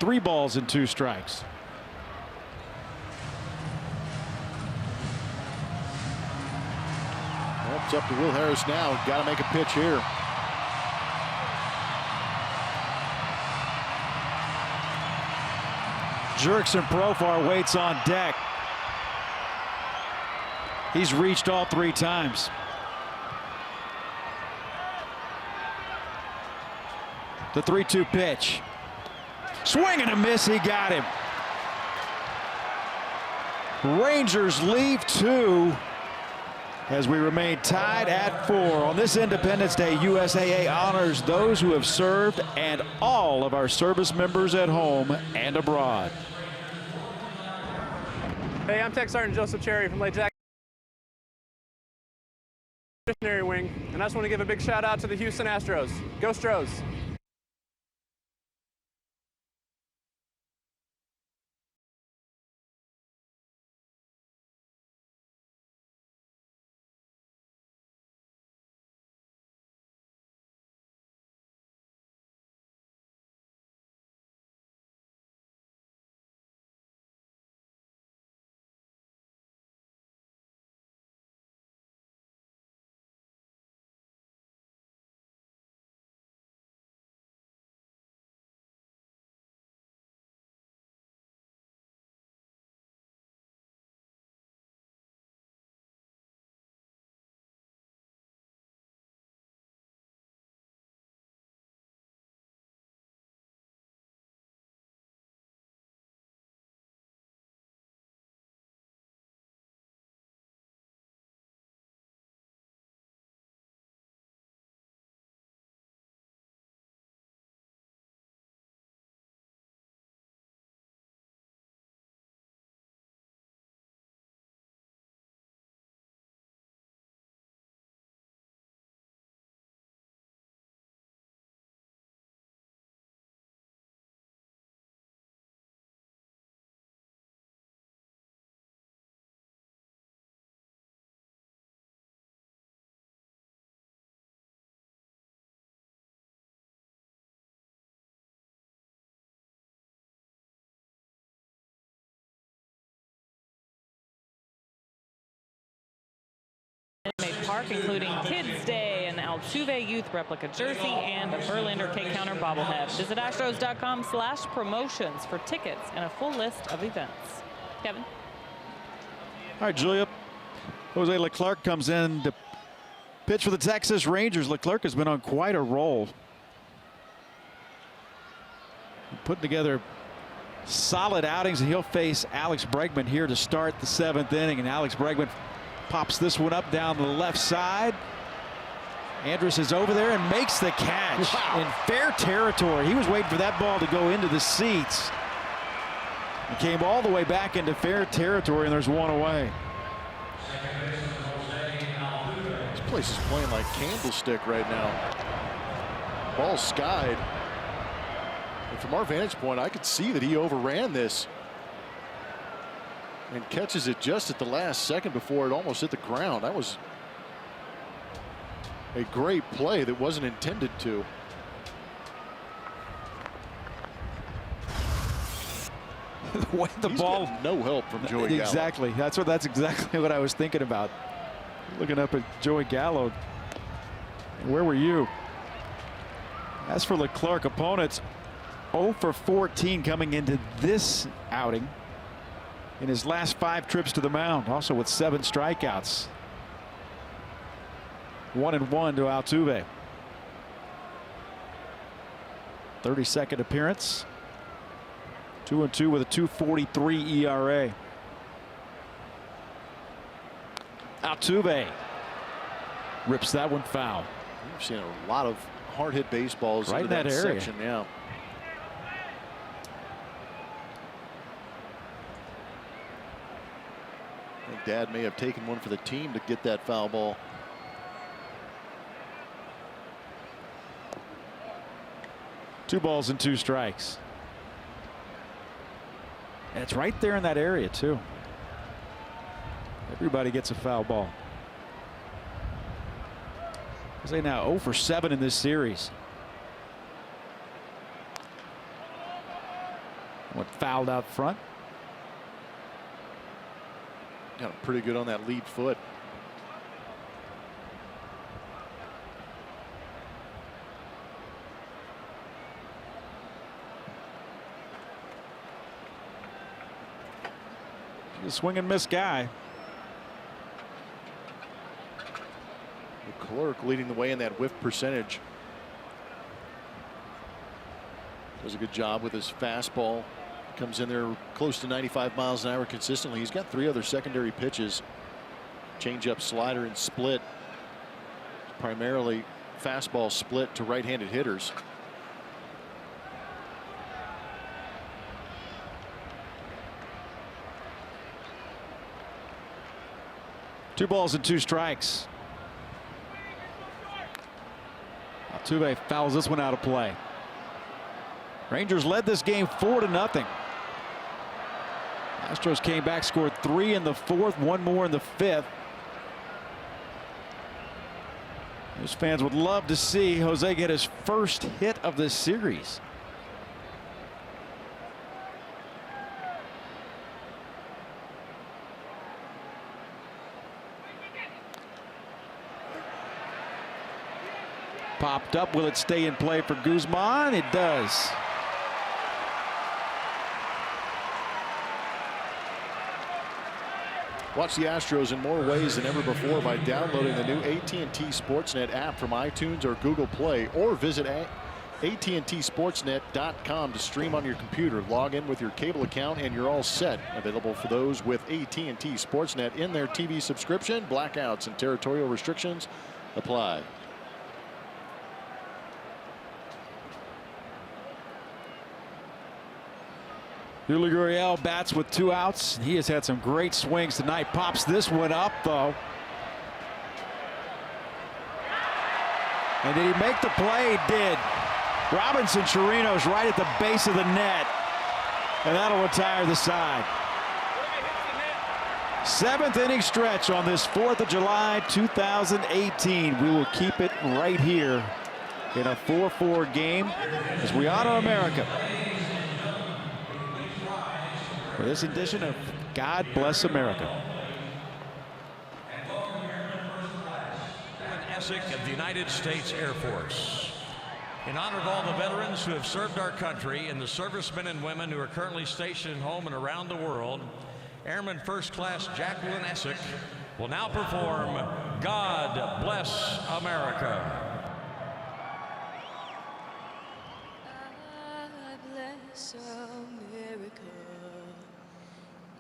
Three balls and 2 strikes. Well, it's up to Will Harris now. Got to make a pitch here. Jerks and Profar waits on deck. He's reached all 3 times. The 3-2 pitch. Swing and a miss, he got him. Rangers leave 2 as we remain tied at 4. On this Independence Day, USAA honors those who have served and all of our service members at home and abroad. Hey, I'm Tech Sergeant Joseph Cherry from Lake Jack Missionary Wing, and I just want to give a big shout out to the Houston Astros. Go Stros! Park, including Kids Day, an Altuve Youth replica jersey, and a Verlander K-Counter bobblehead. Visit Astros.com/promotions for tickets and a full list of events. Kevin. All right, Julia. Jose Leclerc comes in to Pitch for the Texas Rangers. Leclerc has been on quite a roll. Putting together solid outings, and he'll face Alex Bregman here to start the 7th inning. And Alex Bregman pops this one up down the left side. Andrus is over there and makes the catch in fair territory. He was waiting for that ball to go into the seats. He came all the way back into fair territory, and there's one away. This place is playing like Candlestick right now. Ball skied. And from our vantage point, I could see that he overran this. And catches it just at the last second before it almost hit the ground. That was a great play that wasn't intended to. The way the He's ball, getting no help from Joey Gallo. Exactly. That's exactly what I was thinking about. Looking up at Joey Gallo. Where were you? As for Leclerc, opponents 0 for 14 coming into this outing in his last 5 trips to the mound, also with 7 strikeouts. 1-1 to Altuve. 32nd appearance. 2-2 with a 2.43 ERA. Altuve rips that one foul. We've seen a lot of hard hit baseballs right into in that area. section. Yeah. I think Dad may have taken one for the team to get that foul ball. Two balls and 2 strikes. And it's right there in that area, too. Everybody gets a foul ball. They now 0 for 7 in this series. Went fouled out front. Got him pretty good on that lead foot. He's a swing and miss guy. Leclerc leading the way in that whiff percentage. Does a good job with his fastball. Comes in there close to 95 miles an hour consistently. He's got 3 other secondary pitches. Changeup, slider, and split. Primarily fastball split to right-handed hitters. Two balls and 2 strikes. Altuve fouls this one out of play. Rangers led this game 4-0. Astros came back, scored 3 in the 4th, 1 more in the 5th. Those fans would love to see Jose get his first hit of this series. Popped up. Will it stay in play for Guzman? It does. Watch the Astros in more ways than ever before by downloading the new AT&T Sportsnet app from iTunes or Google Play, or visit AT&TSportsnet.com to stream on your computer. Log in with your cable account and you're all set. Available for those with AT&T Sportsnet in their TV subscription. Blackouts and territorial restrictions apply. Yuli Gurriel bats with 2 outs. He has had some great swings tonight. Pops this one up, though. And did he make the play? He did. Robinson Chirinos right at the base of the net. And that'll retire the side. 7th inning stretch on this 4th of July 2018. We will keep it right here in a 4-4 game as we honor America for this edition of God Bless America. Essick of the United States Air Force. In honor of all the veterans who have served our country and the servicemen and women who are currently stationed at home and around the world, Airman First Class Jacqueline Essick will now perform God bless America. God bless America,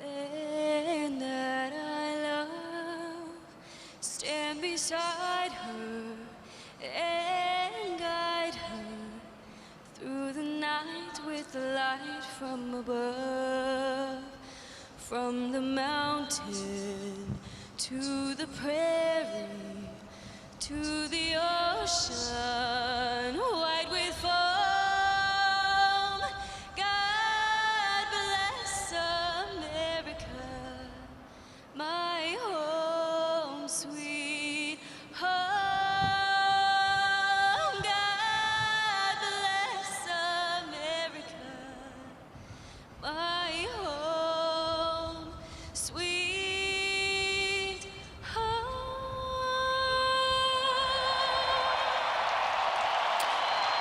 land that I love. Stand beside her and guide her through the night with the light from above. From the mountain to the prairie to the ocean, white with foam. God bless America, my home, sweet home. God bless America, my home, sweet home.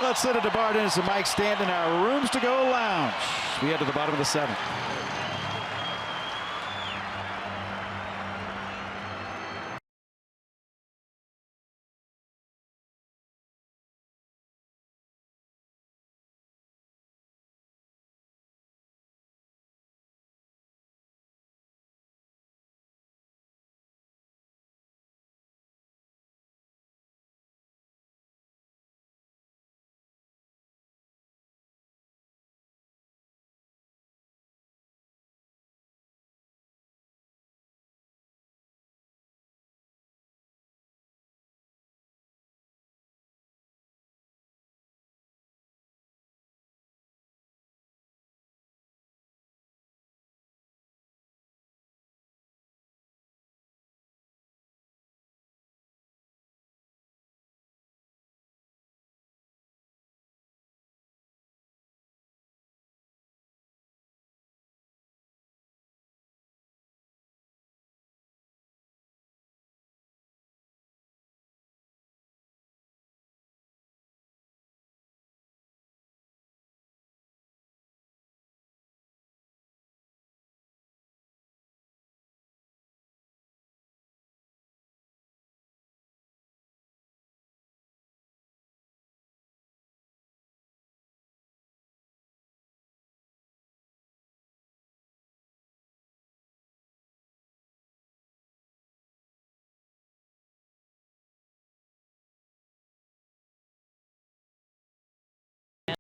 Let's send it to Bart Ennis and Mike Stanton, our rooms to go lounge. We head to the bottom of the 7th.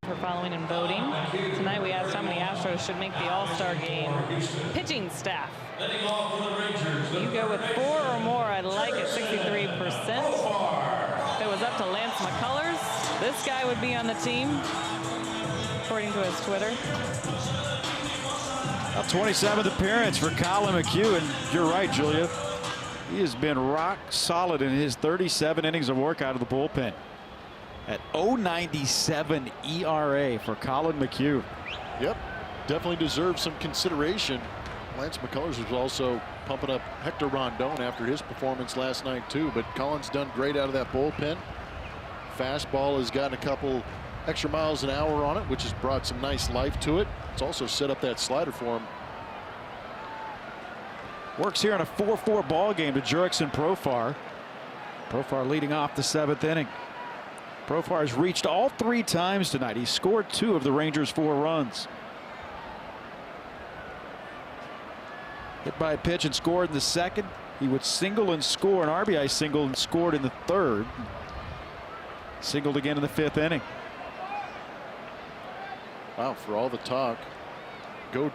For following and voting. Tonight we asked how many Astros should make the All-Star game pitching staff. You go with 4 or more, I like it, 63%. If it was up to Lance McCullers, this guy would be on the team, according to his Twitter. Well, 27th appearance for Colin McHugh, and you're right, Julia. He has been rock solid in his 37 innings of work out of the bullpen. At 0.97 ERA for Colin McHugh. Yep, definitely deserves some consideration. Lance McCullers was also pumping up Hector Rondon after his performance last night too, but Colin's done great out of that bullpen. Fastball has gotten a couple extra miles an hour on it, which has brought some nice life to it. It's also set up that slider for him. Works here in a 4-4 ball game to Jurickson Profar. Profar leading off the 7th inning. Profar has reached all 3 times tonight. He scored 2 of the Rangers' 4 runs. Hit by a pitch and scored in the 2nd. He would single and score, an RBI single, and scored in the 3rd. Singled again in the 5th inning. Wow, for all the talk, go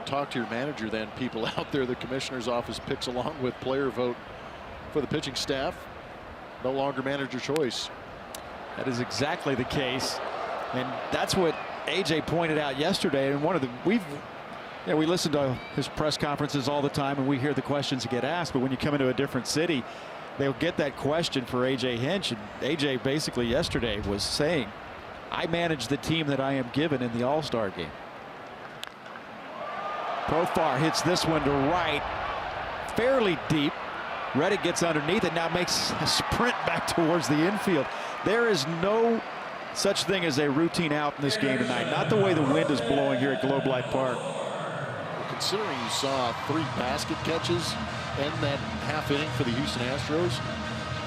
talk to your manager then. People out there, the commissioner's office picks along with player vote for the pitching staff. No longer manager choice. That is exactly the case, and that's what AJ pointed out yesterday. And one of the we listen to his press conferences all the time, and we hear the questions that get asked. But when you come into a different city, they'll get that question for AJ Hinch, and AJ basically yesterday was saying, "I manage the team that I am given in the All-Star game." Profar hits this one to right, fairly deep. Reddick gets underneath it, now makes a sprint back towards the infield. There is no such thing as a routine out in this game tonight. Not the way the wind is blowing here at Globe Life Park. considering you saw 3 basket catches in that half inning for the Houston Astros.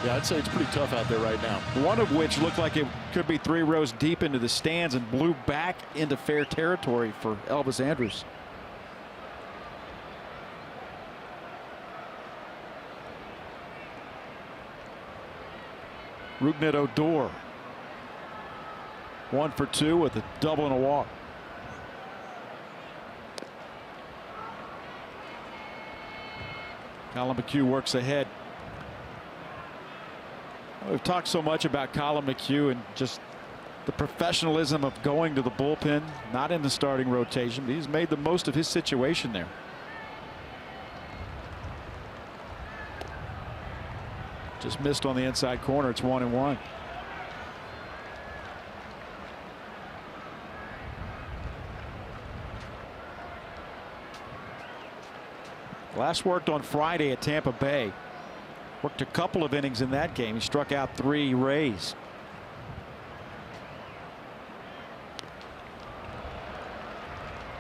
Yeah, I'd say it's pretty tough out there right now. One of which looked like it could be 3 rows deep into the stands and blew back into fair territory for Elvis Andrus. Rougned Odor 1 for 2 with a double and a walk. Colin McHugh works ahead. We've talked so much about Colin McHugh and just the professionalism of going to the bullpen, not in the starting rotation, but he's made the most of his situation there. Just missed on the inside corner. It's 1-1. Last worked on Friday at Tampa Bay. Worked a couple of innings in that game. He struck out 3 Rays.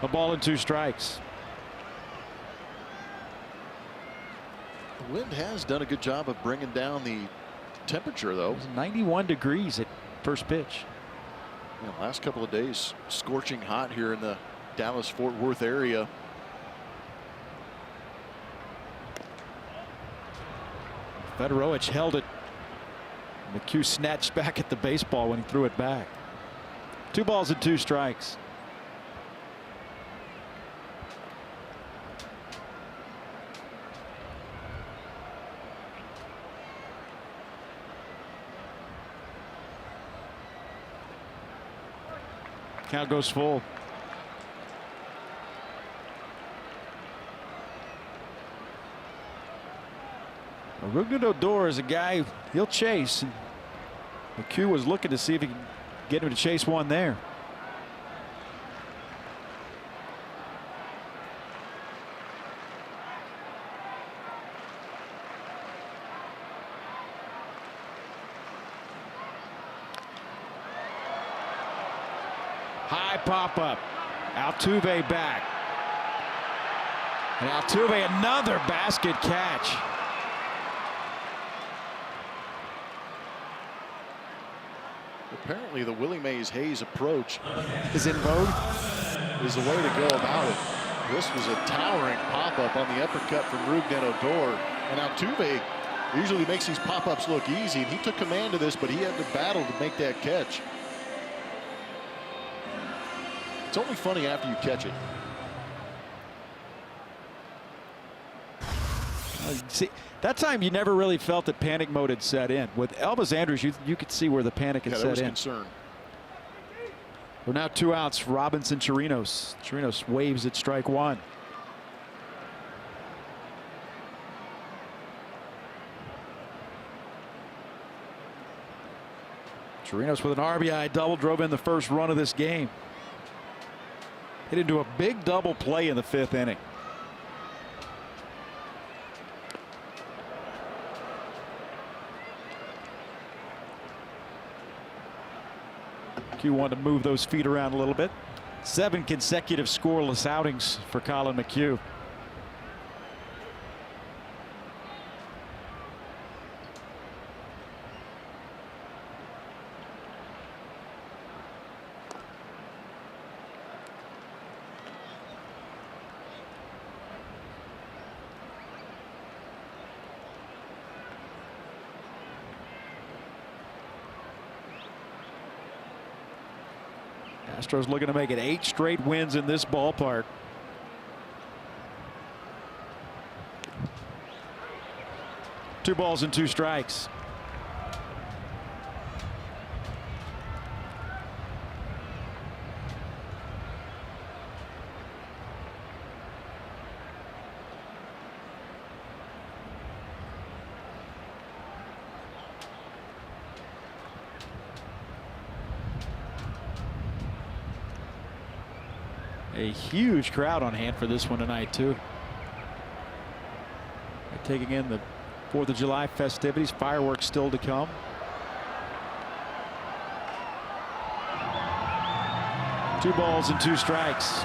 A ball and 2 strikes. The wind has done a good job of bringing down the temperature, though. It was 91 degrees at first pitch. Yeah, last couple of days, scorching hot here in the Dallas-Fort Worth area. Fedorowicz held it. McHugh snatched back at the baseball when he threw it back. 2 balls and 2 strikes. Count goes full. Rougned Odor is a guy he'll chase. McHugh was looking to see if he can get him to chase one there. High pop up. Altuve back. And Altuve another basket catch. Apparently the Willie Mays Hayes approach Is in vogue. is the way to go about it. This was a towering pop-up on the uppercut from Rougned Odor. And Altuve usually makes these pop-ups look easy, and he took command of this, but he had to battle to make that catch. It's only funny after you catch it. See, that time you never really felt that panic mode had set in. With Elvis Andrus, you could see where the panic had Yeah, set there was in. concern. We're now 2 outs. Robinson Chirinos. Chirinos waves at strike 1. Chirinos with an RBI double drove in the first run of this game. Hit into a big double play in the 5th inning. Q wanted to move those feet around a little bit. 7 consecutive scoreless outings for Colin McHugh. Astros looking to make it 8 straight wins in this ballpark. Two balls and 2 strikes. A huge crowd on hand for this one tonight, too. They're taking in the 4th of July festivities. Fireworks still to come. Two balls and 2 strikes.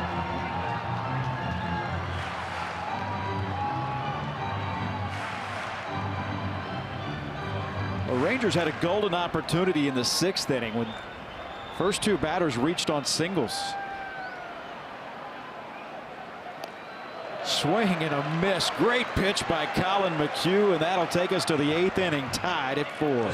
Rangers had a golden opportunity in the 6th inning when first 2 batters reached on singles. Swing and a miss. Great pitch by Colin McHugh, and that'll take us to the 8th inning, tied at 4.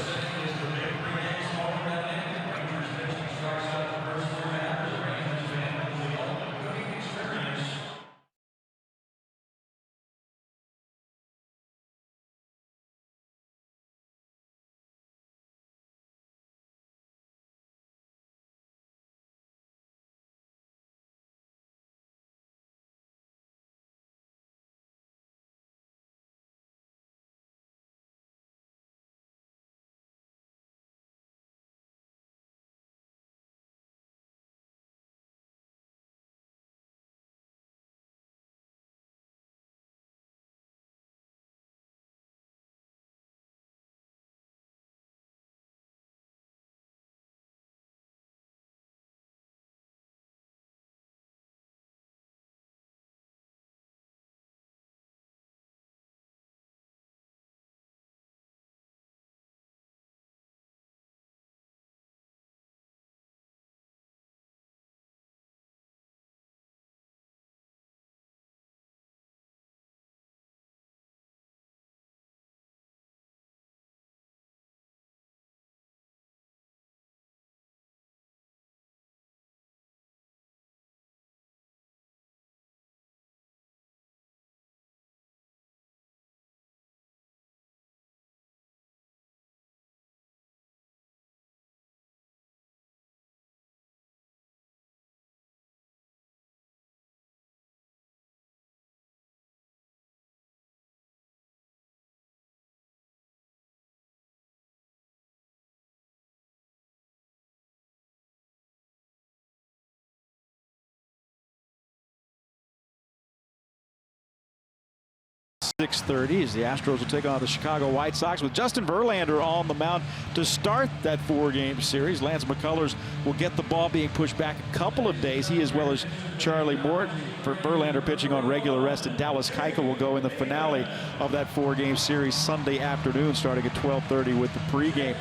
.630 as the Astros will take on the Chicago White Sox with Justin Verlander on the mound to start that 4-game series. Lance McCullers will get the ball, being pushed back a couple of days. He, as well as Charlie Morton, for Verlander pitching on regular rest, and Dallas Keuchel will go in the finale of that 4-game series Sunday afternoon, starting at 12:30 with the pregame.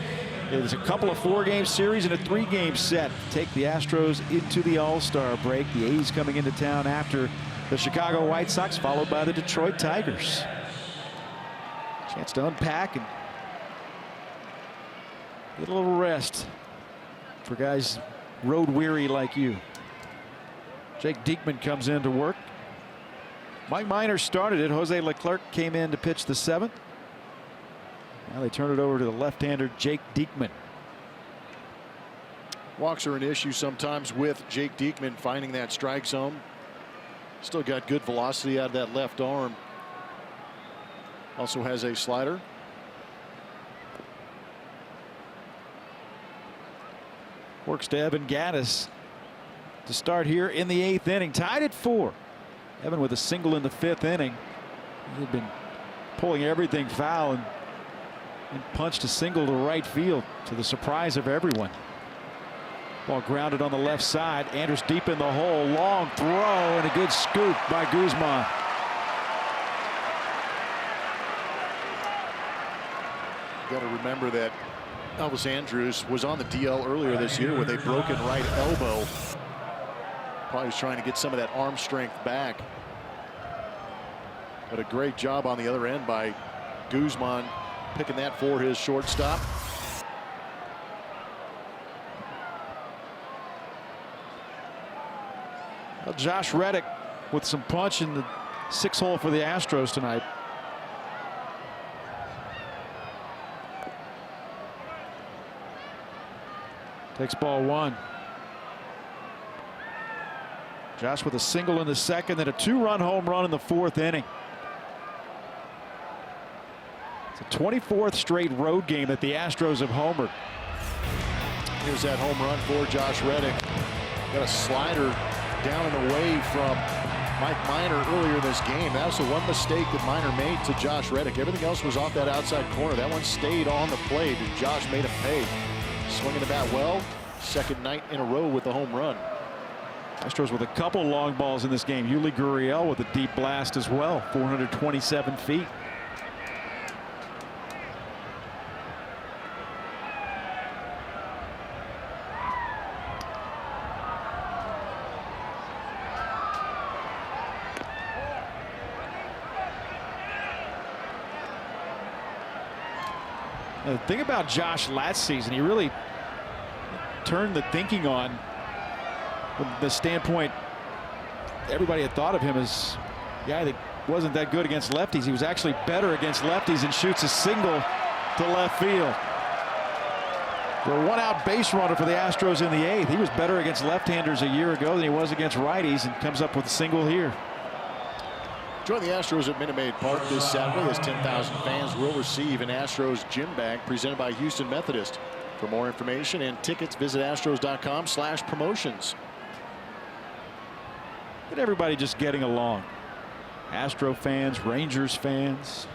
It is a couple of 4-game series and a 3-game set. Take the Astros into the All-Star break. The A's coming into town after the Chicago White Sox, followed by the Detroit Tigers. Chance to unpack and get a little rest for guys road weary like you. Jake Diekman comes in to work. Mike Minor started it. Jose Leclerc came in to pitch the 7th. Now they turn it over to the left-hander Jake Diekman. Walks are an issue sometimes with Jake Diekman finding that strike zone. Still got good velocity out of that left arm. Also has a slider. Works to Evan Gattis to start here in the 8th inning, tied at 4. Evan with a single in the 5th inning. He'd been pulling everything foul and punched a single to right field to the surprise of everyone. Ball grounded on the left side. Anders deep in the hole. Long throw and a good scoop by Guzman. Got to remember that Elvis Andrus was on the DL earlier this year with a broken right elbow. Probably was trying to get some of that arm strength back. But a great job on the other end by Guzman, picking that for his shortstop. Well, Josh Reddick with some punch in the 6th hole for the Astros tonight. Takes ball 1. Josh with a single in the 2nd, then a 2-run home run in the 4th inning. It's a 24th straight road game that the Astros have homered. Here's that home run for Josh Reddick. Got a slider down and away from Mike Minor earlier in this game. That was the one mistake that Minor made to Josh Reddick. Everything else was off that outside corner. That one stayed on the plate, and Josh made him pay. Swinging the bat well. 2nd night in a row with the home run. Astros with a couple long balls in this game. Yuli Gurriel with a deep blast as well. 427 feet. The thing about Josh last season, he really turned the thinking on from the standpoint everybody had thought of him as a guy that wasn't that good against lefties. He was actually better against lefties and shoots a single to left field. For a one-out base runner for the Astros in the 8th. He was better against left-handers a year ago than he was against righties, and comes up with a single here. Join the Astros at Minute Maid Park this Saturday as 10,000 fans will receive an Astros gym bag presented by Houston Methodist. For more information and tickets, visit astros.com/promotions. But everybody just getting along. Astro fans, Rangers fans.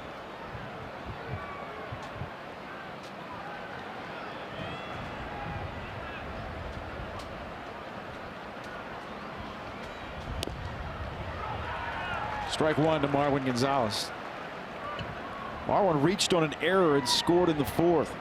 Strike one to Marwin Gonzalez. Marwin reached on an error and scored in the 4th.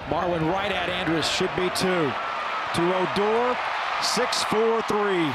Marwin right at Andrus, should be 2. To Odor, 6-4-3.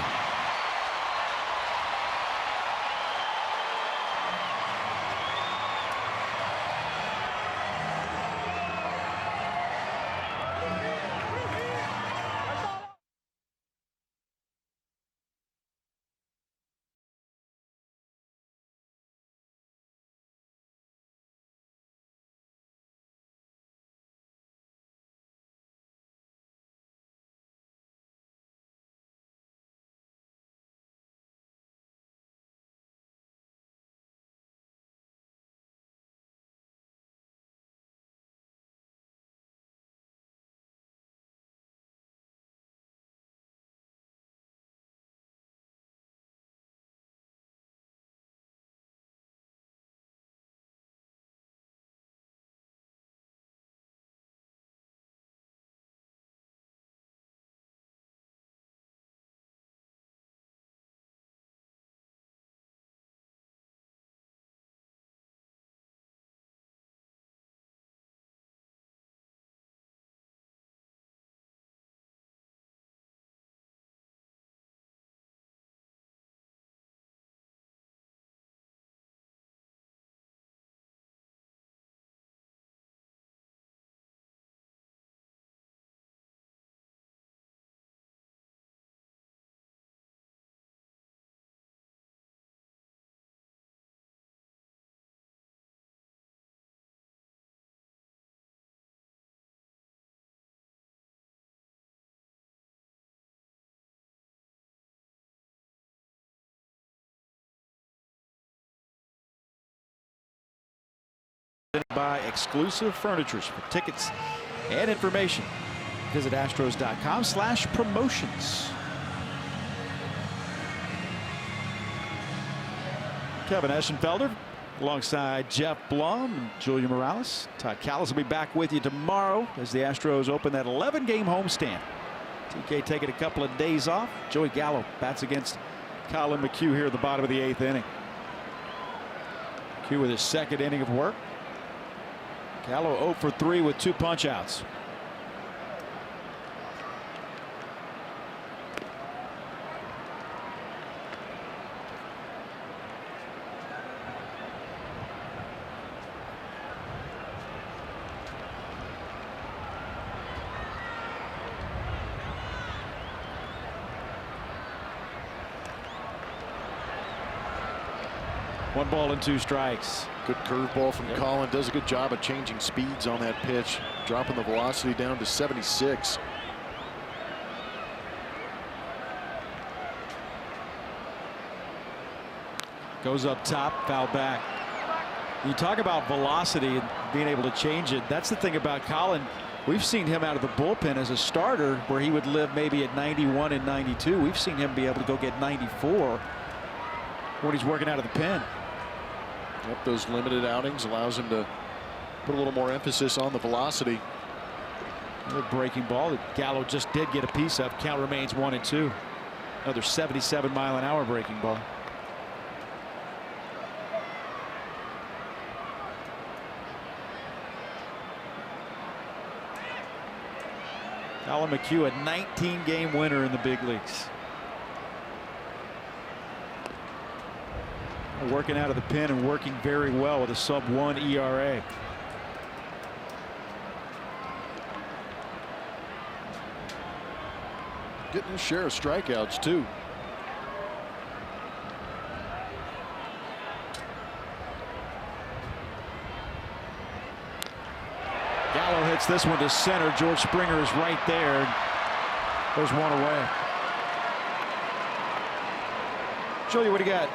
By Exclusive Furnitures. For tickets and information, visit astros.com/promotions. Kevin Eschenfelder alongside Jeff Blum and Julia Morales. Todd Callis will be back with you tomorrow as the Astros open that 11-game homestand. TK taking a couple of days off. Joey Gallo bats against Colin McHugh here at the bottom of the 8th inning. McHugh with his 2nd inning of work. Gallo 0 for 3 with 2 punch-outs. One ball and 2 strikes. Good curveball from Colin. Does a good job of changing speeds on that pitch, dropping the velocity down to 76. Goes up top, foul back. You talk about velocity and being able to change it. That's the thing about Colin. We've seen him out of the bullpen as a starter where he would live maybe at 91 and 92. We've seen him be able to go get 94 when he's working out of the pen. Yep, those limited outings allows him to put a little more emphasis on the velocity. Another breaking ball that Gallo just did get a piece of. Count remains 1-2. Another 77-mile-an-hour breaking ball. Colin McHugh, a 19-game winner in the big leagues. Working out of the pen and working very well with a sub-1 ERA. Getting his share of strikeouts too. Gallo hits this one to center. George Springer is right there. There's one away. Julia, what do you got?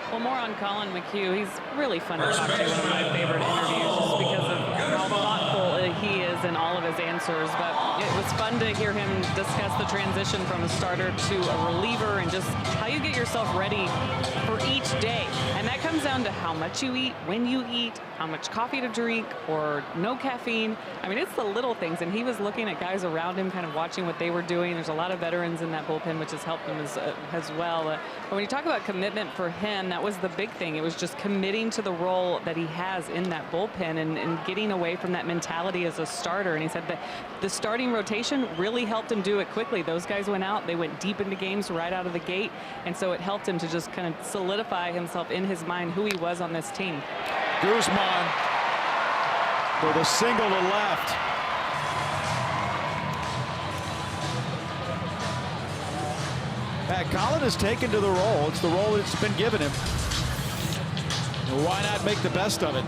Well, more on Colin McHugh. He's really fun to talk to. One of my favorite interviews just because of how thoughtful he is in all of his answers. But it was fun to hear him discuss the transition from a starter to a reliever and just how you get yourself ready for each day. And that comes down to how much you eat, when you eat, how much coffee to drink, or no caffeine. I mean, it's the little things. And he was looking at guys around him, kind of watching what they were doing. There's a lot of veterans in that bullpen, which has helped him as well. But when you talk about commitment for him, that was the big thing. It was just committing to the role that he has in that bullpen and getting away from that mentality as a starter. And he said that the starting rotation really helped him do it quickly. Those guys went out, they went deep into games right out of the gate. And so it helped him to just kind of solidify himself in his mind who he was on this team. Guzman with a single to left. Colin has taken to the role. It's the role that's been given him. Why not make the best of it?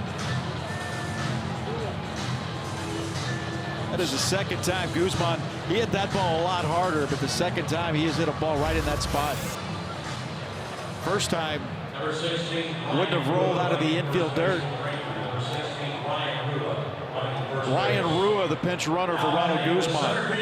That is the second time Guzman, he hit that ball a lot harder, but the second time he has hit a ball right in that spot. First time wouldn't have rolled out of the infield dirt. Ryan Rua, the pinch runner for Ronald Guzman.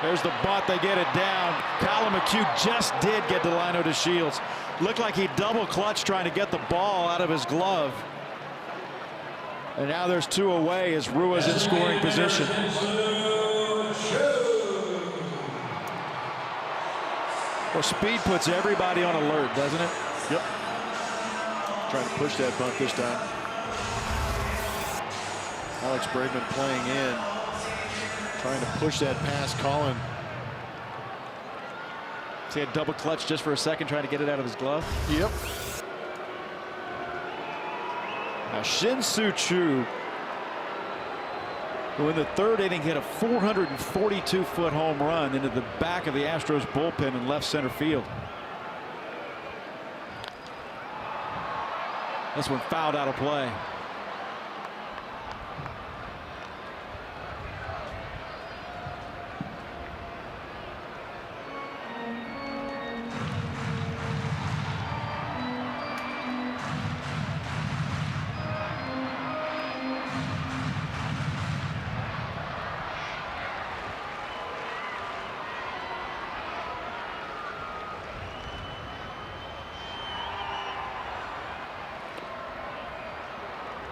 There's the bunt. They get it down. Colin McHugh just did get Delino to Shields. Looked like he double clutched trying to get the ball out of his glove. And now there's two away as Rua's in scoring position. Well, speed puts everybody on alert, doesn't it? Yep. Trying to push that bunt this time. Alex Bregman playing in. Trying to push that past Colin. So he had double clutch just for a second, trying to get it out of his glove. Yep. Now Shin-Soo Choo, who in the third inning hit a 442-foot home run into the back of the Astros bullpen in left center field. This one fouled out of play.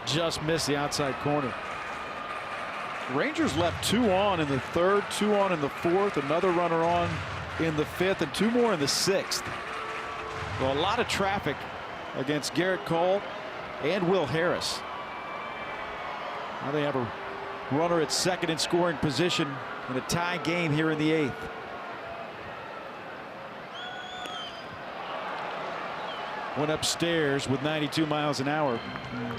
Just missed the outside corner. Rangers left 2 on in the third, 2 on in the fourth, another runner on in the fifth, and 2 more in the sixth. Well, a lot of traffic against Garrett Cole and Will Harris. Now they have a runner at second in scoring position in a tie game here in the eighth. Went upstairs with 92 miles an hour.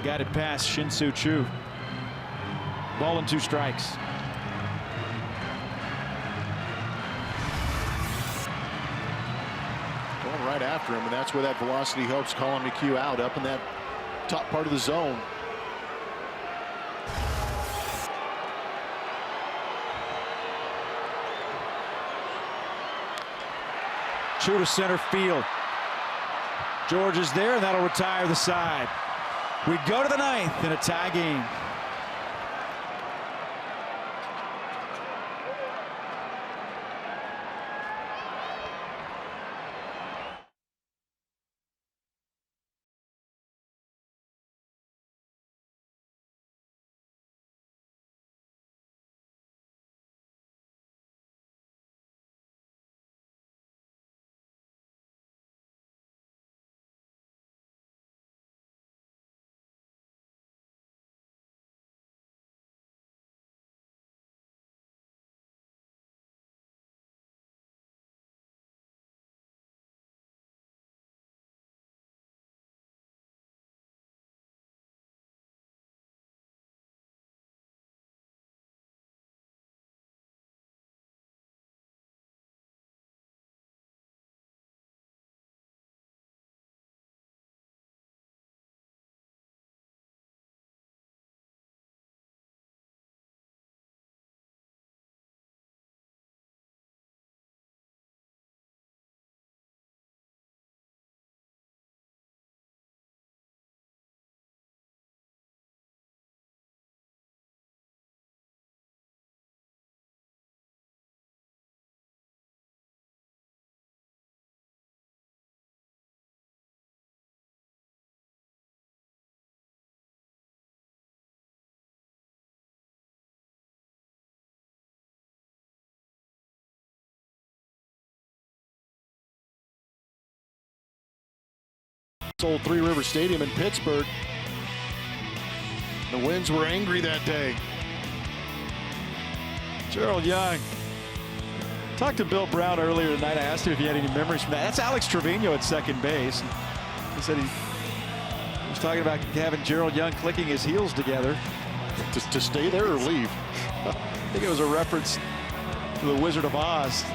Got it past Shin-Soo Choo. Ball and 2 strikes. Going right after him, and that's where that velocity helps Colin McHugh out up in that top part of the zone. True to center field. George is there, and that'll retire the side. We go to the ninth in a tie game. Old Three River Stadium in Pittsburgh. The winds were angry that day. Gerald Young. Talked to Bill Brown earlier tonight. I asked him if he had any memories from that. That's Alex Trevino at second base. He said he was talking about having Gerald Young clicking his heels together. To stay there or leave? I think it was a reference to the Wizard of Oz.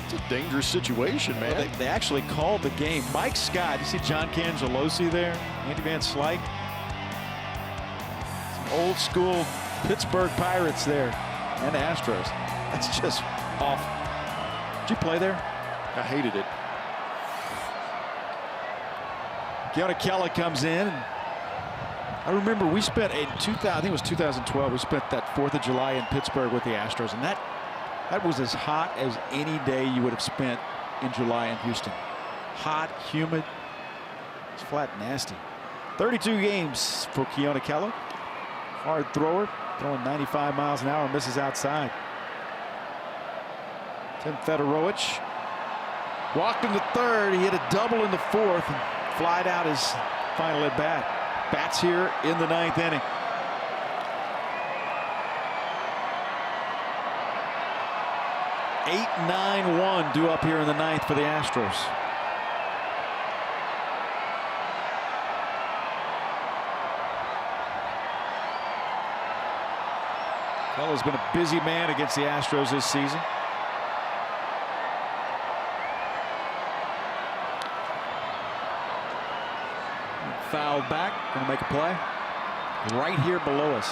It's a dangerous situation, man. Well, they actually called the game. Mike Scott, you see John Cangelosi there? Andy Van Slyke. Some old school Pittsburgh Pirates there. And Astros. That's just awful. Did you play there? I hated it. Keona Kella comes in. I remember we spent I think it was 2012, we spent that 4th of July in Pittsburgh with the Astros, and that was as hot as any day you would have spent in July in Houston. Hot, humid, it's flat and nasty. 32 games for Keona Kella. Hard thrower, throwing 95 miles an hour, misses outside. Tim Fedorowicz walked into third. He hit a double in the 4th and flied out his final at bat. Bats here in the 9th inning. Eight, 9-1 due up here in the 9th for the Astros. Kella's been a busy man against the Astros this season. Fouled back, going to make a play. Right here below us.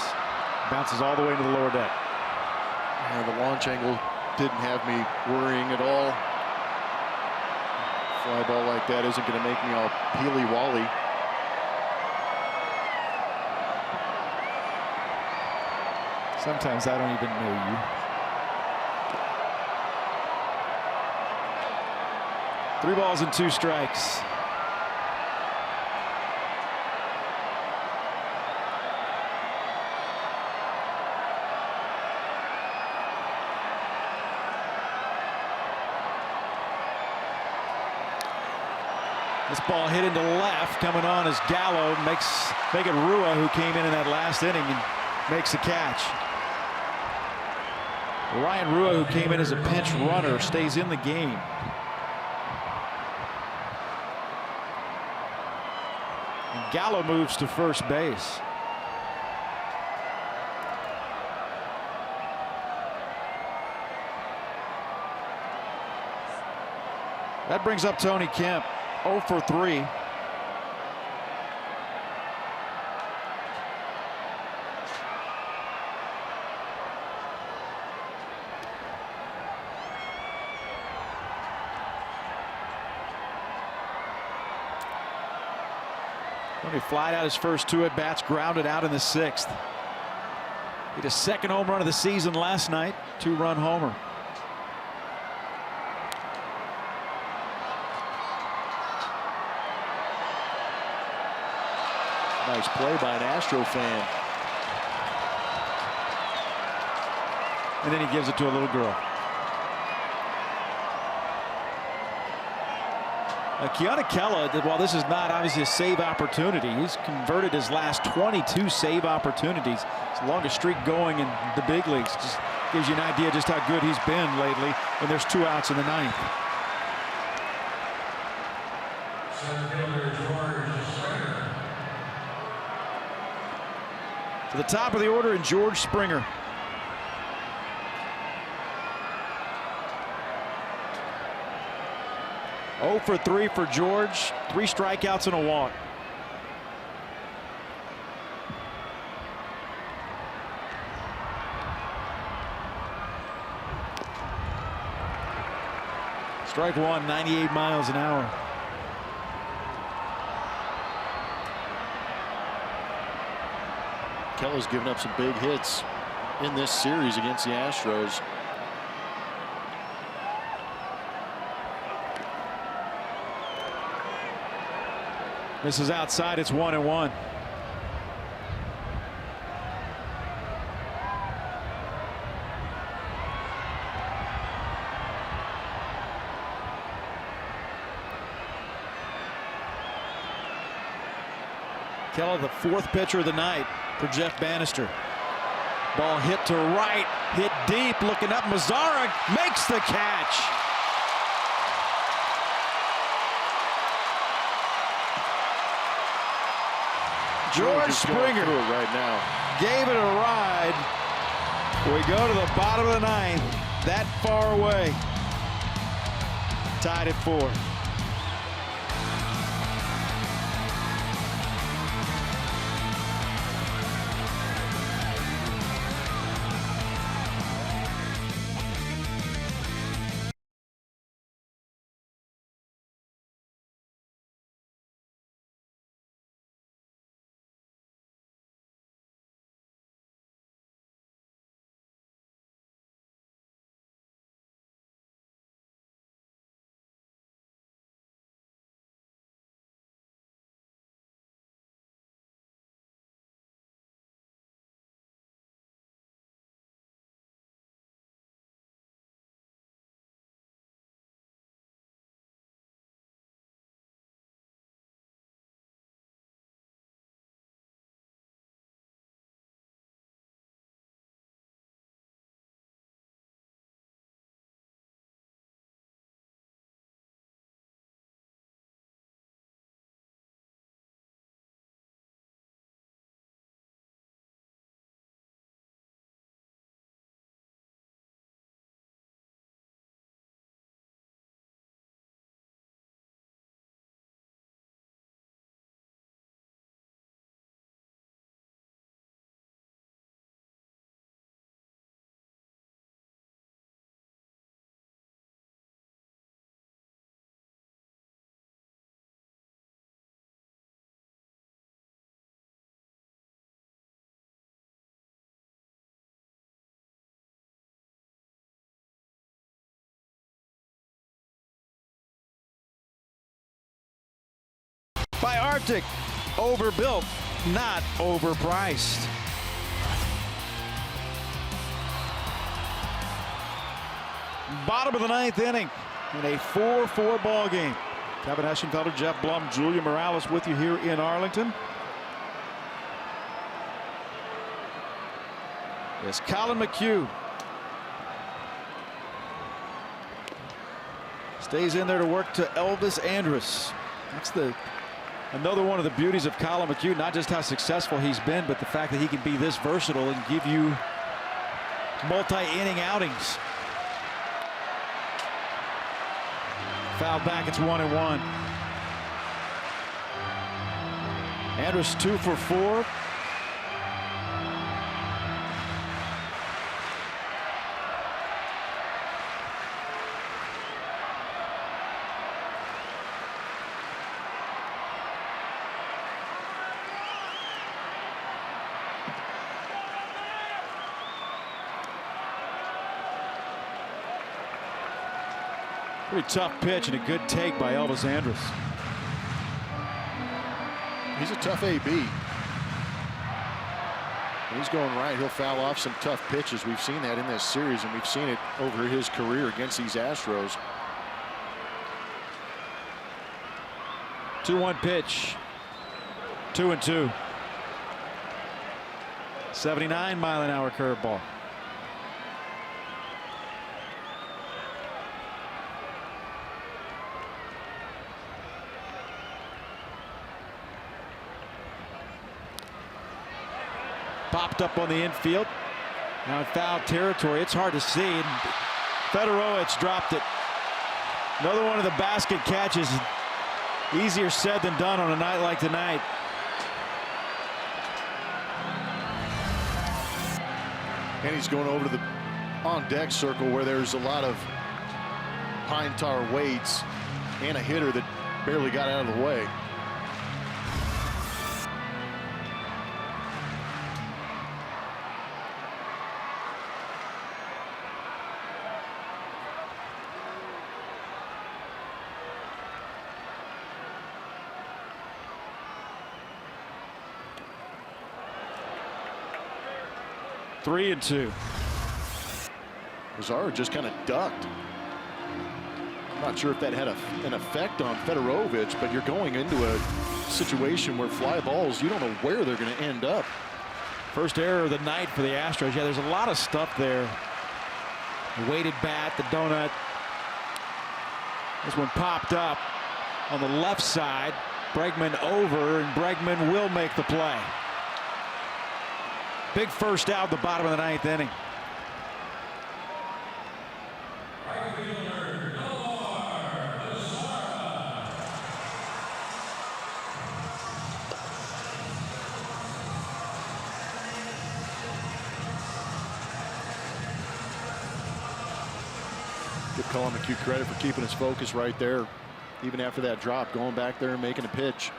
Bounces all the way into the lower deck. Yeah, the launch angle didn't have me worrying at all. Fly ball like that isn't going to make me all peely-wally. Sometimes I don't even know you. 3 balls and 2 strikes. This ball hit into left. Coming on is Gallo. Make it Rua, who came in that last inning and makes the catch. Ryan Rua, who came in as a pinch runner, stays in the game. And Gallo moves to first base. That brings up Tony Kemp. 0 for 3. When he flied out his first 2 at-bats, grounded out in the 6th. Hit his 2nd home run of the season last night, 2-run homer. Nice play by an Astro fan. And then he gives it to a little girl. Keala, while this is not obviously a save opportunity, he's converted his last 22 save opportunities. It's the longest streak going in the big leagues. Just gives you an idea just how good he's been lately when there's 2 outs in the 9th. To the top of the order in George Springer. Oh for 3 for George. 3 strikeouts and a walk. Strike 1, 98 miles an hour. Kella's given up some big hits in this series against the Astros. This is outside. It's 1-1. Keller, the 4th pitcher of the night for Jeff Bannister. Ball hit to right, hit deep, looking up. Mazzara makes the catch. George Springer right now gave it a ride. We go to the bottom of the 9th, that far away. Tied at 4. By Arctic, overbuilt, not overpriced. Bottom of the 9th inning in a 4-4 ball game. Kevin Eschenfelder, Jeff Blum, Julia Morales with you here in Arlington. It's Colin McHugh. Stays in there to work to Elvis Andrus. That's another one of the beauties of Colin McHugh, not just how successful he's been, but the fact that he can be this versatile and give you multi-inning outings. Foul back, it's 1-1. Andrus 2 for 4. Pretty tough pitch and a good take by Elvis Andrus. He's a tough AB. When he's going right, he'll foul off some tough pitches. We've seen that in this series, and we've seen it over his career against these Astros. 2-1 pitch. 2-2. 79-mile-an-hour curveball. Popped up on the infield. Now in foul territory. It's hard to see. And Fedorowicz dropped it. Another one of the basket catches. Easier said than done on a night like tonight. And he's going over to the on-deck circle where there's a lot of pine tar weights and a hitter that barely got out of the way. Three and two. Mazara just kind of ducked. I'm not sure if that had an effect on Fedorowicz, but you're going into a situation where fly balls, you don't know where they're going to end up. First error of the night for the Astros. Yeah, there's a lot of stuff there. The weighted bat, the donut. This one popped up on the left side. Bregman over, and Bregman will make the play. Big first out the bottom of the ninth inning. Give Colin McHugh credit for keeping his focus right there, even after that drop, going back there and making a pitch.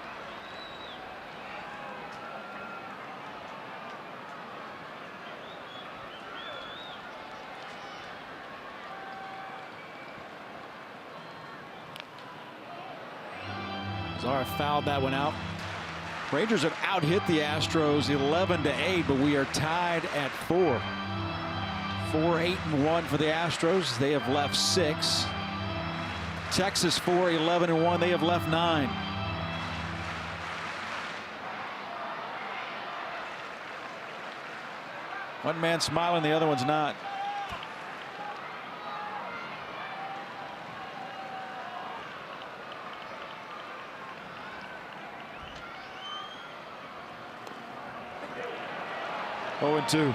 Mazara fouled that one out. Rangers have out-hit the Astros 11-8, but we are tied at 4. 4-8-1 for the Astros. They have left 6. Texas 4-11-1. They have left 9. One man smiling, the other one's not. Oh, and 2.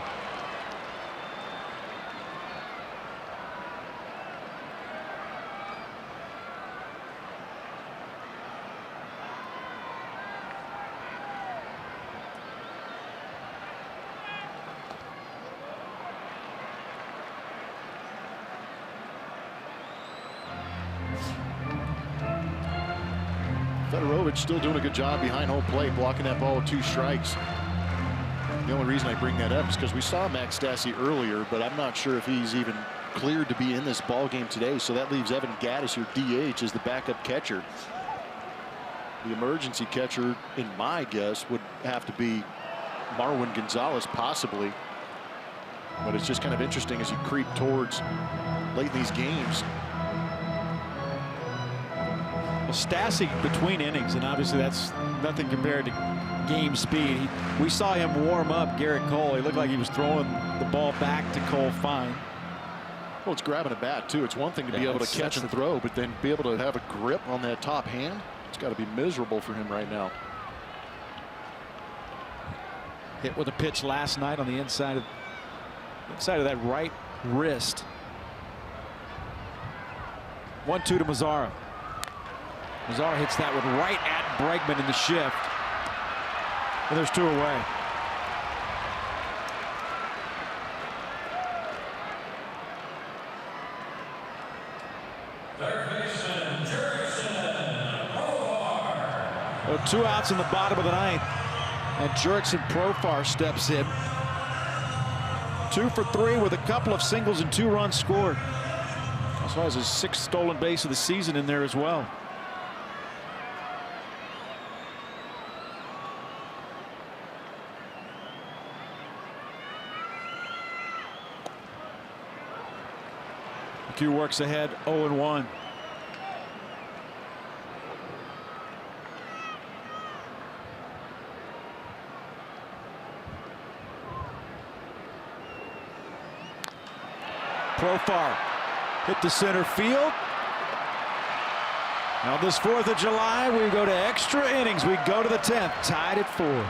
Fedorowicz still doing a good job behind home plate, blocking that ball with 2 strikes. The only reason I bring that up is because we saw Max Stassi earlier, but I'm not sure if he's even cleared to be in this ball game today. So that leaves Evan Gaddis, your DH, as the backup catcher. The emergency catcher, in my guess, would have to be Marwin Gonzalez, possibly. But it's just kind of interesting as you creep towards late in these games. Well, Stassi between innings, and obviously that's nothing compared to game speed. We saw him warm up Garrett Cole. He looked like he was throwing the ball back to Cole fine. Well, it's grabbing a bat, too. It's one thing to be able to catch and throw, but then be able to have a grip on that top hand. It's got to be miserable for him right now. Hit with a pitch last night on the inside of that right wrist. 1-2 to Mazara. Mazara hits that one right at Bregman in the shift. And there's 2 away. Well, 2 outs in the bottom of the ninth. And Jurickson Profar steps in. 2 for 3 with a couple of singles and 2 runs scored. Also has his 6th stolen base of the season in there as well. McHugh works ahead 0-1. Profar hit the center field. Now this 4th of July, we go to extra innings. We go to the 10th, tied at 4.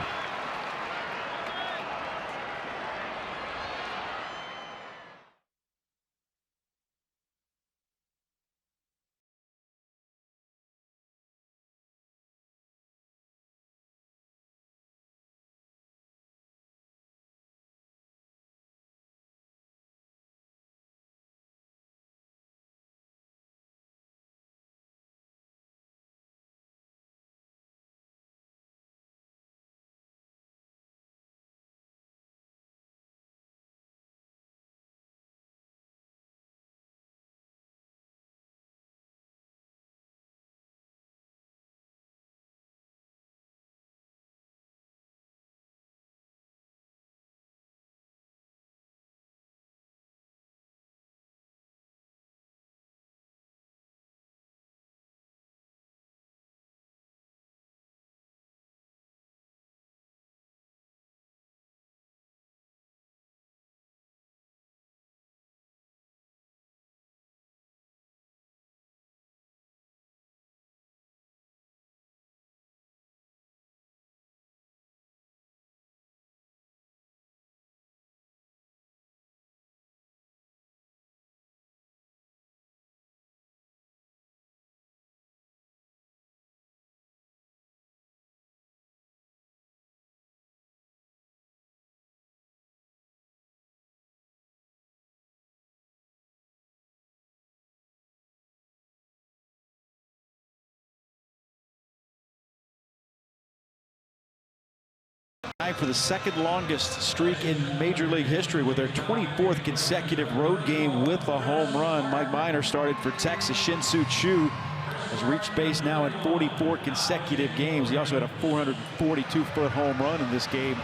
For the 2nd longest streak in Major League history with their 24th consecutive road game with a home run. Mike Minor started for Texas. Shin-Soo Choo has reached base now in 44 consecutive games. He also had a 442-foot home run in this game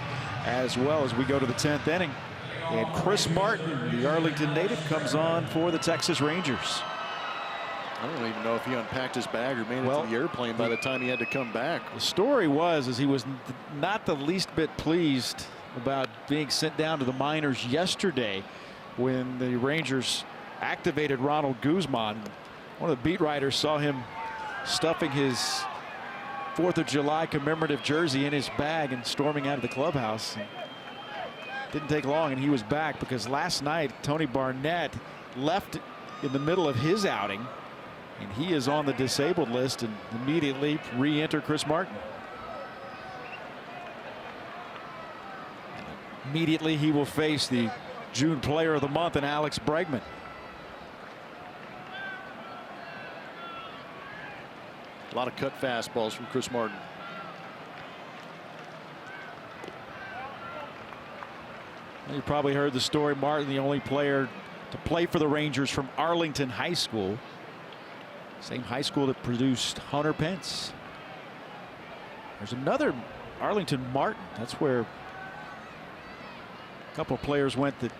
as well as we go to the 10th inning. And Chris Martin, the Arlington native, comes on for the Texas Rangers. I don't even know if he unpacked his bag or made it to the airplane by the time he had to come back. The story was he was not the least bit pleased about being sent down to the minors yesterday when the Rangers activated Ronald Guzman. One of the beat writers saw him stuffing his 4th of July commemorative jersey in his bag and storming out of the clubhouse. Didn't take long and he was back because last night Tony Barnett left in the middle of his outing. And he is on the disabled list and immediately re-enter Chris Martin. Immediately he will face the June Player of the Month and Alex Bregman. A lot of cut fastballs from Chris Martin. You probably heard the story. Martin, the only player to play for the Rangers from Arlington High School. Same high school that produced Hunter Pence. There's another Arlington Martin. That's where a couple of players went that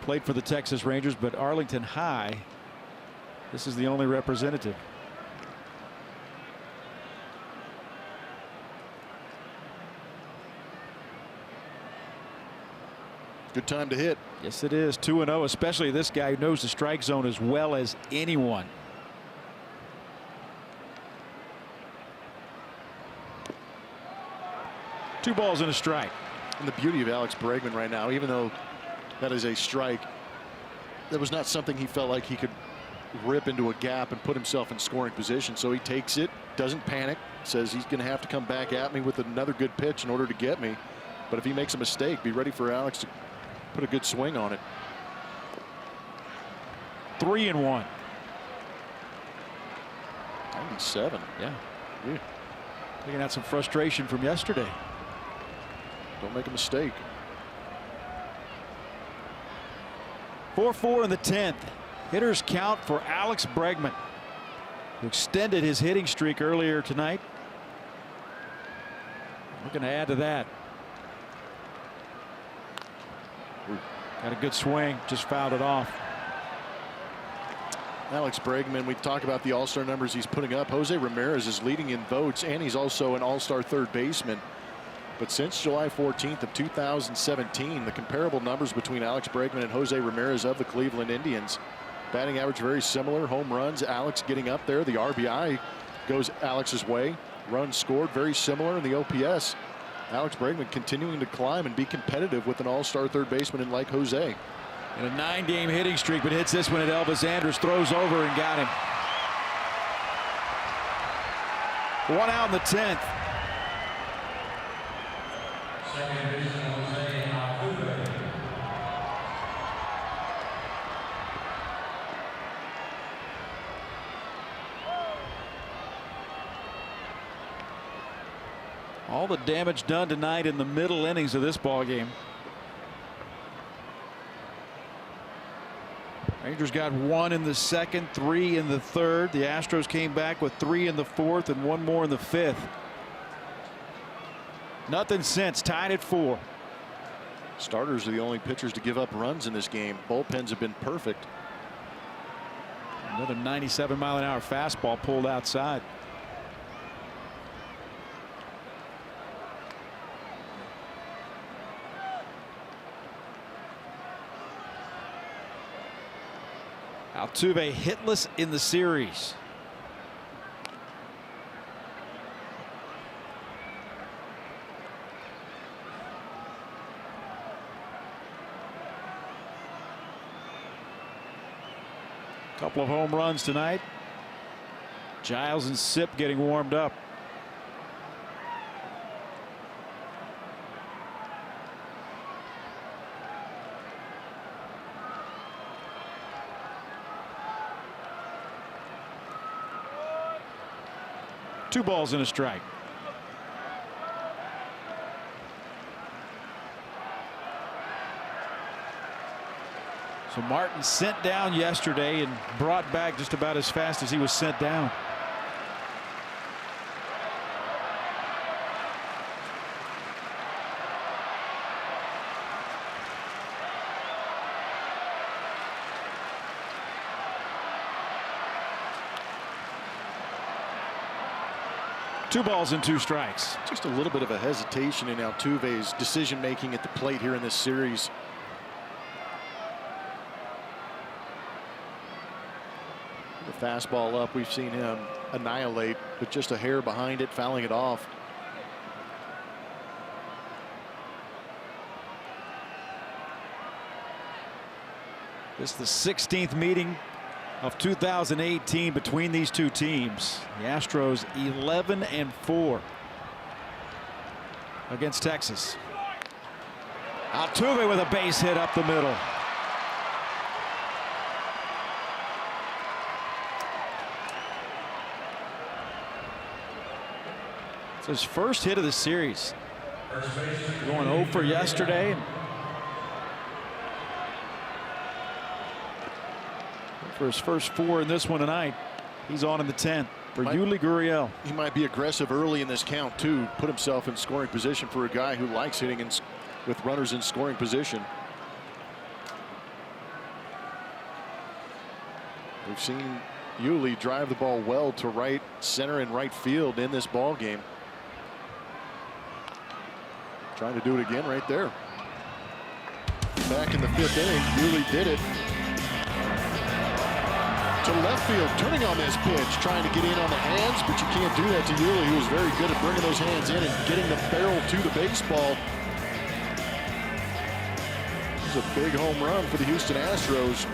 played for the Texas Rangers, but Arlington High, this is the only representative. Good time to hit. Yes, it is. 2-0, especially this guy who knows the strike zone as well as anyone. Two balls and a strike. And the beauty of Alex Bregman right now, even though that is a strike, that was not something he felt like he could rip into a gap and put himself in scoring position. So he takes it, doesn't panic, says he's going to have to come back at me with another good pitch in order to get me. But if he makes a mistake, be ready for Alex to put a good swing on it. 3-1. 97. Yeah. Looking at some frustration from yesterday. Don't make a mistake. 4-4 in the 10th. Hitters count for Alex Bregman, who extended his hitting streak earlier tonight. We're going to add to that. Got a good swing, just fouled it off. Alex Bregman, we talk about the all-star numbers he's putting up. Jose Ramirez is leading in votes, and he's also an all-star third baseman. But since July 14th of 2017, the comparable numbers between Alex Bregman and Jose Ramirez of the Cleveland Indians. Batting average very similar. Home runs, Alex getting up there. The RBI goes Alex's way. Runs scored very similar in the OPS. Alex Bregman continuing to climb and be competitive with an all-star third baseman like Jose. In a 9-game hitting streak, but hits this one at Elvis Andrus, throws over and got him. 1 out in the 10th. Second baseman Jose Altuve. All the damage done tonight in the middle innings of this ball game. Rangers got 1 in the 2nd, 3 in the 3rd. The Astros came back with 3 in the 4th and 1 more in the 5th. Nothing since, tied at 4. Starters are the only pitchers to give up runs in this game. Bullpens have been perfect. Another 97-mile-an-hour fastball pulled outside. Altuve hitless in the series. Couple of home runs tonight. Giles and Sipp getting warmed up. Two balls and a strike. So Martin sent down yesterday and brought back just about as fast as he was sent down. Two balls and two strikes. Just a little bit of a hesitation in Altuve's decision making at the plate here in this series. The fastball up, we've seen him annihilate, but just a hair behind it, fouling it off. This is the 16th meeting of 2018 between these two teams. The Astros 11-4 against Texas. Altuve with a base hit up the middle. It's his first hit of the series. Going 0 for yesterday. For his first 4 in this one tonight. He's on in the 10th for Yuli Gurriel. He might be aggressive early in this count too. Put himself in scoring position for a guy who likes hitting with runners in scoring position. We've seen Yuli drive the ball well to right center and right field in this ball game. Trying to do it again right there. Back in the 5th inning, Yuli did it. To left field, turning on this pitch, trying to get in on the hands, but you can't do that to Yuli, who is very good at bringing those hands in and getting the barrel to the baseball. This is a big home run for the Houston Astros.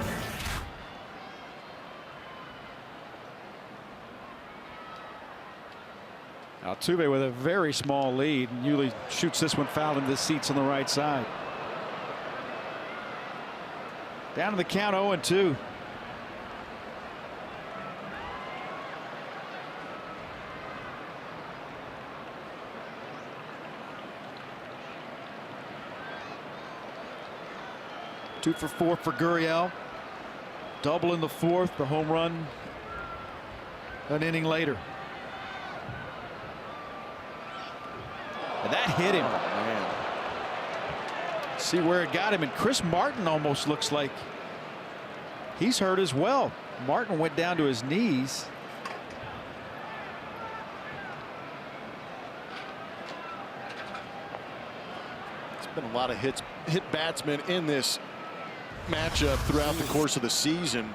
Altuve with a very small lead, and Yuli shoots this one foul into the seats on the right side. Down to the count, 0-2. 2 for 4 for Gurriel. Double in the fourth, the home run an inning later. And that hit him. Oh, man. See where it got him. And Chris Martin almost looks like he's hurt as well. Martin went down to his knees. There's been a lot of hit batsmen in this matchup throughout the course of the season.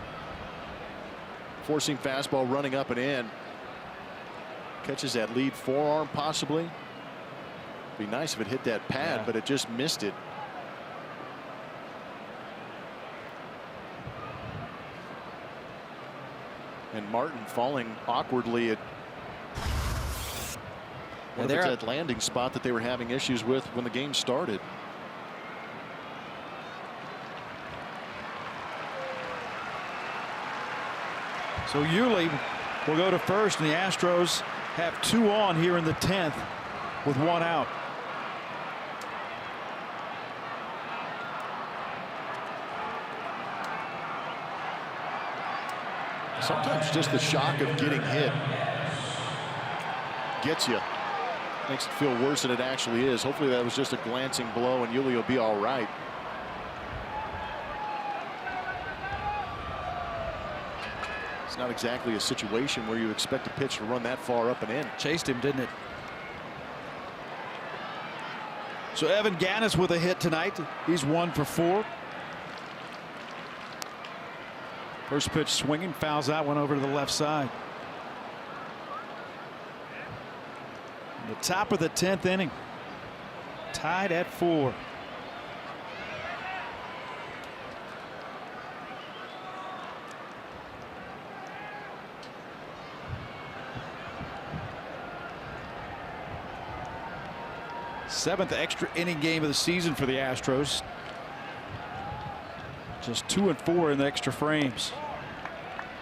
Forcing fastball running up and in. Catches that lead forearm possibly. Be nice if it hit that pad, but it just missed it. And Martin falling awkwardly at that landing spot that they were having issues with when the game started. So Yuli will go to first, and the Astros have 2 on here in the 10th with 1 out. Sometimes just the shock of getting hit gets you. Makes it feel worse than it actually is. Hopefully that was just a glancing blow and Yuli will be all right. It's not exactly a situation where you expect a pitch to run that far up and in. Chased him, didn't it? So Evan Gattis with a hit tonight. He's 1 for 4. First pitch swinging, fouls out, went over to the left side. The top of the 10th inning, tied at 4. Seventh extra inning game of the season for the Astros. Just 2 and 4 in the extra frames.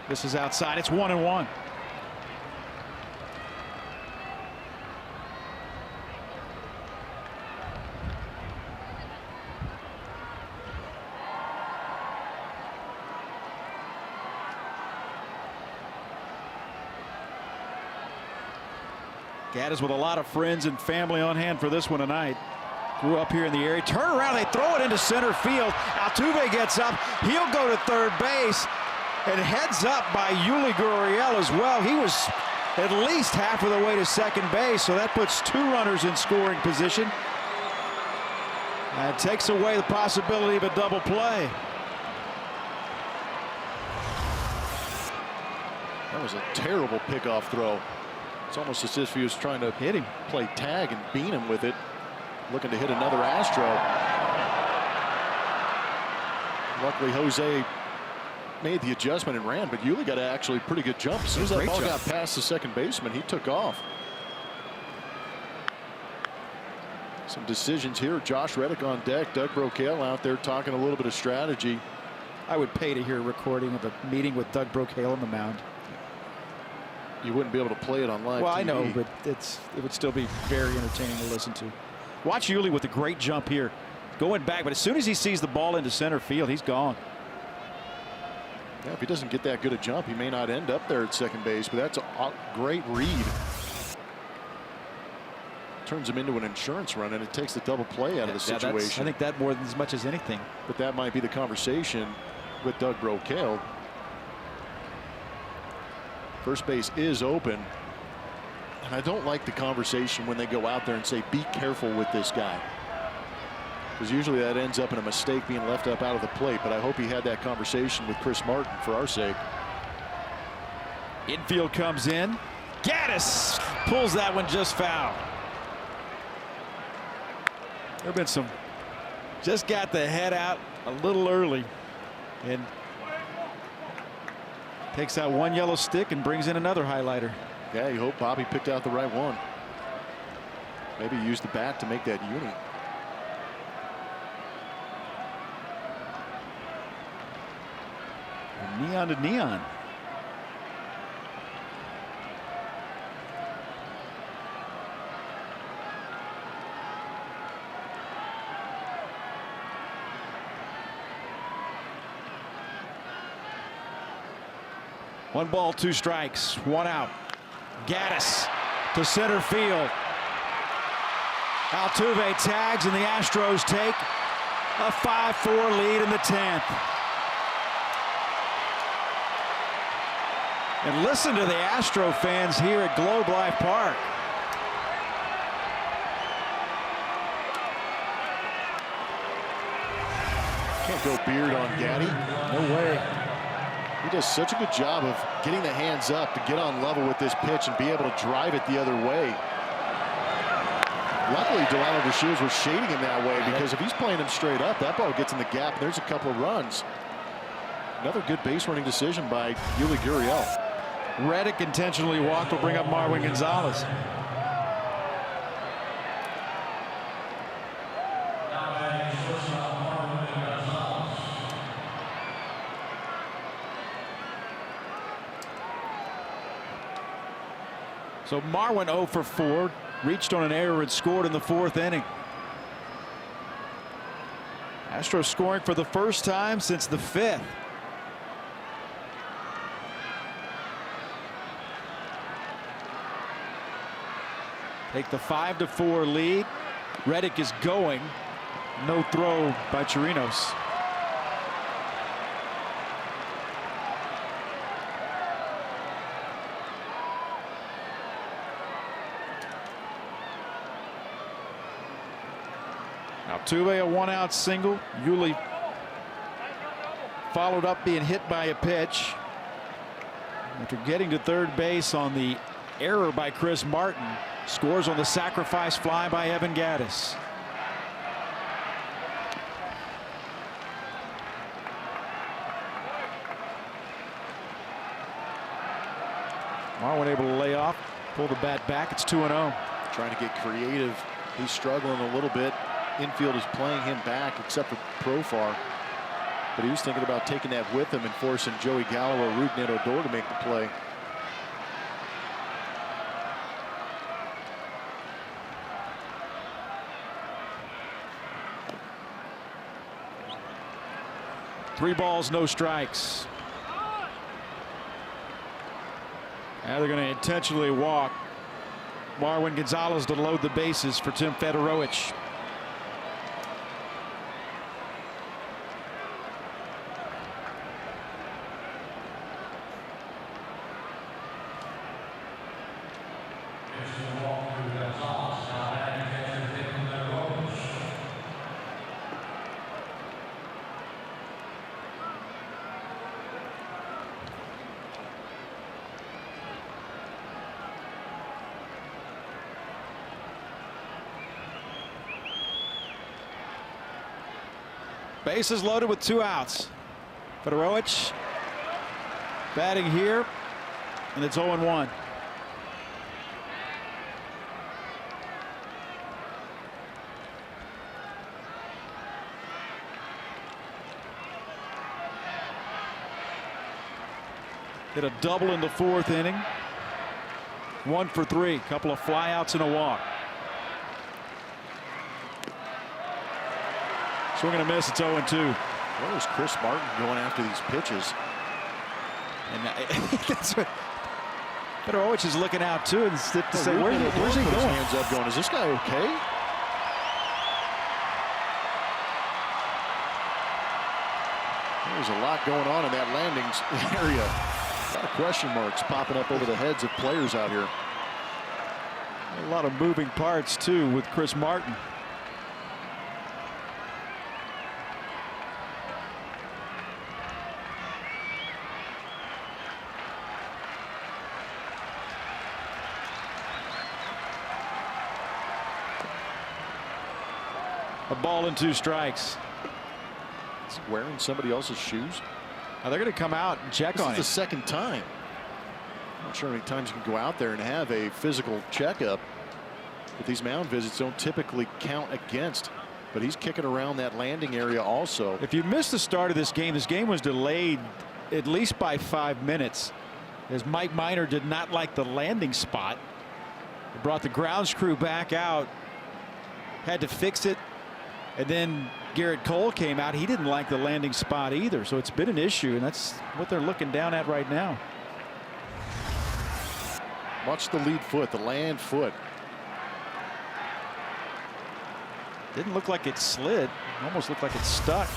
This is outside. It's 1-1. Gattis with a lot of friends and family on hand for this one tonight. Grew up here in the area. Turn around, they throw it into center field. Altuve gets up. He'll go to third base and heads up by Yuli Gurriel as well. He was at least half of the way to second base, so that puts 2 runners in scoring position. That takes away the possibility of a double play. That was a terrible pickoff throw. It's almost as if he was trying to hit him, play tag and beat him with it. Looking to hit another Astro. Luckily, Jose made the adjustment and ran, but Yuli got actually a pretty good jump. As soon as that ball got past the second baseman, he took off. Some decisions here. Josh Reddick on deck. Doug Brocail out there talking a little bit of strategy. I would pay to hear a recording of a meeting with Doug Brocail on the mound. You wouldn't be able to play it on live Well, TV. I know, but it would still be very entertaining to listen to. Watch Yuli with a great jump here. Going back, but as soon as he sees the ball into center field, he's gone. Yeah, if he doesn't get that good a jump, he may not end up there at second base, but that's a great read. Turns him into an insurance run, and it takes the double play out of the situation. I think that more than as much as anything. But that might be the conversation with Doug Brocail. First base is open. And I don't like the conversation when they go out there and say, be careful with this guy. Because usually that ends up in a mistake being left up out of the plate. But I hope he had that conversation with Chris Martin for our sake. Infield comes in. Gattis pulls that one just foul. There have been some, just got the head out a little early. And takes out one yellow stick and brings in another highlighter. Yeah, you hope Bobby picked out the right one. Maybe use the bat to make that uni. Neon to neon. 1 ball, 2 strikes, 1 out. Gaddis to center field. Altuve tags, and the Astros take a 5-4 lead in the 10th. And listen to the Astro fans here at Globe Life Park. Can't go beard on Gaddy. No way. He does such a good job of getting the hands up to get on level with this pitch and be able to drive it the other way. Luckily, Delano DeShields was shading him that way, because if he's playing him straight up, that ball gets in the gap, and there's a couple of runs. Another good base running decision by Yuli Gurriel. Reddick intentionally walked, will bring up Marwin Gonzalez. So Marwin 0 for 4, reached on an error and scored in the 4th inning. Astros scoring for the first time since the 5th. Take the 5-4 lead. Reddick is going. No throw by Chirinos. Altuve a 1-out single. Yuli followed up being hit by a pitch after getting to third base on the error by Chris Martin. Scores on the sacrifice fly by Evan Gaddis. Marwin able to lay off, pull the bat back. It's 2-0. Trying to get creative. He's struggling a little bit. Infield is playing him back, except for Profar. But he was thinking about taking that with him and forcing Joey Gallo or Rougned Odor to make the play. Three balls, no strikes. Now they're going to intentionally walk Marwin Gonzalez to load the bases for Tim Federowicz. Bases loaded with 2 outs. Federowicz batting here, and it's 0-1. Hit a double in the 4th inning. 1 for 3. Couple of flyouts and a walk. Swing and a miss. It's 0-2. Where was Chris Martin going after these pitches? And that's what Federowicz is looking out too, and to say, where's he put his going? hands up, going, is this guy okay? There's a lot going on in that landing area. A lot of question marks popping up over the heads of players out here. A lot of moving parts too with Chris Martin. A ball and 2 strikes. Is he wearing somebody else's shoes? Now they're going to come out and check on This it. is the 2nd time. I'm not sure how many times you can go out there and have a physical checkup. But these mound visits don't typically count against. But he's kicking around that landing area also. If you missed the start of this game was delayed at least by 5 minutes, as Mike Minor did not like the landing spot. He brought the grounds crew back out, had to fix it. And then Garrett Cole came out. He didn't like the landing spot either. So it's been an issue, and that's what they're looking down at right now. Watch the lead foot, the land foot. Didn't look like it slid. Almost looked like it stuck.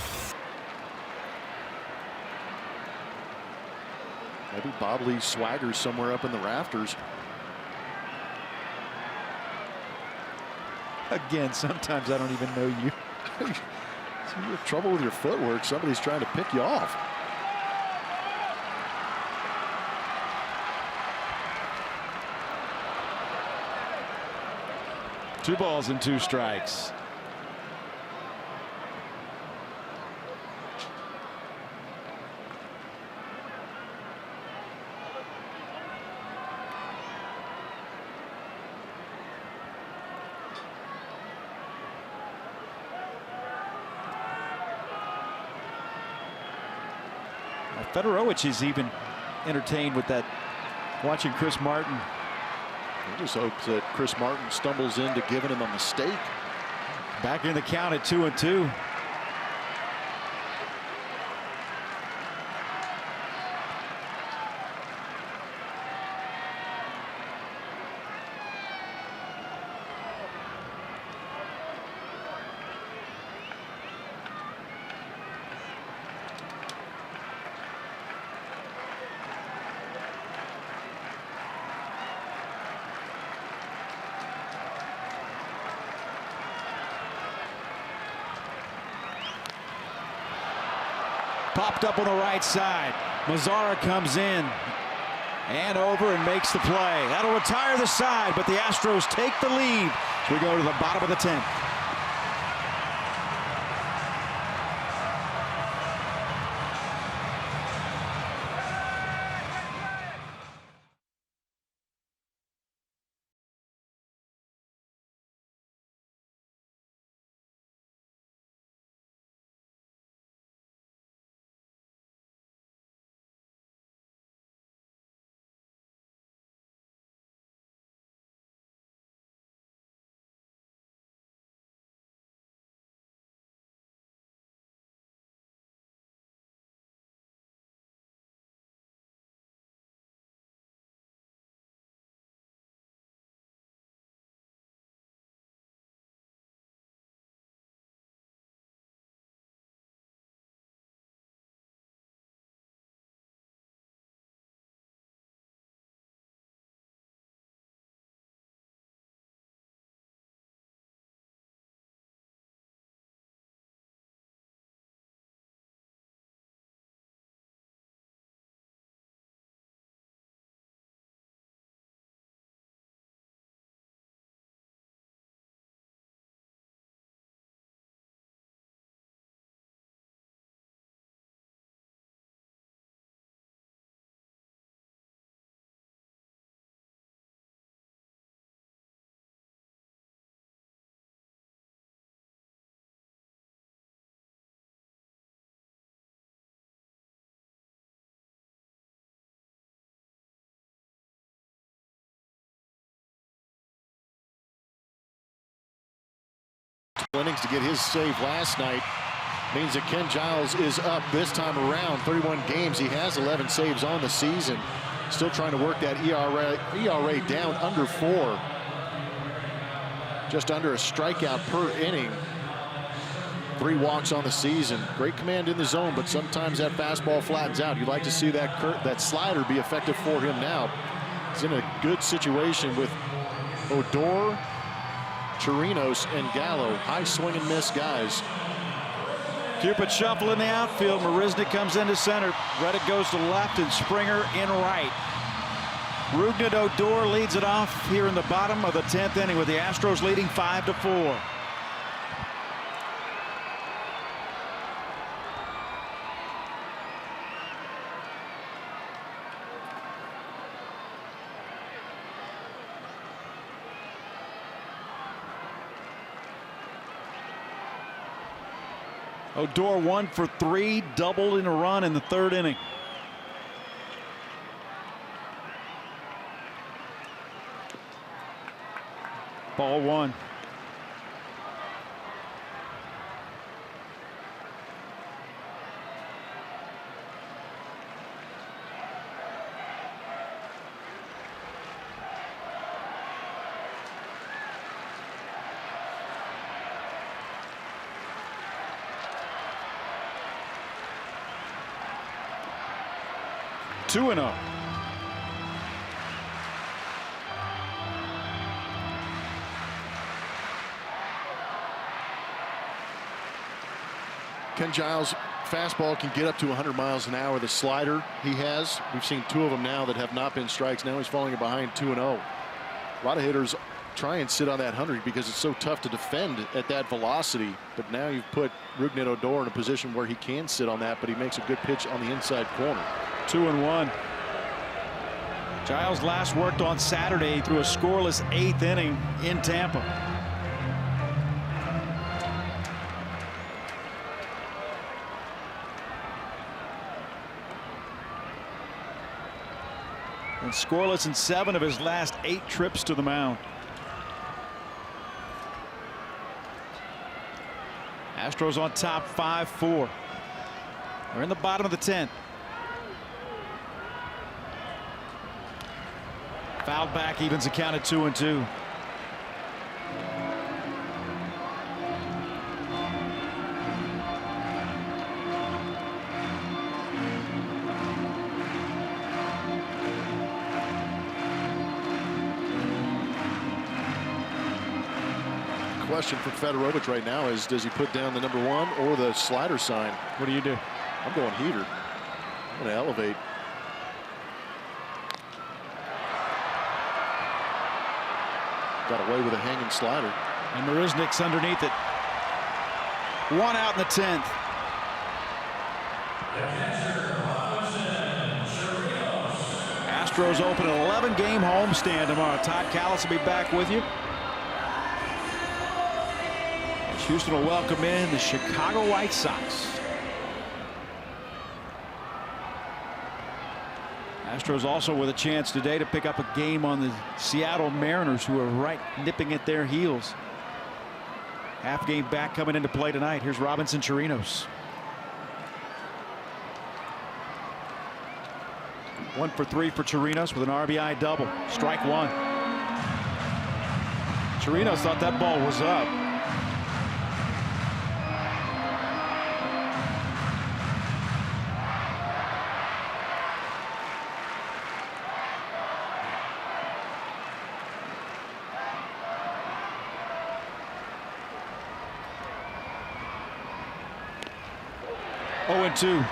Maybe Bob Lee swaggers somewhere up in the rafters. Again, sometimes I don't even know you. You have trouble with your footwork. Somebody's trying to pick you off. Two balls and two strikes. Federowicz is even entertained with that, watching Chris Martin. I just hope that Chris Martin stumbles into giving him a mistake. Back in the count at 2-2. Popped up on the right side. Mazzara comes in and over and makes the play. That'll retire the side, but the Astros take the lead. We go to the bottom of the 10th. Innings to get his save last night means that Ken Giles is up this time around. 31 games. He has 11 saves on the season. Still trying to work that ERA down under 4. Just under a strikeout per inning. 3 walks on the season. Great command in the zone, but sometimes that fastball flattens out. You'd like to see that slider be effective for him now. He's in a good situation with Odor, Chirinos, and Gallo. High swing and miss guys. Cupid shuffle in the outfield. Marisnik comes into center. Reddick goes to left and Springer in right. Rougned Odor leads it off here in the bottom of the 10th inning with the Astros leading 5-4. Odor 1 for 3, doubled in a run in the 3rd inning. Ball 1. 2-0. Ken Giles' fastball can get up to 100 miles an hour. The slider he has, we've seen 2 of them now that have not been strikes. Now he's falling behind 2-0. A lot of hitters try and sit on that 100 because it's so tough to defend at that velocity. But now you've put Rougned Odor in a position where he can sit on that, but he makes a good pitch on the inside corner. 2-1. Giles last worked on Saturday through a scoreless 8th inning in Tampa. And scoreless in 7 of his last 8 trips to the mound. Astros on top 5-4. They're in the bottom of the 10th. Fouled back, evens the count at 2-2. Question for Fedorovich right now is, does he put down the #1 or the slider sign? What do you do? I'm going heater. I'm going to elevate. Got away with a hanging slider. And Marisnik's underneath it. 1 out in the 10th. Astros open an 11-game homestand tomorrow. Todd Callis will be back with you. Houston will welcome in the Chicago White Sox. Astros also with a chance today to pick up a game on the Seattle Mariners, who are right nipping at their heels. Half game back coming into play tonight. Here's Robinson Chirinos. 1 for 3 for Chirinos with an RBI double. Strike 1. Chirinos thought that ball was up. Oh, and 2.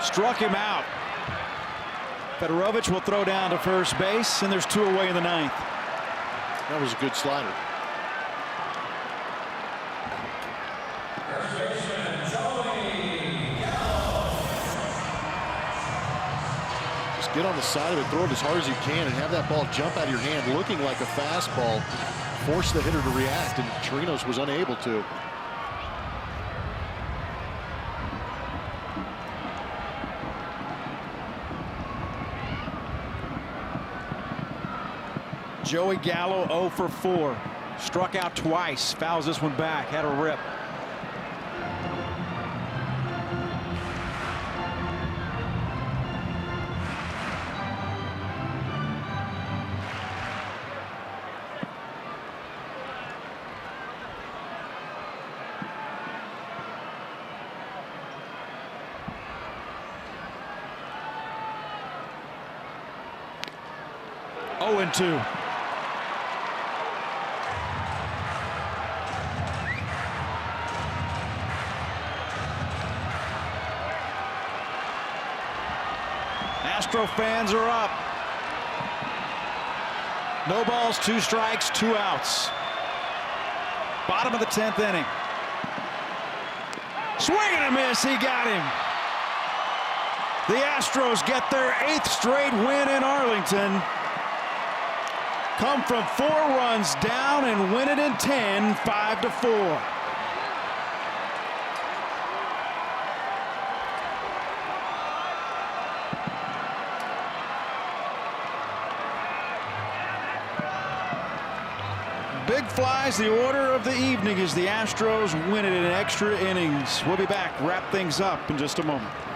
Struck him out. Fedorovich will throw down to first base, and there's 2 away in the 9th. That was a good slider. Just get on the side of it, throw it as hard as you can, and have that ball jump out of your hand looking like a fastball. Force the hitter to react, and Chirinos was unable to. Joey Gallo 0 for 4. Struck out twice. Fouls this one back. Had a rip. Oh, and 2. Astro fans are up. No balls, 2 strikes, 2 outs. Bottom of the 10th inning. Swing and a miss. He got him. The Astros get their 8th straight win in Arlington. Come from 4 runs down and win it in 10, 5-4. flies. The order of the evening is the Astros win it in extra innings. We'll be back, wrap things up in just a moment.